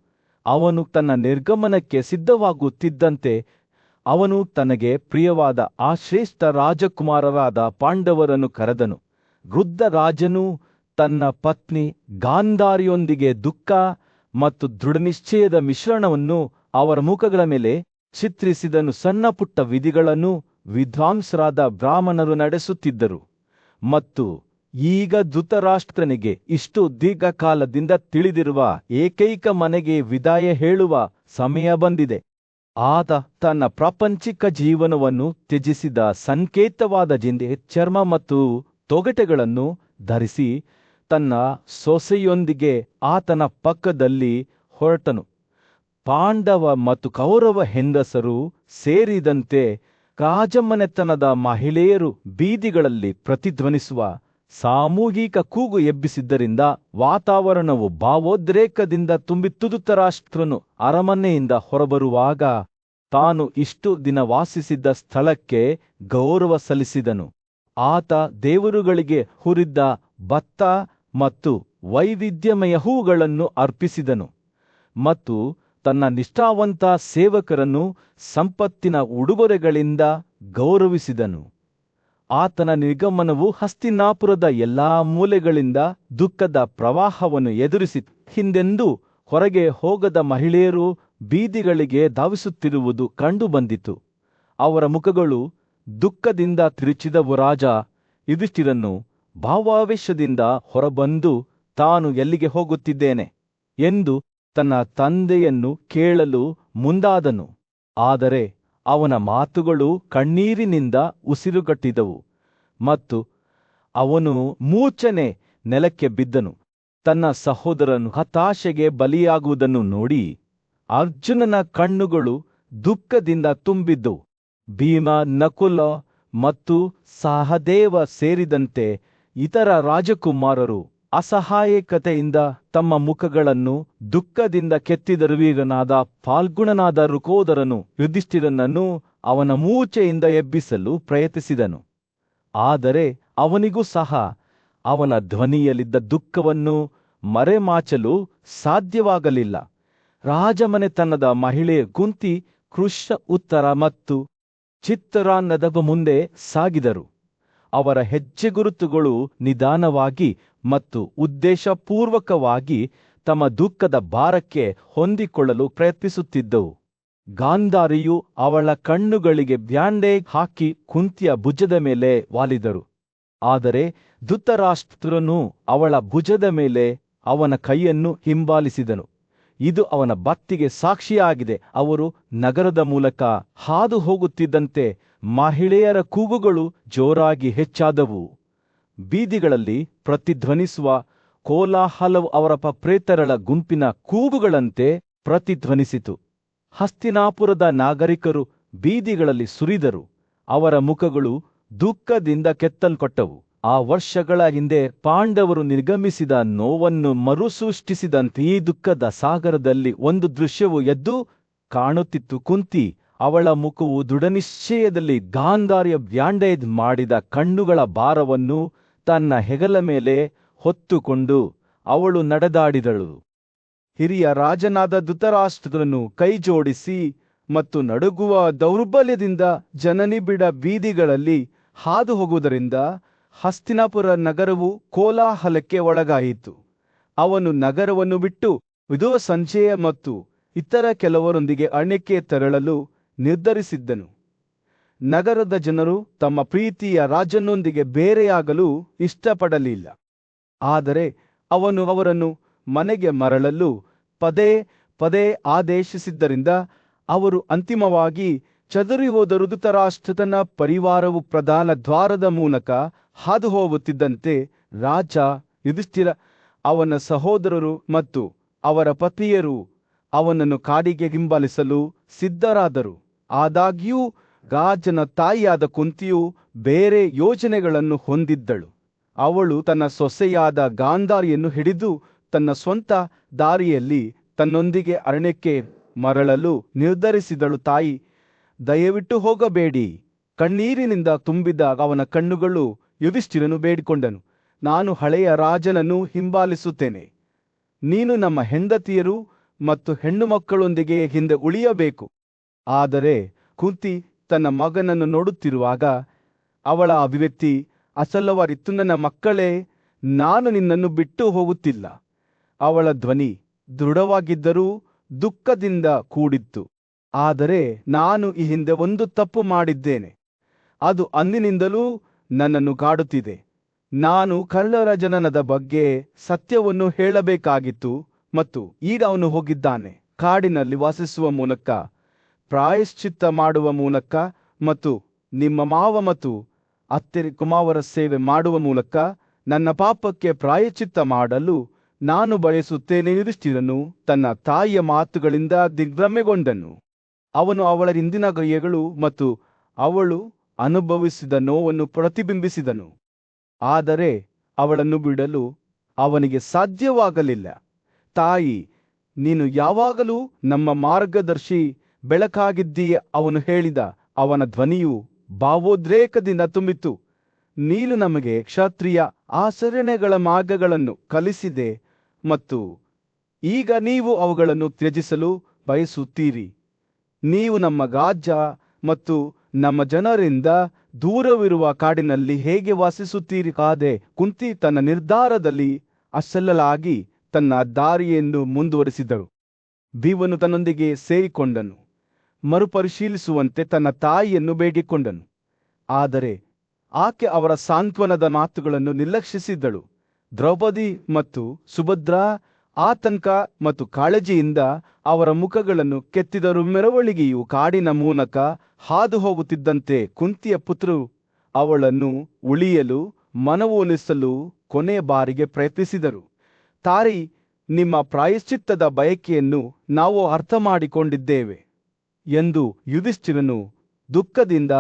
ಅವನು ತನ್ನ ನಿರ್ಗಮನಕ್ಕೆ ಸಿದ್ಧವಾಗುತ್ತಿದ್ದಂತೆ ಅವನು ತನಗೆ ಪ್ರಿಯವಾದ ಆ ಶ್ರೇಷ್ಠ ರಾಜಕುಮಾರರಾದ ಪಾಂಡವರನ್ನು ಕರೆದನು. ವೃದ್ಧ ರಾಜನು ತನ್ನ ಪತ್ನಿ ಗಾಂಧಾರಿಯೊಂದಿಗೆ ದುಃಖ ಮತ್ತು ದೃಢನಿಶ್ಚಯದ ಮಿಶ್ರಣವನ್ನು ಅವರ ಮುಖಗಳ ಮೇಲೆ ಚಿತ್ರಿಸಿದನು. ಸಣ್ಣ ಪುಟ್ಟ ವಿಧಿಗಳನ್ನು ವಿದ್ವಾಂಸರಾದ ಬ್ರಾಹ್ಮಣರು ನಡೆಸುತ್ತಿದ್ದರು. ಮತ್ತು ಈಗ ಧೃತರಾಷ್ಟ್ರನಿಗೆ ಇಷ್ಟು ದೀರ್ಘಕಾಲದಿಂದ ತಿಳಿದಿರುವ ಏಕೈಕ ಮನೆಗೆ ವಿದಾಯ ಹೇಳುವ ಸಮಯ ಬಂದಿದೆ. ಆತ ತನ್ನ ಪ್ರಾಪಂಚಿಕ ಜೀವನವನ್ನು ತ್ಯಜಿಸಿದ ಸಂಕೇತವಾದ ಜಿಂದೆ ಚರ್ಮ ಮತ್ತು ತೊಗಟೆಗಳನ್ನು ಧರಿಸಿ ತನ್ನ ಸೊಸೆಯೊಂದಿಗೆ ಆತನ ಪಕ್ಕದಲ್ಲಿ ಹೊರಟನು. ಪಾಂಡವ ಮತ್ತು ಕೌರವ ಹೆಂಗಸರು ಸೇರಿದಂತೆ ರಾಜಮನೆತನದ ಮಹಿಳೆಯರು ಬೀದಿಗಳಲ್ಲಿ ಪ್ರತಿಧ್ವನಿಸುವ ಸಾಮೂಹಿಕ ಕೂಗು ಎಬ್ಬಿಸಿದ್ದರಿಂದ ವಾತಾವರಣವು ಭಾವೋದ್ರೇಕದಿಂದ ತುಂಬಿತ್ತು. ಧೃತರಾಷ್ಟ್ರನು ಅರಮನೆಯಿಂದ ಹೊರಬರುವಾಗ ತಾನು ಇಷ್ಟು ದಿನ ವಾಸಿಸಿದ್ದ ಸ್ಥಳಕ್ಕೆ ಗೌರವ ಸಲ್ಲಿಸಿದನು. ಆತ ದೇವರುಗಳಿಗೆ ಹುರಿದ ಭತ್ತ ಮತ್ತು ವೈವಿಧ್ಯಮಯ ಹೂಗಳನ್ನು ಅರ್ಪಿಸಿದನು ಮತ್ತು ತನ್ನ ನಿಷ್ಠಾವಂತ ಸೇವಕರನ್ನು ಸಂಪತ್ತಿನ ಉಡುಗೊರೆಗಳಿಂದ ಗೌರವಿಸಿದನು. ಆತನ ನಿರ್ಗಮನವು ಹಸ್ತಿನಾಪುರದ ಎಲ್ಲಾ ಮೂಲೆಗಳಿಂದ ದುಃಖದ ಪ್ರವಾಹವನ್ನು ಎದುರಿಸಿತು. ಹಿಂದೆಂದೂ ಹೊರಗೆ ಹೋಗದ ಮಹಿಳೆಯರು ಬೀದಿಗಳಿಗೆ ಧಾವಿಸುತ್ತಿರುವುದು ಕಂಡುಬಂದಿತು. ಅವರ ಮುಖಗಳು ದುಃಖದಿಂದ ತಿರುಚಿದವು. ರಾಜ ಯುಧಿಷ್ಠಿರನು ಭಾವಾವೇಶದಿಂದ ಹೊರಬಂದು ತಾನು ಎಲ್ಲಿಗೆ ಹೋಗುತ್ತಿದ್ದೇನೆ ಎಂದು ತನ್ನ ತಂದೆಯನ್ನು ಕೇಳಲು ಮುಂದಾದನು. ಆದರೆ ಅವನ ಮಾತುಗಳು ಕಣ್ಣೀರಿನಿಂದ ಉಸಿರುಗಟ್ಟಿದವು ಮತ್ತು ಅವನು ಮೂರ್ಛನೆ ನೆಲಕ್ಕೆ ಬಿದ್ದನು. ತನ್ನ ಸಹೋದರನು ಹತಾಶೆಗೆ ಬಲಿಯಾಗುವುದನ್ನು ನೋಡಿ ಅರ್ಜುನನ ಕಣ್ಣುಗಳು ದುಃಖದಿಂದ ತುಂಬಿದ್ದವು. ಭೀಮ, ನಕುಲ ಮತ್ತು ಸಹದೇವ ಸೇರಿದಂತೆ ಇತರ ರಾಜಕುಮಾರರು ಅಸಹಾಯಕತೆಯಿಂದ ತಮ್ಮ ಮುಖಗಳನ್ನು ದುಃಖದಿಂದ ಕೆತ್ತಿದರು. ವೀರನಾದ ಫಾಲ್ಗುಣನಾದ ವೃಕೋದರನು ಯುಧಿಷ್ಠಿರನನ್ನು ಅವನ ಮೂರ್ಛೆಯಿಂದ ಎಬ್ಬಿಸಲು ಪ್ರಯತ್ನಿಸಿದನು. ಆದರೆ ಅವನಿಗೂ ಸಹ ಅವನ ಧ್ವನಿಯಲ್ಲಿದ್ದ ದುಃಖವನ್ನು ಮರೆಮಾಚಲು ಸಾಧ್ಯವಾಗಲಿಲ್ಲ. ರಾಜಮನೆತನದ ಮಹಿಳೆ ಕುಂತಿ, ಕೃಶ, ಉತ್ತರ ಮತ್ತು ಚಿತ್ತರಾನ್ನದ ಮುಂದೆ ಸಾಗಿದರು. ಅವರ ಹೆಜ್ಜೆಗುರುತುಗಳು ನಿಧಾನವಾಗಿ ಮತ್ತು ಉದ್ದೇಶಪೂರ್ವಕವಾಗಿ ತಮ್ಮ ದುಃಖದ ಭಾರಕ್ಕೆ ಹೊಂದಿಕೊಳ್ಳಲು ಪ್ರಯತ್ನಿಸುತ್ತಿದ್ದವು. ಗಾಂಧಾರಿಯು ಅವಳ ಕಣ್ಣುಗಳಿಗೆ ಬ್ಯಾಂಡೇಜ್ ಹಾಕಿ ಕುಂತಿಯ ಭುಜದ ಮೇಲೆ ವಾಲಿದರು. ಆದರೆ ಧೃತರಾಷ್ಟ್ರನು ಅವಳ ಭುಜದ ಮೇಲೆ ಅವನ ಕೈಯನ್ನು ಹಿಂಬಾಲಿಸಿದನು. ಇದು ಅವನ ಭಕ್ತಿಗೆ ಸಾಕ್ಷಿಯಾಗಿದೆ. ಅವರು ನಗರದ ಮೂಲಕ ಹಾದು ಹೋಗುತ್ತಿದ್ದಂತೆ ಮಹಿಳೆಯರ ಕೂಗುಗಳು ಜೋರಾಗಿ ಹೆಚ್ಚಾದವು. ಬೀದಿಗಳಲ್ಲಿ ಪ್ರತಿಧ್ವನಿಸುವ ಕೋಲಾಹಲವು ಅವರ ಪ್ರೇತರಳ ಗುಂಪಿನ ಕೂಗುಗಳಂತೆ ಪ್ರತಿಧ್ವನಿಸಿತು. ಹಸ್ತಿನಾಪುರದ ನಾಗರಿಕರು ಬೀದಿಗಳಲ್ಲಿ ಸುರಿದರು. ಅವರ ಮುಖಗಳು ದುಃಖದಿಂದ ಕೆತ್ತಲ್ಪಟ್ಟವು. ಆ ವರ್ಷಗಳ ಹಿಂದೆ ಪಾಂಡವರು ನಿರ್ಗಮಿಸಿದ ನೋವನ್ನು ಮರುಸೃಷ್ಟಿಸಿದಂತೆ ಈ ದುಃಖದ ಸಾಗರದಲ್ಲಿ ಒಂದು ದೃಶ್ಯವು ಎದ್ದು ಕಾಣುತ್ತಿತ್ತು. ಕುಂತಿ, ಅವಳ ಮುಖವು ದೃಢನಿಶ್ಚಯದಲ್ಲಿ ಗಾಂಧಾರಿಯ ಬ್ಯಾಂಡೇಜ್ ಮಾಡಿದ ಕಣ್ಣುಗಳ ಭಾರವನ್ನು ತನ್ನ ಹೆಗಲ ಮೇಲೆ ಹೊತ್ತುಕೊಂಡು ಅವಳು ನಡೆದಾಡಿದಳು. ಹಿರಿಯ ರಾಜನಾದ ಧೃತರಾಷ್ಟ್ರನು ಕೈಜೋಡಿಸಿ ಮತ್ತು ನಡುಗುವ ದೌರ್ಬಲ್ಯದಿಂದ ಜನನಿಬಿಡ ಬೀದಿಗಳಲ್ಲಿ ಹಾದು ಹೋಗುವುದರಿಂದ ಹಸ್ತಿನಾಪುರ ನಗರವು ಕೋಲಾಹಲಕ್ಕೆ ಒಳಗಾಯಿತು. ಅವನು ನಗರವನ್ನು ಬಿಟ್ಟು ಇದೇ ಸಂಜೆಯ ಮತ್ತು ಇತರ ಕೆಲವರೊಂದಿಗೆ ಅರಣ್ಯಕ್ಕೆ ತೆರಳಲು ನಿರ್ಧರಿಸಿದ್ದನು. ನಗರದ ಜನರು ತಮ್ಮ ಪ್ರೀತಿಯ ರಾಜನೊಂದಿಗೆ ಬೇರೆಯಾಗಲು ಇಷ್ಟಪಡಲಿಲ್ಲ. ಆದರೆ ಅವನು ಅವರನ್ನು ಮನೆಗೆ ಮರಳಲು ಪದೇ ಪದೇ ಆದೇಶಿಸಿದ್ದರಿಂದ ಅವರು ಅಂತಿಮವಾಗಿ ಚದುರಿ ಹೋದರು. ಧೃತರಾಷ್ಟ್ರನ ಪರಿವಾರವು ಪ್ರಧಾನ ದ್ವಾರದ ಮೂಲಕ ಹಾದು ಹೋಗುತ್ತಿದ್ದಂತೆ ರಾಜ ಯುಧಿಷ್ಠಿರ, ಅವನ ಸಹೋದರರು ಮತ್ತು ಅವರ ಪತ್ನಿಯರು ಅವನನ್ನು ಕಾಡಿಗೆ ಹಿಂಬಾಲಿಸಲು ಸಿದ್ಧರಾದರು. ಆದಾಗ್ಯೂ ರಾಜನ ತಾಯಿಯಾದ ಕುಂತಿಯು ಬೇರೆ ಯೋಜನೆಗಳನ್ನು ಹೊಂದಿದ್ದಳು. ಅವಳು ತನ್ನ ಸೊಸೆಯಾದ ಗಾಂಧಾರಿಯನ್ನು ಹಿಡಿದು ತನ್ನ ಸ್ವಂತ ದಾರಿಯಲ್ಲಿ ತನ್ನೊಂದಿಗೆ ಅರಣ್ಯಕ್ಕೆ ಮರಳಲು ನಿರ್ಧರಿಸಿದಳು. ತಾಯಿ, ದಯವಿಟ್ಟು ಹೋಗಬೇಡಿ. ಕಣ್ಣೀರಿನಿಂದ ತುಂಬಿದ ಅವನ ಕಣ್ಣುಗಳು ಯುಧಿಷ್ಠಿರನು ಬೇಡಿಕೊಂಡನು, ನಾನು ಹಳೆಯ ರಾಜನನ್ನು ಹಿಂಬಾಲಿಸುತ್ತೇನೆ. ನೀನು ನಮ್ಮ ಹೆಂಡತಿಯರು ಮತ್ತು ಹೆಣ್ಣು ಮಕ್ಕಳೊಂದಿಗೆ ಹಿಂದೆ ಉಳಿಯಬೇಕು. ಆದರೆ ಕುಂತಿ ತನ್ನ ಮಗನನ್ನು ನೋಡುತ್ತಿರುವಾಗ ಅವಳ ಅಭಿವ್ಯಕ್ತಿ ಅಸಲವಾಗಿತ್ತು. ನನ್ನ ಮಕ್ಕಳೇ, ನಾನು ನಿನ್ನನ್ನು ಬಿಟ್ಟು ಹೋಗುತ್ತಿಲ್ಲ. ಅವಳ ಧ್ವನಿ ದೃಢವಾಗಿದ್ದರೂ ದುಃಖದಿಂದ ಕೂಡಿತ್ತು. ಆದರೆ ನಾನು ಈ ಹಿಂದೆ ಒಂದು ತಪ್ಪು ಮಾಡಿದ್ದೇನೆ. ಅದು ಅಂದಿನಿಂದಲೂ ನನ್ನನ್ನು ಕಾಡುತ್ತಿದೆ. ನಾನು ಕಳ್ಳರ ಜನನದ ಬಗ್ಗೆ ಸತ್ಯವನ್ನು ಹೇಳಬೇಕಾಗಿತ್ತು ಮತ್ತು ಈಗ ಅವನು ಹೋಗಿದ್ದಾನೆ. ಕಾಡಿನಲ್ಲಿ ವಾಸಿಸುವ ಮೂಲಕ, ಪ್ರಾಯಶ್ಚಿತ್ತ ಮಾಡುವ ಮೂಲಕ ಮತ್ತು ನಿಮ್ಮ ಮಾವ ಮತ್ತು ಅತ್ತೆ ಕುಮಾರರ ಸೇವೆ ಮಾಡುವ ಮೂಲಕ ನನ್ನ ಪಾಪಕ್ಕೆ ಪ್ರಾಯಶ್ಚಿತ್ತ ಮಾಡಲು ನಾನು ಬಯಸುತ್ತೇನೆ. ಯುಧಿಷ್ಠಿರನು ತನ್ನ ತಾಯಿಯ ಮಾತುಗಳಿಂದ ದಿಗ್ಭ್ರಮೆಗೊಂಡನು. ಅವನು ಅವಳ ಹಿಂದಿನ ಕ್ರಿಯೆಗಳು ಮತ್ತು ಅವಳು ಅನುಭವಿಸಿದ ನೋವನ್ನು ಪ್ರತಿಬಿಂಬಿಸಿದನು. ಆದರೆ ಅವಳನ್ನು ಬಿಡಲು ಅವನಿಗೆ ಸಾಧ್ಯವಾಗಲಿಲ್ಲ. ತಾಯಿ, ನೀನು ಯಾವಾಗಲೂ ನಮ್ಮ ಮಾರ್ಗದರ್ಶಿ, ಬೆಳಕಾಗಿದ್ದೀಯ, ಅವನು ಹೇಳಿದ. ಅವನ ಧ್ವನಿಯು ಭಾವೋದ್ರೇಕದಿಂದ ತುಂಬಿತು. ನೀನು ನಮಗೆ ಕ್ಷತ್ರಿಯ ಆಚರಣೆಗಳ ಮಾರ್ಗಗಳನ್ನು ಕಲಿಸಿದೆ ಮತ್ತು ಈಗ ನೀವು ಅವುಗಳನ್ನು ತ್ಯಜಿಸಲು ಬಯಸುತ್ತೀರಿ. ನೀವು ನಮ್ಮ ರಾಜ್ಯ ಮತ್ತು ನಮ್ಮ ಜನರಿಂದ ದೂರವಿರುವ ಕಾಡಿನಲ್ಲಿ ಹೇಗೆ ವಾಸಿಸುತ್ತೀರಿ? ಕಾದೆ ಕುಂತಿ ತನ್ನ ನಿರ್ಧಾರದಲ್ಲಿ ಅಸಲಲಾಗಿ ತನ್ನ ದಾರಿಯನ್ನು ಮುಂದುವರಿಸಿದಳು. ಭೀಮನು ತನ್ನೊಂದಿಗೆ ಸೇರಿಕೊಂಡನು. ಮರುಪರಿಶೀಲಿಸುವಂತೆ ತನ್ನ ತಾಯಿಯನ್ನು ಬೇಡಿಕೊಂಡನು. ಆದರೆ ಆಕೆ ಅವರ ಸಾಂತ್ವನದ ಮಾತುಗಳನ್ನು ನಿರ್ಲಕ್ಷಿಸಿದ್ದಳು. ದ್ರೌಪದಿ ಮತ್ತು ಸುಭದ್ರಾ ಆತಂಕ ಮತ್ತು ಕಾಳಜಿಯಿಂದ ಅವರ ಮುಖಗಳನ್ನು ಕೆತ್ತಿದರು. ಮೆರವಣಿಗೆಯು ಕಾಡಿನ ಮೂಲಕ ಹಾದು ಹೋಗುತ್ತಿದ್ದಂತೆ ಕುಂತಿಯ ಪುತ್ರರು ಅವಳನ್ನು ಉಳಿಯಲು ಮನವೊಲಿಸಲು ಕೊನೆ ಬಾರಿಗೆ ಪ್ರಯತ್ನಿಸಿದರು. ತಾಯಿ, ನಿಮ್ಮ ಪ್ರಾಯಶ್ಚಿತ್ತದ ಬಯಕೆಯನ್ನು ನಾವು ಅರ್ಥಮಾಡಿಕೊಂಡಿದ್ದೇವೆ ಎಂದು ಯುಧಿಷ್ಠಿರನು ದುಃಖದಿಂದ